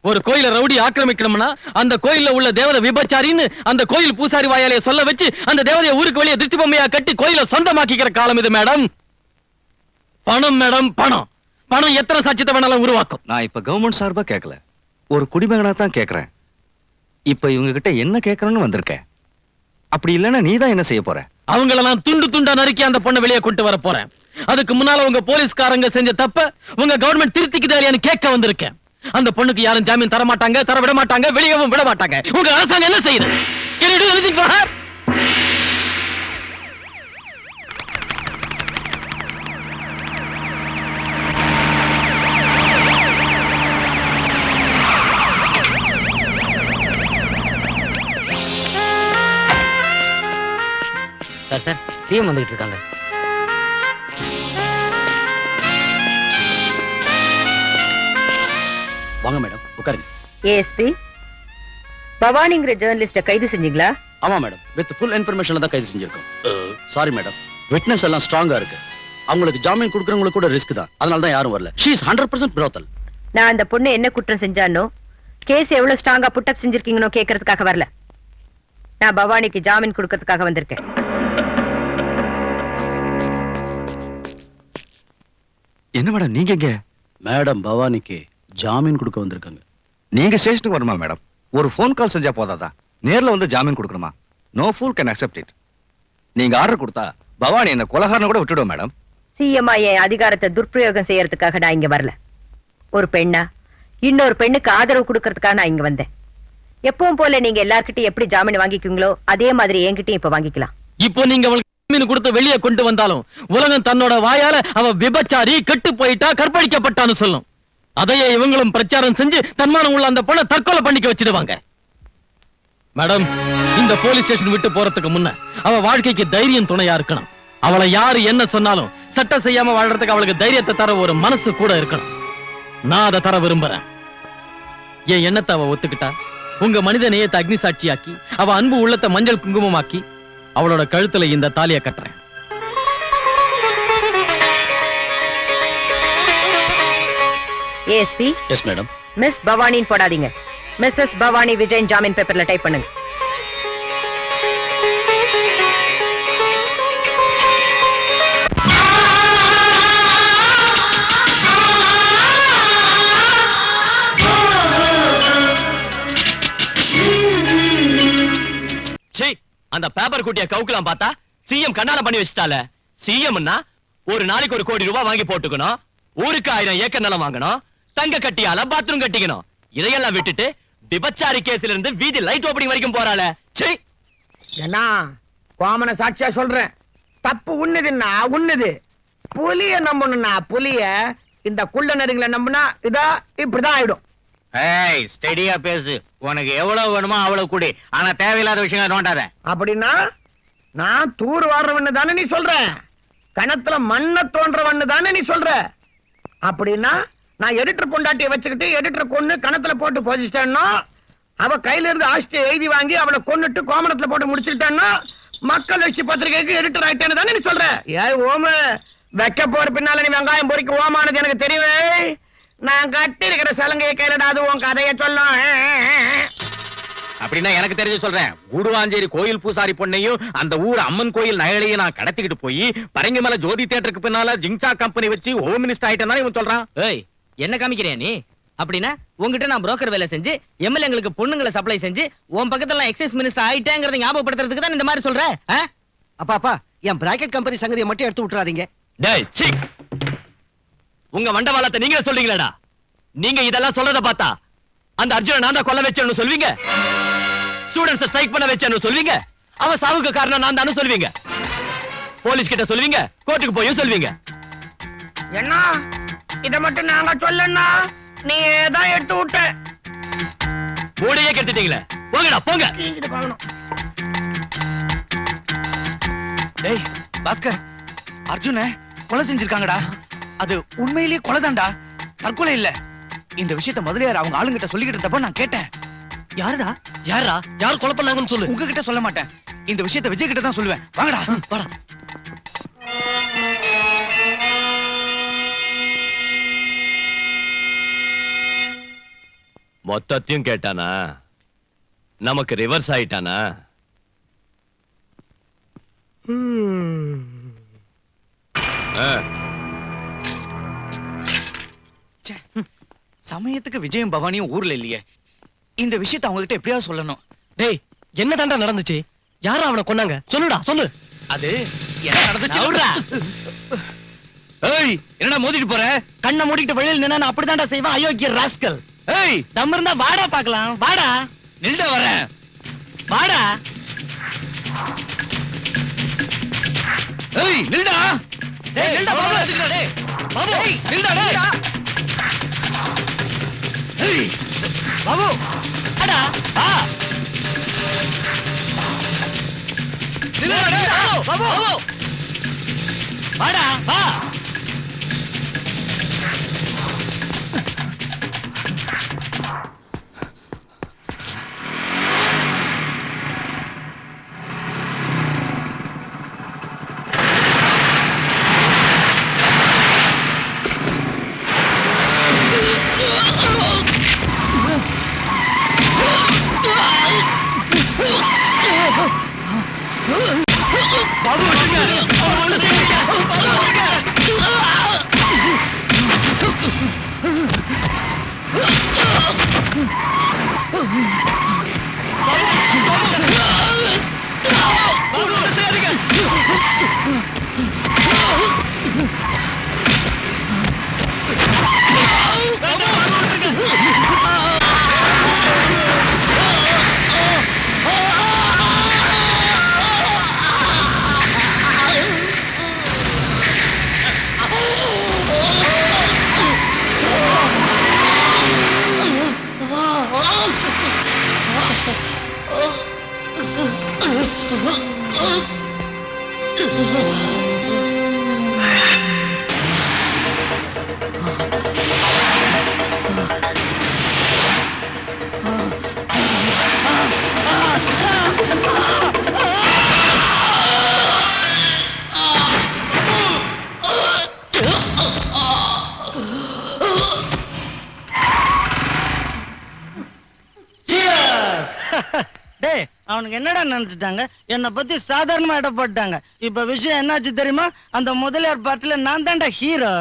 ஒரு கோயில ரவுடி ஆக்கிரமிக்கணும்னா அந்த கோயில்ல உள்ள தேவதை விபச்சாரின்னு அந்த கோயில் பூசாரி வாயாலே சொல்ல வச்சு அந்த தேவதையை ஊருக்கு வெளியே திருஷ்டி பொம்மையா கட்டி கோயில சொந்தமாக்கிக்கிற காலம் இது மேடம். பணம் மேடம், பணம். பணம் எத்தனை சாட்சியத்தை வேணாலும் உருவாக்கும். நான் இப்ப கவர்மெண்ட் சார்பா கேட்கல, ஒரு குடிமகனா தான் கேக்குறேன். இப்ப இவங்க கிட்ட என்ன கேட்கணும்னு வந்திருக்கேன். அப்படி இல்லன்னா நீ தான் என்ன செய்ய போற? அவங்கள நான் துண்டு துண்டா நறுக்கி அந்த பொண்ணை வெளியே கொண்டு வர போறேன். அதுக்கு முன்னால உங்க போலீஸ்காரங்க செஞ்ச தப்ப உங்க கவர்மெண்ட் திருத்திக்குதாரியான்னு கேட்க வந்திருக்கேன். அந்த பொண்ணுக்கு யாரும் ஜாமீன் தர மாட்டாங்க, தர விட மாட்டாங்க, வெளியவும் விட மாட்டாங்க. உங்க அரசாங்கம் என்ன செய்யுது? Can you do anything for her? Sir CM வந்துகிட்டு இருக்காங்க. வாங்க மேடம், உட்காருங்க. ஏஎஸ்பி, பவானிங்கிற ஜேர்னலிஸ்ட கைது செஞ்சீங்களா? ஆமா மேடம், வித் ஃபுல் இன்ஃபர்மேஷன்ல தான் கைது செஞ்சிருக்கோம். சாரி மேடம், விட்னஸ் எல்லாம் ஸ்ட்ராங்கா இருக்கு. அவங்களுக்கு ஜாமீன் கொடுக்கறவங்களுக்கு கூட ரிஸ்க் தான், அதனால தான் யாரும் வரல. She is 100% brothel. நான் அந்த பொண்ணு என்ன குற்றம் செஞ்சானோ, கேஸ் எவ்வளவு ஸ்ட்ராங்கா புட்டப் செஞ்சிருக்கீங்கனோ கேட்கறதுக்காக வரல. நான் பவானிக்கு ஜாமீன் கொடுக்கறதுக்காக வந்திருக்கேன். என்ன மேடம் நீங்க எங்க? மேடம் பவானிக்கு ஜாமீன் கொடுக்க வந்திருக்காங்க. நீங்க ஸ்டேஷனுக்கு வரணுமா மேடம்? ஒரு ஃபோன் கால் செஞ்சா போதாதா? நேர்ல வந்து ஜாமீன் கொடுக்கணுமா? No pool can accept it. நீங்க ஆர்டர் கொடுத்தா பவானி என்ன கொலகாரனை கூட விட்டுடுவோம் மேடம். சிஎம்ஐ என் அதிகாரத்தை துர்பிரயோகம் செய்யறதுக்காக நான் இங்க வரல. ஒரு பெண்ணா இன்னொரு பெண்ணுக்கு ஆதரவு கொடுக்கறதுக்காக நான் இங்க வந்தேன். எப்பவும் போல நீங்க எல்லார்கிட்டயும் எப்படி ஜாமீன் வாங்கிக்குங்களோ அதே மாதிரி என்கிட்டயும் இப்ப வாங்கிக்கலாம். இப்போ நீங்க அவளுக்கு ஜாமீன் கொடுத்து வெளியே கொண்டு வந்தாலும் உலகம் தன்னோட வாயால அவ விபச்சாரி, கெட்டு போயிட்டா, கற்பழிக்கப்பட்டான்னு சொல்லும். அதையே இவங்களும் பிரச்சாரம் செஞ்சு தன்மானம் உள்ள அந்த பொண்ணை தற்கொலை பண்ணிக்க வச்சிடுவாங்க. மேடம், இந்த போலீஸ் ஸ்டேஷன் விட்டு போறதுக்கு முன்ன அவ வாழ்க்கைக்கு தைரியம் துணையா இருக்கணும். அவளை யாரு என்ன சொன்னாலும் சட்டம் செய்யாம வாழ்றதுக்கு அவளுக்கு தைரியத்தை தர ஒரு மனசு கூட இருக்கணும். நான் அதை தர விரும்புறேன். என் எண்ணத்தை அவ ஒத்துக்கிட்டா உங்க மனித நேயத்தை அக்னி சாட்சியாக்கி அவ அன்பு உள்ளத்தை மஞ்சள் குங்குமமாக்கி அவளோட கழுத்துல இந்த தாலியை கட்டுறேன். ASP, yes madam. மிஸ் பவானின்னு போடாதீங்க. மிஸ்ஸஸ் பவானி விஜயன் ஜாமீன் பேப்பர்ல டைப் பண்ணுங்க. அந்த பேப்பர் குட்டிய கவுக்கலாம் பார்த்தா சிஎம் கண்ணால பண்ணி வச்சுட்டால. சிஎம்னா ஒரு நாளைக்கு 1 கோடி ரூபாய் வாங்கி போட்டுக்கணும், ஊருக்கு 1000 ஏக்கர் நிலம் வாங்கணும், தங்க கட்டியால பாத்ரூம் கட்டிக்கணும். இதையெல்லாம் விட்டுட்டு விபச்சாரி கேஸ்ல இருந்து வீதி லைட் ஓபனிங் வரைக்கும் போறாள. ஏன்னா கோமன சாட்சியா சொல்றேன், தப்பு உண்ணுதுன்னா உண்ணுது. புலிய நம்பணும்னா புலிய, இந்த குள்ள நெடுங்களை நம்பினா இதா இப்படிதான் ஆயிடும். ஏய், ஸ்டெடியா பேசு. உனக்கு எவ்வளவு வேணுமோ அவ்வளவு கூடி, ஆனா தேவையில்லாத விஷயங்களை நோண்டாத. அப்படின்னா நான் தூர் வாடுறவன்னு தானே நீ சொல்ற? கணத்துல மண்ண தோன்றவன்னு தானே நீ சொல்ற? அப்படின்னா நான் எடிட்டர் பொண்டாட்டியை வச்சுக்கிட்டு எடிட்டர் கொன்னு கணத்துல போட்டு போதிச்சிட்டேன்னா, அவ கையில இருந்து ஆஸ்தி எழுதி வாங்கி அவளை கொன்னுட்டு கோமணத்துல போட்டு முடிச்சுட்டேன்னா மக்கள் வச்சு பத்திரிகைக்கு எடிட்டர் ஆயிட்டேன்னு தானே நீ சொல்ற? ஏய் ஓம, வைக்க போற பின்னால நீ வெங்காயம் பொறிக்க ஓமானது எனக்கு தெரியுமே. நான் கட்டி இருக்கிற சலங்கையை கையில அது உன் கதைய சொல்லும். அப்படின்னா எனக்கு தெரிஞ்சு சொல்றேன். கூடுவாஞ்சேரி கோயில் பூசாரி பொண்ணையும் அந்த ஊர் அம்மன் கோயில் நகைகளையும் நான் கடத்திக்கிட்டு போய் பரங்கிமலை ஜோதி தியேட்டருக்கு பின்னால ஜிங்சா கம்பெனி வச்சு ஹோம் மினிஸ்டர் ஆயிட்டேன் இவன் சொல்றான். ஏய், என்ன காமிக்கிறியா நீ? அப்படின்னா உங்ககிட்ட நான் புரோக்கர் வேலை செஞ்சு எம்எல்ஏங்களுக்கு பொண்ணுங்களை சப்ளை செஞ்சு உன் பக்கத்துல எக்ஸைஸ் மினிஸ்டர் ஆயிட்டேங்கிறத ஞாபகப்படுத்துறதுக்கு தான் இந்த மாதிரி சொல்ற? அப்பா என் பிராக்கெட் கம்பெனி சங்கதியை மட்டும் எடுத்து விட்டுறாதீங்க. டேய் சீ, உங்க வண்டவாளத்தை நீங்களே சொல்றீங்களேடா. நீங்க இதெல்லாம் சொல்றத பார்த்தா அந்த அர்ஜுனை நான் தான் கொல்ல வச்சேன்னு சொல்வீங்க, ஸ்டூடண்ட்ஸ் ஸ்ட்ரைக் பண்ண வச்சேன்னு சொல்வீங்க, அவன் சாவுக்கு காரணம் நான் தானே சொல்வீங்க, போலீஸ் கிட்ட சொல்வீங்க, கோர்ட்டுக்கு போயும் சொல்வீங்க. என்ன இத மட்டும் நாங்க சொல்லனா நீ ஏதான் எடுத்து விட்ட? மூளையே கெடுத்துட்டீங்களே, போங்கடா போங்க. டேய் பாஸ்கர், அர்ஜுன கொலை செஞ்சிருக்காங்கடா. அது உண்மையிலேயே கொலைதான்டா, தற்கொலை இல்ல. இந்த விஷயத்தை முதலியார் அவங்க ஆளுங்கிட்ட சொல்லிக்கிட்டு இருந்தப்ப நான் கேட்டேன். யாருடா? யார் கொலை பண்ணாங்கன்னு சொல்லு. உங்ககிட்ட சொல்ல மாட்டேன், இந்த விஷயத்தை விஜய் கிட்ட தான் சொல்லுவேன். வாங்கடா வாடா. மொத்தத்தையும் கேட்டானா? நமக்கு ரிவர்ஸ் ஆயிட்டானா? சமயத்துக்கு விஜயும் பவானியும் ஊர்ல இல்லையே. இந்த விஷயத்தை அவங்க கிட்ட எப்படியாவது சொல்லணும். டேய் என்ன தாண்டா நடந்துச்சு? யாரா அவனை கொன்னாங்க? சொல்லுடா சொல்லு. அது என்ன நடந்துச்சு? ஏய் என்னடா மோதிட்டு போற? கண்ணை மூடிட்டு வெளியில நின்னா நான் அப்படிதான்டா செய்வேன், அயோக்கிய ராஸ்கல். ஏய் தம் இருந்தா வாடா பார்க்கலாம். வாடா. நில்டா வரேன். வாடா. ஏய் நில்டா. டேய் நில்டா பாபு. டேய் பாபு நில்டா. டேய் ஏய் பாபு வாடா. வா. நில்டா பாபு. பாபு வாடா. வா. அவனுக்கு என்னடா நினைச்சிட்டாங்க? என்ன பத்தி சாதாரணமா இடப்பட்டாங்க. இப்ப விஷயம் என்னாச்சு தெரியுமா? அந்த முதலியார் பார்ட்டில நான் தான்டா ஹீரோ.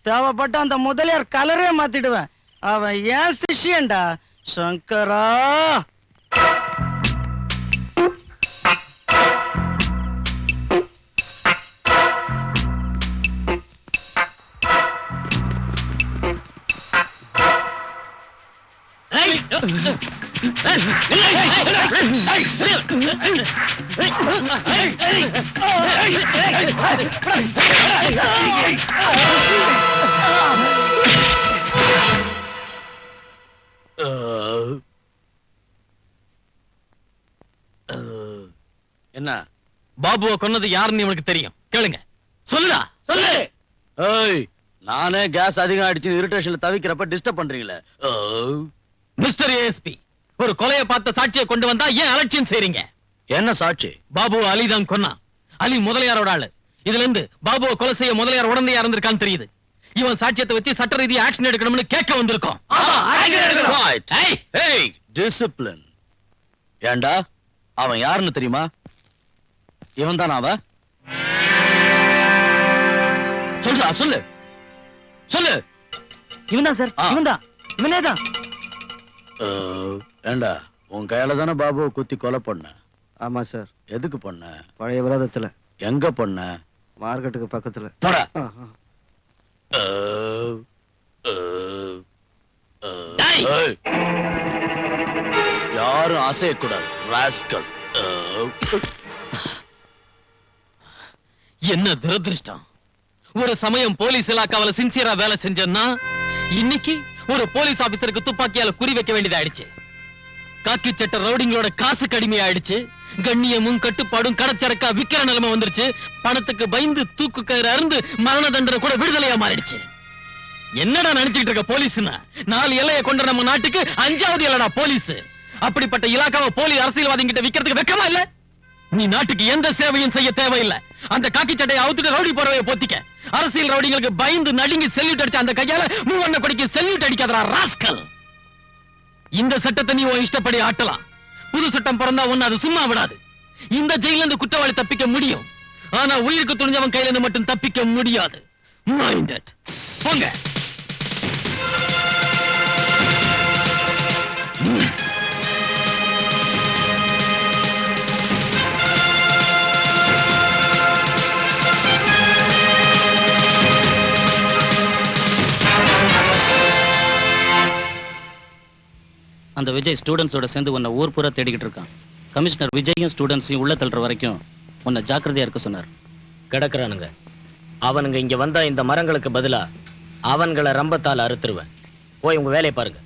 தேவைப்பட்ட அந்த முதலியார் கலரே மாத்திடுவேன். அவன் ஏன் சிஷ்யன்டா சங்கரா. என்ன பாபுவை கொன்னது யாருன்னு இவனுக்கு தெரியும், கேளுங்க. சொல்லுடா சொல்லு. ஏய் நானே கேஸ் அதிகம் அடிச்சு இரிட்டேஷன்ல தவிக்கிறப்ப டிஸ்டர்ப் பண்றீங்களே. மிஸ்டர் ஏஎஸ்பி, ஒரு கொலையை பார்த்த சாட்சியை கொண்டு வந்தா ஏன் அலட்சியம் செய்றீங்க? என்ன சாட்சி? பாபு அலி தான் கொன்னா. அலி முதலியாரோட ஆளு. இதுல இருந்து பாபுவை கொலை செய்ய முதலியார் உடந்தையா இருந்திருக்கான்னு தெரியுது. இவன் சாட்சியத்தை வச்சு சட்ட ரீதியா ஆக்ஷன் எடுக்கணும்னு கேட்க வந்திருக்கோம். டிசிப்ளின். ஏண்டா அவன் யாருன்னு தெரியுமா? இவன் தான் அவன். சொல்றா சொல்லு சொல்லு. இவன்தான் சார், இவன்தான், இவனே தான். ஏண்டா உன் கையால தானே பாபுவை குத்தி கொலை பண்ண? ஆமா சார். எதுக்கு பண்ண? பழைய விரோதத்துல. எங்க பண்ண? மார்க்கெட்டுக்கு பக்கத்துல. போடா. யாரும் அசையக்கூடாது ராஸ்கல். என்ன துரதிருஷ்டம். ஒரு சமயம் போலீஸ் இலாக்காவில சின்சியரா வேலை செஞ்சேன்னா இன்னைக்கு ஒரு போலீஸ் ஆபீசருக்கு துப்பாக்கியால குறி வைக்க வேண்டியதாயிடுச்சு. காக்கி சட்ட ரவுடிங்களோட காசு கடுமையாயிடுச்சு. கண்ணியமும் கட்டுப்பாடும் கடச்சரக்கா விக்கிற நிலைமை வந்துருச்சு. பணத்துக்கு பயந்து தூக்கு கயிறு அருந்து மரண தண்டனை கூட விடுதலையா மாறிடுச்சு. என்னடா நினைச்சுக்கிட்டு இருக்க போலீஸ்னா? 4 எல்லையை கொண்ட நம்ம நாட்டுக்கு 5வது எல்லடா போலீஸ். அப்படிப்பட்ட இலாக்காவை போலி அரசியல்வாதிகிட்ட விக்கிறதுக்கு வெக்கமா இல்ல? நீ நாட்டுக்கு எந்த சேவையும் செய்ய தேவையில்லை. அந்த காக்கி சட்டையை அவுத்துட்டு ரவுடி போறவைய போத்திக்க. அரசியல் ரவுடிங்களுக்கு பயந்து நடுங்கி செல்யூட் அடிச்ச அந்த கையால மூவண்ண கொடிக்கு செல்யூட் அடிக்காதடா ராஸ்கல். இந்த சட்டத்தை நீ உன் இஷ்டப்படி ஆட்டலாம். புது சட்டம் பிறந்தா ஒண்ணு அது சும்மா விடாது. இந்த ஜெயில இருந்து குற்றவாளி தப்பிக்க முடியும். ஆனா உயிருக்கு துணிஞ்சவன் கையில இருந்து மட்டும் தப்பிக்க முடியாது. Mind it. போங்க. அந்த விஜய் ஸ்டூடெண்ட்ஸோட சேர்ந்து உன்னை ஊர் பூரா தேடிக்கிட்டு இருக்கான். கமிஷனர் விஜயும் ஸ்டூடெண்ட்ஸையும் உள்ள தள்ளுற வரைக்கும் உன்னை ஜாக்கிரதையா இருக்க சொன்னார். கிடக்குறானுங்க. அவனுங்க இங்க வந்தா இந்த மரங்களுக்கு பதிலா அவன்களை ரம்பத்தால் அறுத்துருவேன். போய் உங்க வேலையை பாருங்க.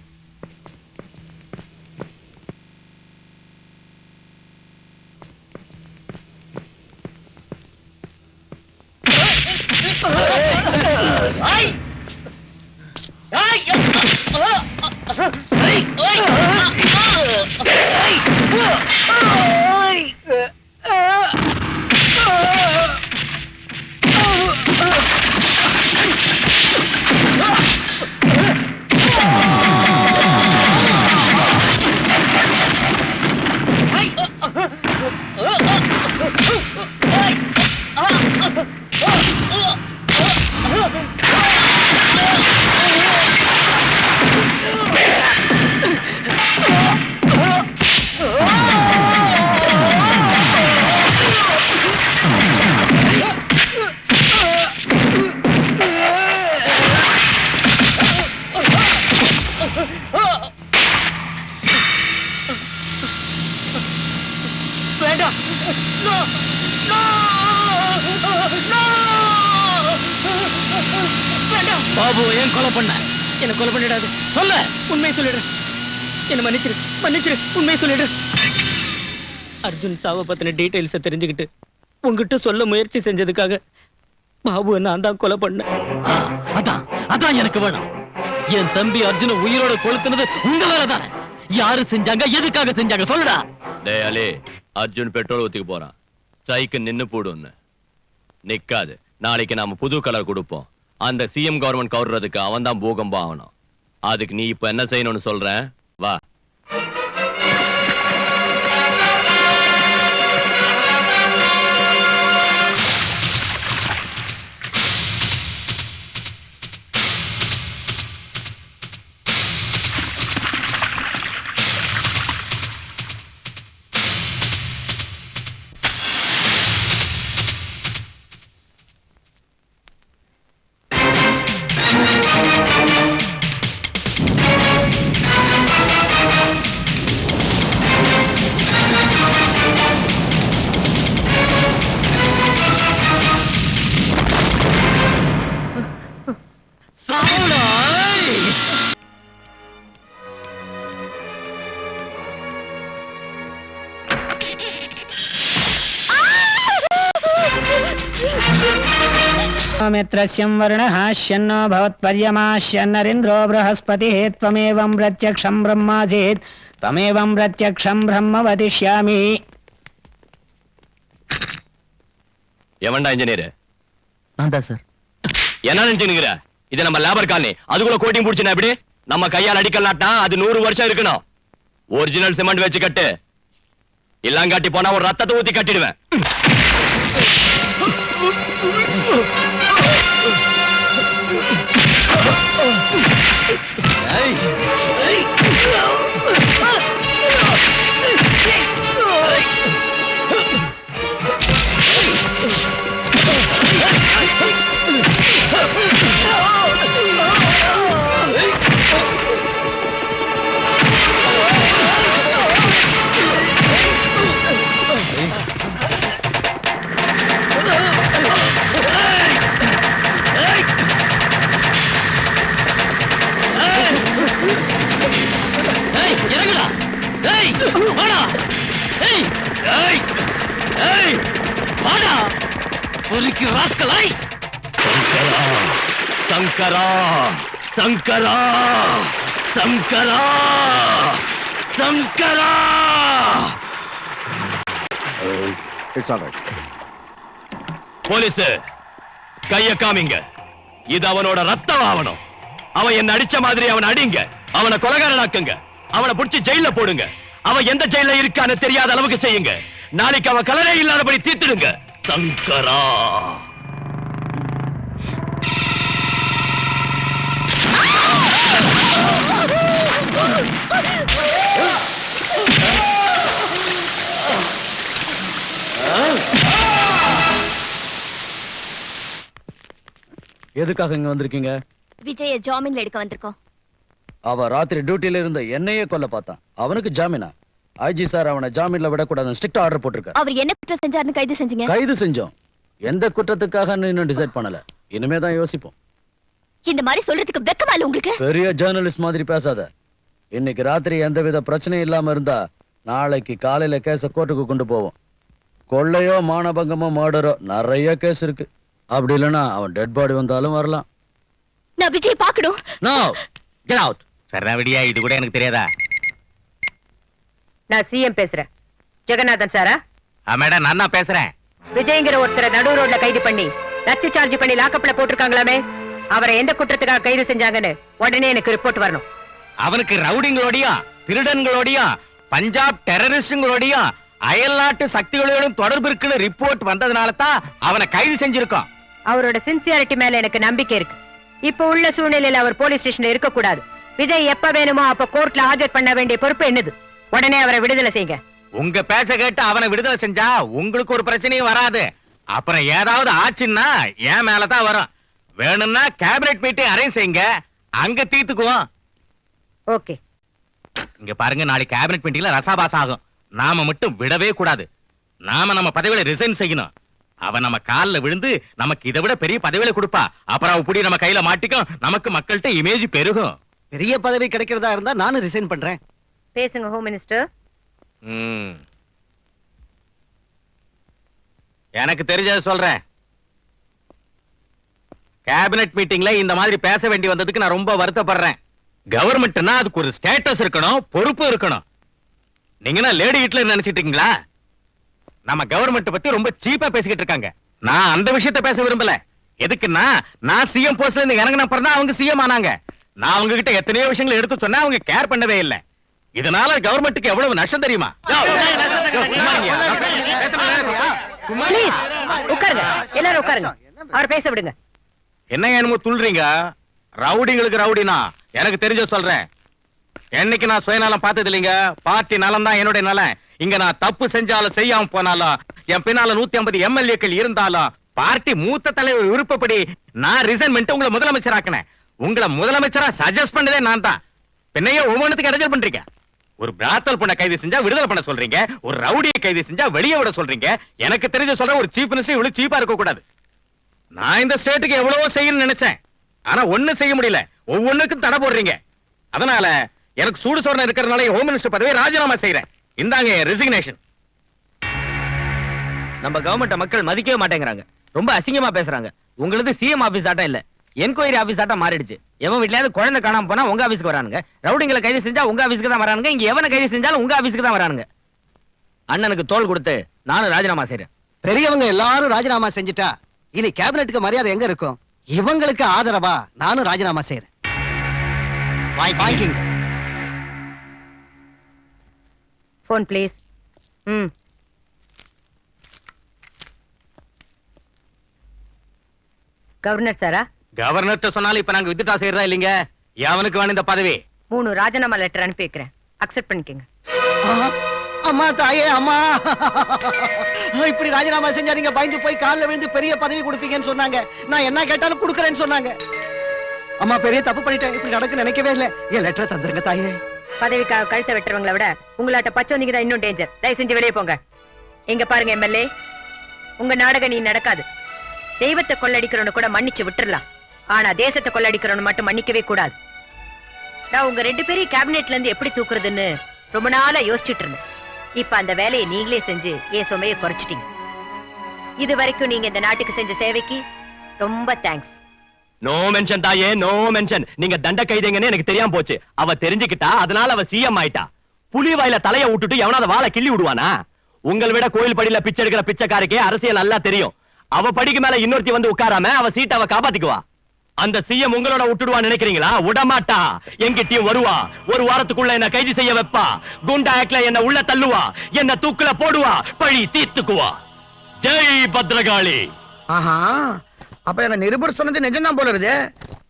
பாபு ஏன் கொலை பண்ண? என்ன கொலை பண்ணிடாது. சொல்ல. உண்மையை சொல்லிடு. என்ன மன்னிச்சிரு, மன்னிச்சிரு. உண்மையை சொல்லிடு. அர்ஜுன் சாவை பத்தின டீடைல்ஸை தெரிஞ்சுக்கிட்டு உங்ககிட்ட சொல்ல முயற்சி செஞ்சதுக்காக பாபுவை நான் தான் கொலை பண்ணேன். அதான் அதான் எனக்கு வேணும். என் தம்பி அர்ஜுன உயிரோட கொளுத்துனது உங்க வேலைதானே. யாரு செஞ்சாங்க, எதுக்காக செஞ்சாங்க சொல்லுடா. டேய் அலி, அர்ஜுன் பெட்ரோல் ஊத்திக்க போறான். ஸ்ட்ரைக்கு நின்னு போடுன்னு நிக்காது. நாளைக்கு நாம புது கலர் கொடுப்போம். அந்த சிஎம் கவர்மெண்ட் கவர்றதுக்கு அவன் தான் பூகம்பம் ஆகணும். அதுக்கு நீ இப்ப என்ன செய்யணும்னு சொல்றேன், வா. मित्रस्यं वर्णः शन्नो भवत्पर्यमा शन्नरिन्द्रो बृहस्पतिः त्वमेवं प्रत्यक्षं ब्रह्मासीत् त्वमेवं प्रत्यक्षं ब्रह्म वदिष्यामि. எவன்டா இன்ஜினியர்? நான் தான் சார். என்ன நினைச்சுக்கிற? இது நம்ம லேபர் காலனி. அதுக்குள்ள கோட்டிங் புடிச்சனா எப்படி? நம்ம கையால் அடிக்கலாட்டா அது 100 வருஷம் இருக்கணும். ஒரிஜினல் சிமெண்ட் வச்சு கட்டு. இல்லாங்காட்டி போனா ஒரு ரத்தத்தை ஊத்தி கட்டிடுவேன். இறங்குடா. ஏய், வாடா. ஏய், ஏய், ஏய், வாடா. பொறுக்கி ராஸ்கலாய். Shankara, Shankara, Shankara, Shankara. It's all right. Police கைய காமிங்க. இது அவனோட ரத்தம் ஆவணும். அவன் என்ன அடிச்ச மாதிரி அவன் அடிங்க. அவனை கொலைகாரனாக்குங்க. அவனை புடிச்சு ஜெயில போடுங்க. அவன் எந்த ஜெயில இருக்கான்னு தெரியாத அளவுக்கு செய்யுங்க. நாளைக்கு அவன் கலரே இல்லாதபடி தீர்த்துடுங்க. சங்கரா. எதுக்காக இங்க வந்திருக்கீங்க? விஜய ஜாமீன்ல எடுக்க வந்திருக்கோம். அவ ராத்திரி டியூட்டில இருந்த என்னையே கொல்ல பார்த்தான். அவனுக்கு ஜாமீனா? ஐஜி சார் அவனை ஜாமீன்ல விடக்கூடாதுன்னு ஸ்ட்ரிக்ட் ஆர்டர் போட்டிருக்காரு. அவர் என்ன குற்றம் செஞ்சாருன்னு கைது செஞ்சீங்க? கைது செஞ்சோம். எந்த குற்றத்துக்காக இன்னும் டிசைட் பண்ணல. இனிமே தான் யோசிப்போம். இந்த மாதிரி சொல்றதுக்கு வெக்கமா இல்ல உங்களுக்கு? பெரிய ஜேர்னலிஸ்ட் மாதிரி பேசாத. இன்னைக்கு ராத்திரி எந்தவித பிரச்சனையும் இல்லாம இருந்தா நாளைக்கு காலையில கேஸ கோர்ட்டுக்கு கொண்டு போவோம். கொள்ளையோ மானபங்கமோ மர்டரோ நிறைய கேஸ் இருக்கு. அப்படி இல்லைன்னா அவன் டெட் பாடி வந்தாலும் வரலாம். நான் விஜய் பார்க்கணும். No, get out. சரா விடியா, இது கூட எனக்கு தெரியாதா? நான் சிஎம் பேசுறேன். ஜெகநாதன் சாரா? மேடம், நான் தான் பேசுறேன். விஜய்ங்கிற ஒருத்தரை நடு ரோட்ல கைது பண்ணி லத்தி சார்ஜ் பண்ணி லாக்கப்ல போட்டிருக்காங்களாமே, அவரை எந்த குற்றத்துக்காக கைது செஞ்சாங்கன்னு உடனே எனக்கு ரிப்போர்ட் வரணும். அவனுக்கு ரவுடிங்களோடையும் திருடன்களோடையும் பஞ்சாப் டெரரிஸ்டுங்களோடையும் அயல்நாட்டு சக்திகளோடும் தொடர்பு இருக்குன்னு ரிப்போர்ட் வந்ததுனால தான் அவனை கைது செஞ்சிருக்கோம். அவரோட சின்சியாரிட்டி மேல எனக்கு நம்பிக்கை இருக்கு. இப்ப உள்ள சூழ்நிலையில அவர் போலீஸ் ஸ்டேஷன்ல இருக்க கூடாது. விஜய் எப்ப வேணுமோ அப்ப கோர்ட்ல ஆஜர் பண்ண வேண்டிய பொறுப்பு என்னது. உடனே அவரை விடுதலை செய்யுங்க. உங்க பேச்ச கேட்டு அவனை விடுதலை செஞ்சா உங்களுக்கு ஒரு பிரச்சனையும் வராது. அப்புறம் ஏதாவது ஆச்சுன்னா என் மேலதான் வரும். வேணும்னா கேபினெட் மீட்டிங் அரேஞ்ச் செய்யுங்க, அங்க தீர்த்துக்குவோம். ஓகே. இங்க பாருங்க, நாளைக்கு கேபினெட் மீட்டிங்ல ரசாபாஸ் ஆகும். நாம மட்டும் விடவே கூடாது. நாம நம்ம பதவியில ரிசைன் செய்யணும். அவன் நம்ம கால்ல விழுந்து நமக்கு இதை விட பெரிய பதவியில கொடுப்பா. அப்புறம் அவ புடி நம்ம கையில மாட்டிக்கும். நமக்கு மக்கள்கிட்ட இமேஜ் பெருகும். பெரிய பதவி கிடைக்கிறதா இருந்தா நானும் ரிசைன் பண்றேன். பேசுங்க ஹோம் மினிஸ்டர். எனக்கு தெரிஞ்சதை சொல்றேன். கேபினெட் மீட்டிங்ல இந்த மாதிரி பேச வேண்டி வந்ததுக்கு நான் ரொம்ப வருத்தப்படுறேன். கவர்மெண்ட்னா அதுக்கு ஒரு ஸ்டேட்டஸ் இருக்கணும், பொறுப்பு இருக்கணும். நீங்க லேடி ஹிட்லர் நினைச்சிட்டு இருக்கீங்களா? நம்ம கவர்மெண்ட் பத்தி ரொம்ப சீப்பா பேசிக்கிட்டு இருக்காங்க. நான் அந்த விஷயத்தை பேச விரும்பல. எதுக்குன்னா, நான் சிஎம் போஸ்ட்ல இருந்து இறங்கின அப்புறம் தான் அவங்க சிஎம் ஆனாங்க. நான் அவங்க கிட்ட எத்தனையோ விஷயங்களை எடுத்து சொன்னா அவங்க கேர் பண்ணவே இல்லை. இதனால கவர்மெண்ட்டுக்கு எவ்வளவு நஷ்டம் தெரியுமா? Please, உட்காருங்க. எல்லாரும் உட்காருங்க. அவர் பேச விடுங்க. என்ன என்னமோ துள்றீங்க? ரவுடிங்களுக்கு ரவுடினா எனக்கு தெரிஞ்ச சொல்றேன். என்னைக்கு நான் சுயநலம் பார்த்தது இல்லைங்க. பார்ட்டி நலம் தான் என்னுடைய நலம். இங்க நான் தப்பு செஞ்சாலும் செய்யாம போனாலும் என் பின்னால 150 எம்எல்ஏக்கள் இருந்தாலும் பார்ட்டி மூத்த தலைவர் விருப்பப்படி நான் ரிசைன் பண்ணிட்டு உங்களை முதலமைச்சர் ஆக்கினேன். உங்களை முதலமைச்சரா சஜஸ்ட் பண்ணதே நான் தான். பின்னையே ஒவ்வொன்றுக்கு இடைஞ்சல் பண்றீங்க. ஒரு பிராத்தல் பண்ண கைது செஞ்சா விடுதலை பண்ண சொல்றீங்க. ஒரு ரவுடியை கைது செஞ்சா வெளியே விட சொல்றீங்க. எனக்கு தெரிஞ்ச சொல்ற ஒரு சீஃப் மினிஸ்டர் இவ்வளவு சீப்பா இருக்க கூடாது. நான் இந்த ஸ்டேட்டுக்கு எவ்வளவோ செய்யணும்னு நினைச்சேன். ஆனா ஒண்ணு செய்ய முடியல. ஒவ்வொன்றுக்கும் தடை போடுறீங்க. அதனால எனக்கு சூடு சொரணை இருக்கிறதுனால ஹோம் மினிஸ்டர் பதவியை ராஜினாமா செய்யறேன். இந்தாங்க ரெசிக்னேஷன். நம்ம கவர்மெண்ட மக்கள் மதிக்கவே மாட்டேங்கிறாங்க. ரொம்ப அசிங்கமா பேசுறாங்க. உங்களுக்கு சிஎம் ஆபீஸ் ஆட்டம் இல்ல, என்கொயரி ஆபீஸ் ஆட்டம் மாறிடுச்சு. எவன் வீட்லயாவது குழந்தை காணாம போனா உங்க ஆபீஸ்க்கு வரானுங்க. ரவுடிங்களை கைது செஞ்சா உங்க ஆபீஸ்க்கு தான் வரானுங்க. இங்க எவனை கைது செஞ்சாலும் உங்க ஆபீஸ்க்கு தான் வரானுங்க. அண்ணனுக்கு தோள் கொடுத்து நானும் ராஜினாமா செய்யறேன். பெரியவங்க எல்லாரும் ராஜினாமா செஞ்சுட்டா இனி கேபினெட்டுக்கு மரியாதை எங்க இருக்கும்? இவங்களுக்கு ஆதரவா நானும் ராஜினாமா செய்யறேன். வாங்கிங்க. Phone please. கவர்னர் சாரா? கவர்னர் சொன்னாலும் இப்ப நாங்க வித்ட்ரா செய்யறதா இல்லைங்க. எவனுக்கு வேணும் இந்த பதவி? 3 ராஜினாமா லெட்டர் அனுப்பி வைக்கிறேன், அக்செப்ட் பண்ணிக்கங்க. அம்மா தாயே அம்மா, இப்படி ராஜினாமா செஞ்சா நீங்க பயந்து போய் காலில் விழுந்து பெரிய பதவி கொடுப்பீங்கன்னு சொன்னாங்க. நான் என்ன கேட்டாலும் கொடுக்கறேன்னு சொன்னாங்க. அம்மா பெரிய தப்பு பண்ணிட்டேன், இப்படி நடக்கு நினைக்கவே இல்லை. என் லெட்டரை தந்துருங்க தாயே. பதவிக்காக கழுத்தை வெட்டுறவங்களை விட உங்களாட்ட பச்சோந்திங்க தான் இன்னும் டேஞ்சர். தயவு செஞ்சு வெளியே போங்க. எங்க பாருங்க எம்எல்ஏ, உங்க நாடகம் நீ நடக்காது. தெய்வத்தை கொள்ளடிக்கிறவனு கூட மன்னிச்சு விட்டுறலாம், ஆனா தேசத்தை கொள்ளடிக்கிறவனு மட்டும் மன்னிக்கவே கூடாது. நான் உங்க 2 பேரையும் கேபினெட்ல இருந்து எப்படி தூக்குறதுன்னு ரொம்ப நாளா யோசிச்சுட்டு இருந்தேன். இப்ப அந்த வேலையை நீங்களே செஞ்சு என் சுமையை குறைச்சிட்டீங்க. இது வரைக்கும் நீங்க இந்த நாட்டுக்கு செஞ்ச சேவைக்கு ரொம்ப தேங்க்ஸ். நோ மென்ஷன் தாயே, நோ மென்ஷன். நீங்க தண்ட கைதேங்கன்னு எனக்கு தெரியாம போச்சு. அவ தெரிஞ்சுக்கிட்டா, அதனால அவ சிஎம் ஆயிட்டா. புலி வாயில தலைய விட்டுட்டு எவனாவது வாழை கிள்ளி விடுவானா? உங்களை விட கோயில் படியில பிச்சை எடுக்கிற பிச்சைக்காரக்கே அரசியல் நல்லா தெரியும். அவ படிக்கு மேல இன்னொருத்தி வந்து உட்காராம அவ சீட்டை அவ காப்பாத்திக்குவா. அந்த சிஎம் உங்களோட விட்டுடுவா நினைக்கிறீங்களா? விடமாட்டா. எங்கிட்டயும் வருவா. ஒரு வாரத்துக்குள்ள என்ன கைது செய்ய வைப்பா. குண்டா ஆக்ல என்ன உள்ள தள்ளுவா. என்ன தூக்குல போடுவா. பழி தீர்த்துக்குவா. ஜெய் பத்ரகாளி. ஆஹா, அப்ப எங்க நிருபர் சொன்னது நிஜம்தான் போல இருக்கு.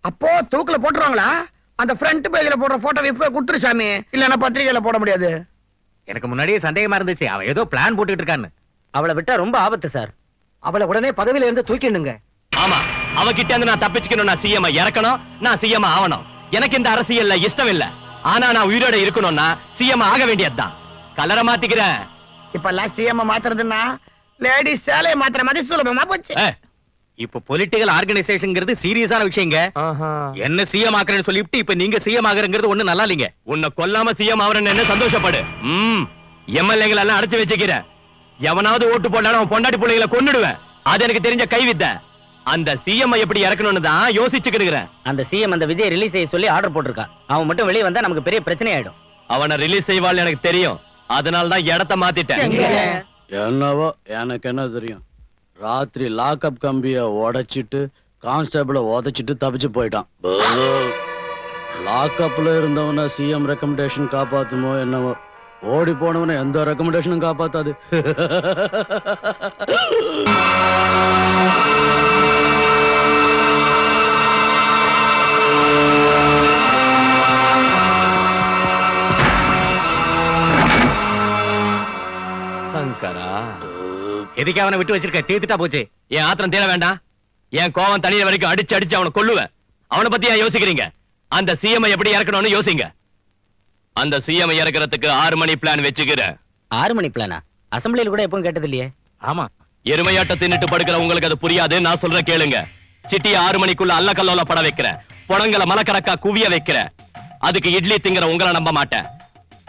அப்போ தூக்குல போட்டுருவாங்களா? அந்த ஃப்ரண்ட் பேஜ்ல போடுற போட்டோ இப்ப குடுத்துரு சாமி, இல்லன்னா பத்திரிகையில போட முடியாது. எனக்கு முன்னாடியே சந்தேகமா இருந்துச்சு, அவன் ஏதோ பிளான் போட்டுட்டு இருக்கான்னு. அவளை விட்டா ரொம்ப ஆபத்து சார். அவளை உடனே பதவியில இருந்து தூக்கிடுங்க. ஆமா, அவகிட்ட இருந்து நான் தப்பிச்சுக்கணும். நான் சிஎம் இறக்கணும், நான் சிஎம் ஆகணும். எனக்கு இந்த அரசியல்ல இஷ்டம் இல்ல. ஆனா நான் உயிரோட இருக்கணும்னா சிஎம் ஆக வேண்டியதுதான். கலரை மாத்திக்கிறேன். இப்ப எல்லாம் சிஎம் மாத்துறதுன்னா லேடிஸ் சேலையை மாத்திர மாதிரி சுலபமா போச்சு. இப்ப பொலிட்டிக்கல் ஆர்கனைசேஷன்ங்கிறது சீரியஸான விஷயங்க. என்ன சிஎம் ஆக்குறேன்னு சொல்லிட்டு இப்ப நீங்க சிஎம் ஆகுறங்கிறது ஒண்ணு நல்லா இல்லைங்க. உன்னை கொல்லாம சிஎம் ஆவறேன்னு என்ன சந்தோஷப்படு. எம்எல்ஏகள் எல்லாம் அடைச்சு வச்சுக்கிறேன். எவனாவது ஓட்டு போட்டாலும் அவன் பொண்டாட்டி பிள்ளைகளை கொன்னுடுவேன். அது எனக்கு தெரிஞ்ச கைவித்த. அந்த சிஎம் எப்படி இறக்கணும்னு தான் யோசிச்சுக்கிறேன். அந்த சிஎம் அந்த விஜய் ரிலீஸ் செய்ய சொல்லி ஆர்டர் போட்டிருக்கான். அவன் மட்டும் வெளியே வந்தா நமக்கு பெரிய பிரச்சனை ஆயிடும். அவனை ரிலீஸ் செய்வாள் எனக்கு தெரியும். அதனால தான் இடத்த மாத்திட்டேன். என்னவோ எனக்கு என்ன தெரியும். ராத்திரி லாக்அப் கம்பிய உடைச்சிட்டு கான்ஸ்டபிள உதைச்சிட்டு தப்பிச்சு போயிட்டான். லாக்அப்ல இருந்தவன சிஎம் ரெக்கமெண்டேஷன் காப்பாத்துமோ என்னவோ. ஓடி போனவன எந்த ரெக்கமெண்டேஷனும் காப்பாத்தாது. சங்கரா, எதுக்கு அவனை விட்டு வச்சிருக்க? தீர்த்துட்டா போச்சு. என் ஆத்திரம் தீர வேண்டாம். என் கோவம் தனிய வரைக்கும் அடிச்சு அடிச்சு அவனை கொல்லுவேன். அவனை பத்தி ஏன் யோசிக்கிறீங்க? அந்த சிஎம் எப்படி இறக்கணும்னு யோசிங்க. அந்த சிஎம் இறக்கிறதுக்கு 6 மணி பிளான் வச்சுக்கிறேன். 6 மணி பிளானா? அசம்பிளியில கூட எப்பவும் கேட்டது இல்லையே. ஆமா, எருமையாட்ட தின்னுட்டு படுக்கிற உங்களுக்கு அது புரியாது. நான் சொல்ற கேளுங்க. சிட்டியை 6 மணிக்குள்ள அல்ல கல்லோல பட வைக்கிறேன். புடங்களை மலக்கறக்கா குவிய வைக்கிறேன். அதுக்கு இட்லி திங்கிற உங்களை நம்ப மாட்டேன்.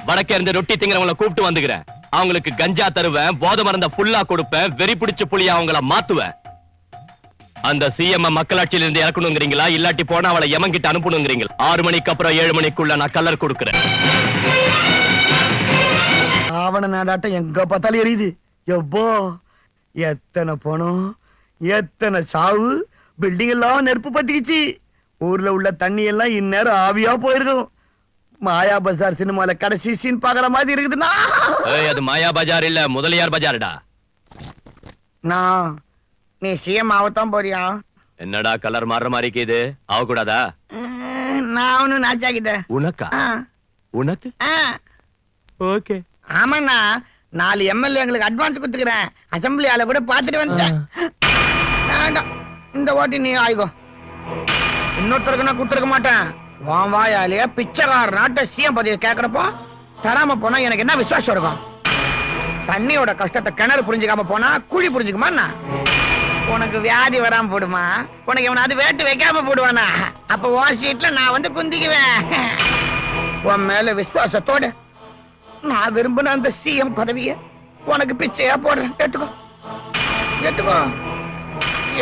வடக்கே இருந்து ரொட்டி திங்கிறவங்களை கூப்பிட்டு வந்துக்கிறேன். அவங்களுக்கு கஞ்சா தருவேன், போதை மருந்த புல்லா கொடுப்பேன், வெறி பிடிச்ச புலியா அவங்கள மாத்துவேன். அந்த சிஎம் மக்களாட்சியில இருந்து இறக்கணுங்கிறீங்களா, இல்லாட்டி போனா அவளை எமங்கிட்ட அனுப்பணுங்கிறீங்களா? 6 மணிக்கு அப்புறம் 7 மணிக்குள்ள நான் கலர் கொடுக்கிறேன். ஆவண நாடாட்டம் எங்க பார்த்தாலும் எரியுது. எவ்வளோ எத்தனை பணம், எத்தனை சாவு, பில்டிங் எல்லாம் நெருப்பு பத்திக்கிச்சு. ஊர்ல உள்ள தண்ணி எல்லாம் இந்நேரம் ஆவியா போயிருக்கும். மாயா பஜார் சினிமால கடைசி சீன் பாக்குற மாதிரி இருக்குதுன்னா, அது மாயா பஜார் இல்ல, முதலியார் பஜார்டா. நான் நீ சிஎம் ஆகத்தான் போறியா? என்னடா கலர் மாறுற மாதிரி இருக்குது, ஆக கூடாதா? நான் ஒண்ணு நாச்சாக்கிட்டேன். உனக்கா? உனக்கு? ஓகே. ஆமாண்ணா, 4 எம்எல்ஏ எங்களுக்கு அட்வான்ஸ் கொடுத்துக்கிறேன். அசம்பிளி ஆளை கூட பாத்துட்டு வந்துட்டேன். இந்த ஓட்டி நீ ஆயிக்கோ. இன்னொருத்தருக்கு நான் கொடுத்துருக்க மாட்டேன். வாயாலேயே பிச்சைக்கார நாட்டை சிஎம் பதவி கேட்கறப்போ தராம போனா எனக்கு என்ன விசுவாசம் இருக்கும்? தண்ணியோட கஷ்டத்தை கிணறு புரிஞ்சுக்காம போனா குழி புரிஞ்சுக்குமா? உனக்கு வியாதி வராம போடுமா? உனக்கு எவனாவது வேட்டு வைக்காம போடுவானா? அப்ப உன் சீட்ல நான் வந்து குந்திக்குவேன். உன் மேல விசுவாசத்தோட நான் விரும்பின அந்த சிஎம் பதவியை உனக்கு பிச்சையா போடுறேன். ஏத்துக்கோ, ஏத்துக்கோ,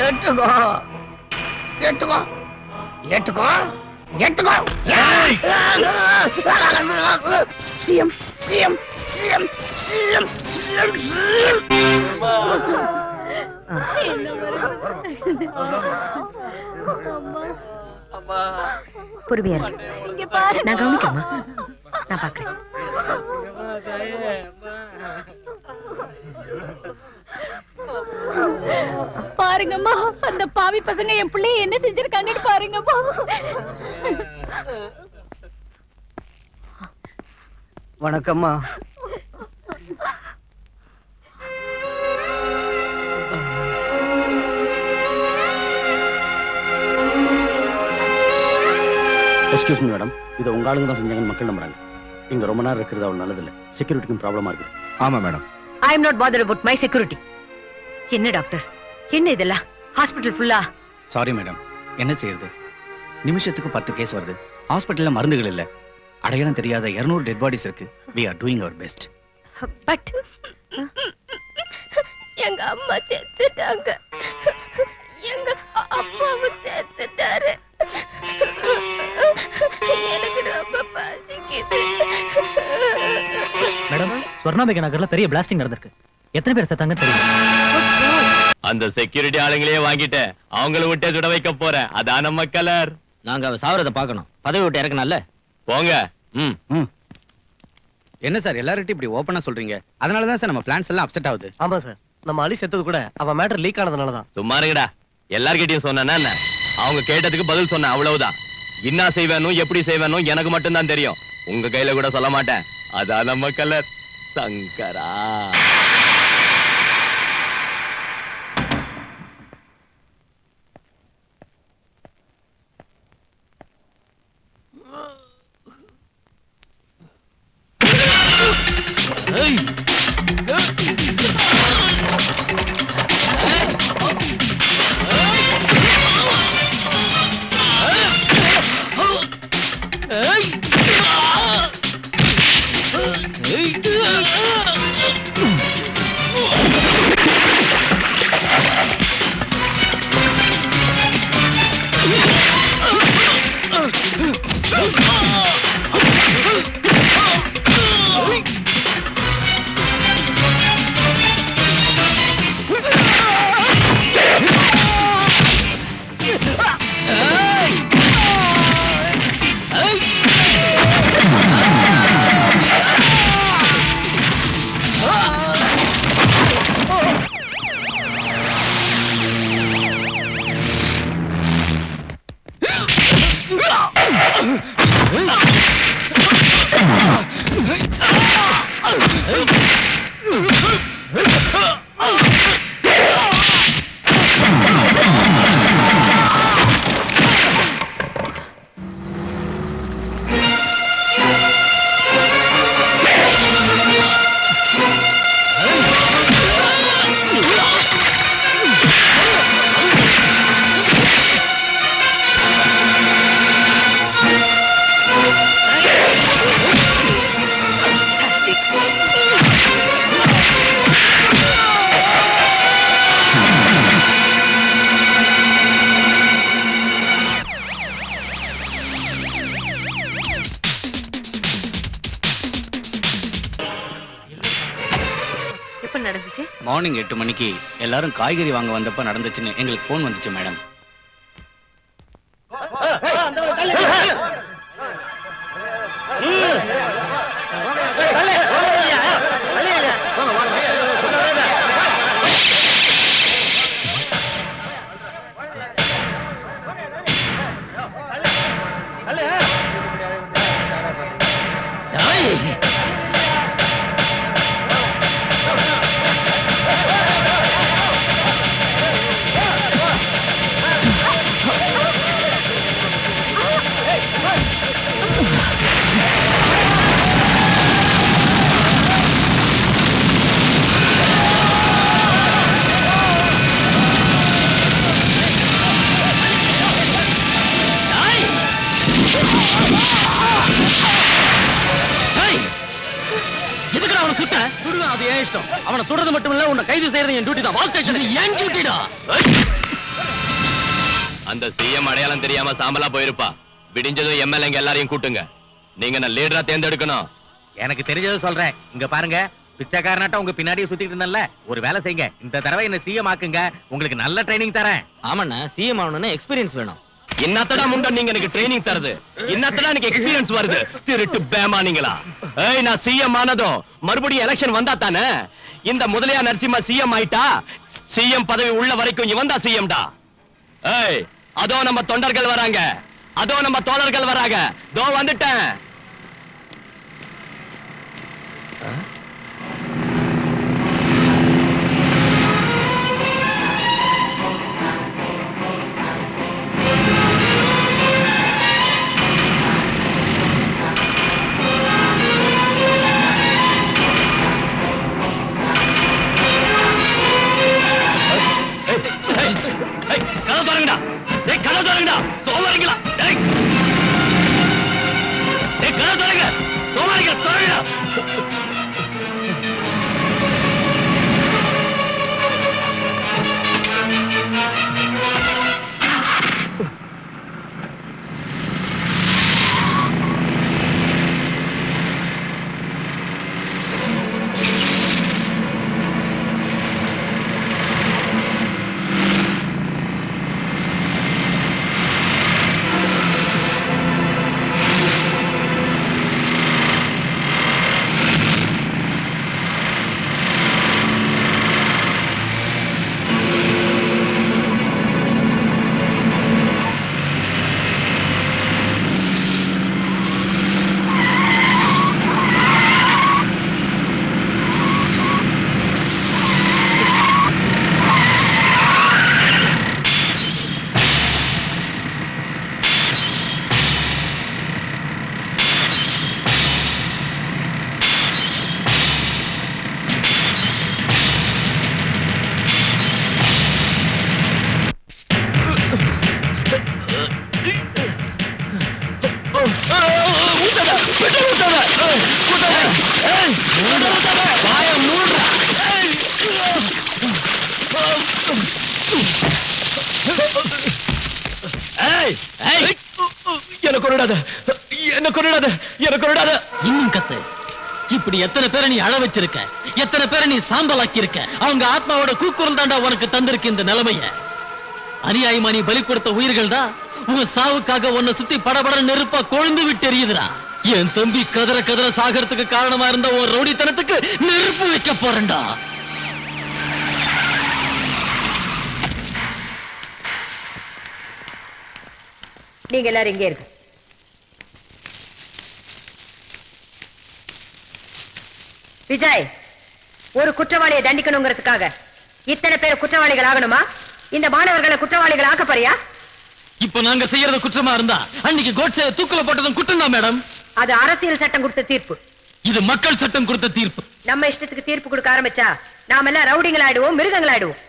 ஏத்துக்கோ, ஏத்துக்கோ, ஏத்துக்கோ, ஏத்துக்கோ. CM, CM, CM, CM, CM, CM. பொறுமையா நான் கவனிக்கமா, நான் பாக்குறேன். பாருங்கம்மா, அந்த பாவி பசங்க என் பிள்ளைய என்ன செஞ்சிருக்காங்கன்னு பாருங்கம்மா. வணக்கம்மா. எக்ஸ்கியூஸ் மீ மேடம், இதை உங்க ஆளுங்க தான் செஞ்சாங்கன்னு மக்கள் நம்புறாங்க. இங்க ரொம்ப நேரம் இருக்கிறது அவ்வளவு நல்லதில்லை. செக்யூரிட்டிக்கும் ப்ராப்ளமா இருக்கு. ஆமா madam. I am not bothered about my security. என்ன டாக்டர், என்ன இதெல்லாம்? ஹாஸ்பிடல் ஃபுல்லா? சாரி மேடம், என்ன செய்யறது? நிமிஷத்துக்கு 10 கேஸ் வருது. ஹாஸ்பிட்டல்ல மருந்துகள் இல்ல. அடையாளம் தெரியாத 200 டெட் பாடிஸ் இருக்கு. we are doing our best. But எங்க அம்மா செத்துட்டாங்க, எங்க அப்பாவும் செத்துட்டாரு. எனக்கு ரொம்ப பசிக்குது. மேடம், ஸ்வர்ணாம்பிகை நகர்ல பெரிய பிளாஸ்டிங் நடந்திருக்கு. எத்தனை பேர் செத்தாங்கன்னு தெரியல. அந்த செக்யூரிட்டி ஆளுங்களே வாங்கிட்டு அவங்கள விட்டே சுட வைக்க போறேன். அதான் நம்ம கலர். நாங்க அவ சாவறத பார்க்கணும். பதவி விட்டு இறக்கணும்ல. போங்க. என்ன சார் எல்லார்கிட்டயும் இப்படி ஓபனா சொல்றீங்க? அதனால தான் சார் நம்ம பிளான்ஸ் எல்லாம் அப்செட் ஆகுது. ஆமா சார், நம்ம அலி செத்தது கூட அவன் மேட்டர் லீக் ஆனதுனால தான். சும்மா இருங்கடா. எல்லார்கிட்டயும் சொன்னா என்ன? அவங்க கேட்டதுக்கு பதில் சொன்ன, அவ்வளவுதான். என்ன செய்வேனும் எப்படி செய்வேனும் எனக்கு மட்டும்தான் தெரியும். உங்க கையில கூட சொல்ல மாட்டேன். அதான் நம்ம கலர். சங்கரா. மார்னிங் 8 மணிக்கு எல்லாரும் காய்கறி வாங்க வந்தப்ப நடந்துச்சுன்னு எங்களுக்கு போன் வந்துச்சு மேடம். அவனை சுடுறது மட்டும் இல்ல, உன்னை கைது செய்யறது என் டியூட்டி தான். வால் ஸ்டேஷன் என் டியூட்டிடா. அந்த சிஎம் அடையாளம் தெரியாம சாம்பலா போயிருப்பா. விடிஞ்சதும் எம்எல்ஏங்க எல்லாரையும் கூட்டுங்க. நீங்க நான் லீடரா தேர்ந்தெடுக்கணும். எனக்கு தெரிஞ்சது சொல்றேன். இங்க பாருங்க, பிச்சைக்காரனாட்ட உங்க பின்னாடியே சுத்திட்டு இருந்தேன்ல, ஒரு வேலை செய்யுங்க. இந்த தடவை என்ன சிஎம் ஆக்குங்க. உங்களுக்கு நல்ல ட்ரைனிங் தரேன். ஆமாண்ணா, சிஎம் ஆகணும்னா எக்ஸ்பீரியன்ஸ் வேணும். என்னத்தடா முண்டா நீங்க எனக்கு ட்ரைனிங் தரது? என்னத்தடா எனக்கு எக்ஸ்பீரியன்ஸ் வருது? திருட்டு பேமானீங்களா? ஏய், நான் சிஎம் ஆனதும் மறுபடியும் எலெக்ஷன் வந்தா தானே. இந்த முதலியா நரசிம்மா சிஎம் ஆயிட்டா, சிஎம் பதவி உள்ள வரைக்கும் இவன் தான் சிஎம்டா. ஏய், அதோ நம்ம தொண்டர்கள் வராங்க, அதோ நம்ம தோழர்கள் வராங்க. தோ வந்துட்டேன். கொண்டாத, என்ன கொண்டாத, என்ன கொண்டாத. இன்னும் கத்து. இப்படி எத்தனை பேரை நீ அழ வச்சிருக்க, எத்தனை பேரை நீ சாம்பலாக்கி இருக்க. அவங்க ஆத்மாவோட கூக்குரல் தாண்டா உனக்கு தந்திருக்கு இந்த நிலைமைய. அநியாயமா நீ பலி கொடுத்த உயிர்கள் தான் உங்க சாவுக்காக உன்னை சுத்தி படபட நெருப்பா கொழுந்து விட்டு எரியுதுடா. என் தம்பி கதற கதற சாகறதுக்கு காரணமா இருந்த ஒரு ரவுடித்தனத்துக்கு நெருப்பு வைக்க போறேன்டா. நீங்க எல்லாரும் இங்கே இருக்கு. விஜய், ஒரு குற்றவாளியை தண்டிக்கணுங்கிறதுக்காக இத்தனை பேர் குற்றவாளிகள் ஆகணுமா? இந்த மாணவர்களை குற்றவாளிகள் ஆக்க போறியா? இப்ப நாங்க செய்யறது குற்றமா இருந்தா அன்னைக்கு கோட்சே தூக்குல போட்டதும் குற்றம் தான் மேடம். அது அரசியல் சட்டம் கொடுத்த தீர்ப்பு. இது மக்கள் சட்டம் கொடுத்த தீர்ப்பு. நம்ம இஷ்டத்துக்கு தீர்ப்பு கொடுக்க ஆரம்பிச்சா நாம எல்லாம் ரவுடிங்கள் ஆயிடுவோம், மிருகங்கள் ஆயிடுவோம்.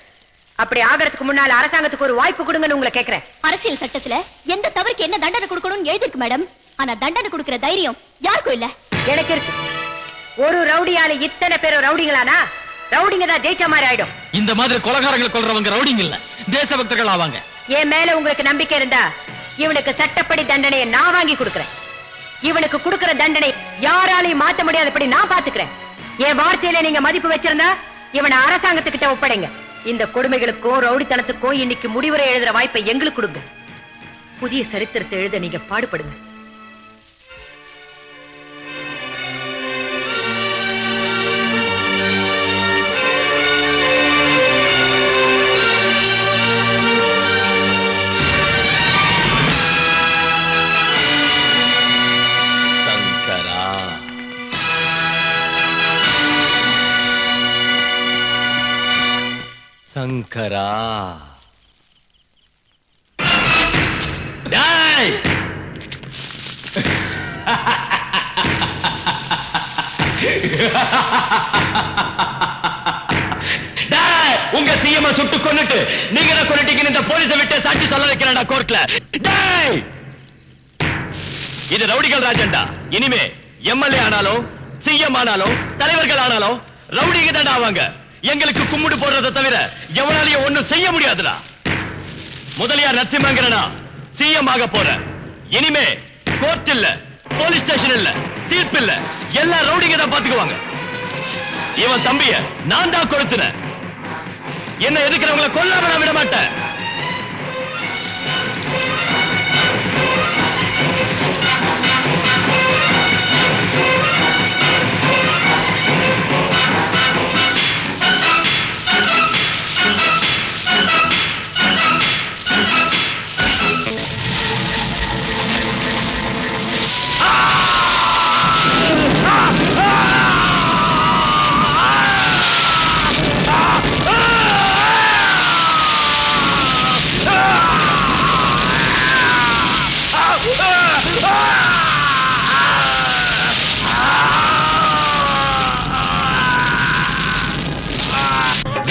அப்படி ஆகிறதுக்கு முன்னால அரசாங்கத்துக்கு ஒரு வாய்ப்பு கொடுங்கன்னு உங்களை கேக்குறேன். அரசியல் சட்டத்துல எந்த தவறுக்கு என்ன தண்டனை கொடுக்கணும்னு எழுதிருக்கு மேடம். ஆனா தண்டனை கொடுக்கிற தைரியம் யாருக்கும் இல்ல. எனக்கு இருக்கு. ஒரு ரவுடியால இத்தனை பேரும் ரவுடிங்களானா ரவுடிங்க தான் ஜெயிச்ச மாதிரி ஆயிடும். இந்த மாதிரி கொலகாரங்களை கொல்றவங்க ரவுடிங்க இல்ல, தேசபக்தர்கள் ஆவாங்க. என் மேல உங்களுக்கு நம்பிக்கை இருந்தா இவனுக்கு சட்டப்படி தண்டனையை நான் வாங்கி கொடுக்கிறேன். இவனுக்கு கொடுக்கிற தண்டனை யாராலையும் மாத்த முடியாதபடி நான் பாத்துக்கிறேன். என் வார்த்தையில நீங்க மதிப்பு வச்சிருந்தா இவனை அரசாங்கத்துக்கிட்ட ஒப்படைங்க. இந்த கொடுமைகளுக்கும் ரவுடித்தனத்துக்கும் இன்னைக்கு முடிவுரை எழுதுற வாய்ப்பை எங்களுக்கு கொடுங்க. புதிய சரித்திரத்தை எழுத நீங்க பாடுபடுங்க. சங்கரா, டேய் உங்க சிஎம் சுட்டு கொன்னுட்டு நீங்க என்ன கொன்னுட்டீங்கன்னு இந்த போலீஸை விட்டு சாட்சி சொல்ல வைக்கிறேன்டா கோர்ட்ல. டேய், இது ரவுடிகள் ராஜன்டா. இனிமே எம்எல்ஏ ஆனாலும் சிஎம் ஆனாலும் தலைவர்கள் ஆனாலும் ரவுடிங்க தாண்டா ஆவாங்க. எங்களுக்கு கும்பிடு போடுறதை தவிர எவனாலையும் ஒண்ணும் செய்ய முடியாதுடா. முதலியார் நரசிம்மங்கரனா சிஎம் ஆக போற. இனிமே கோர்ட் இல்ல, போலீஸ் ஸ்டேஷன் இல்ல, தீர்ப்பு இல்ல, எல்லா ரவுடிங்க தான் பாத்துக்குவாங்க. இவன் தம்பிய நான் தான் கொளுத்துறேன். என்ன எதுக்குறவங்களை கொல்லாம நான் விட மாட்டேன்.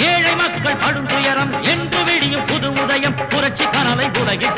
ஏழை மக்கள் படும் துயரம் என்று விடியும் புது உதயம் புரட்சி கனலை உலகில்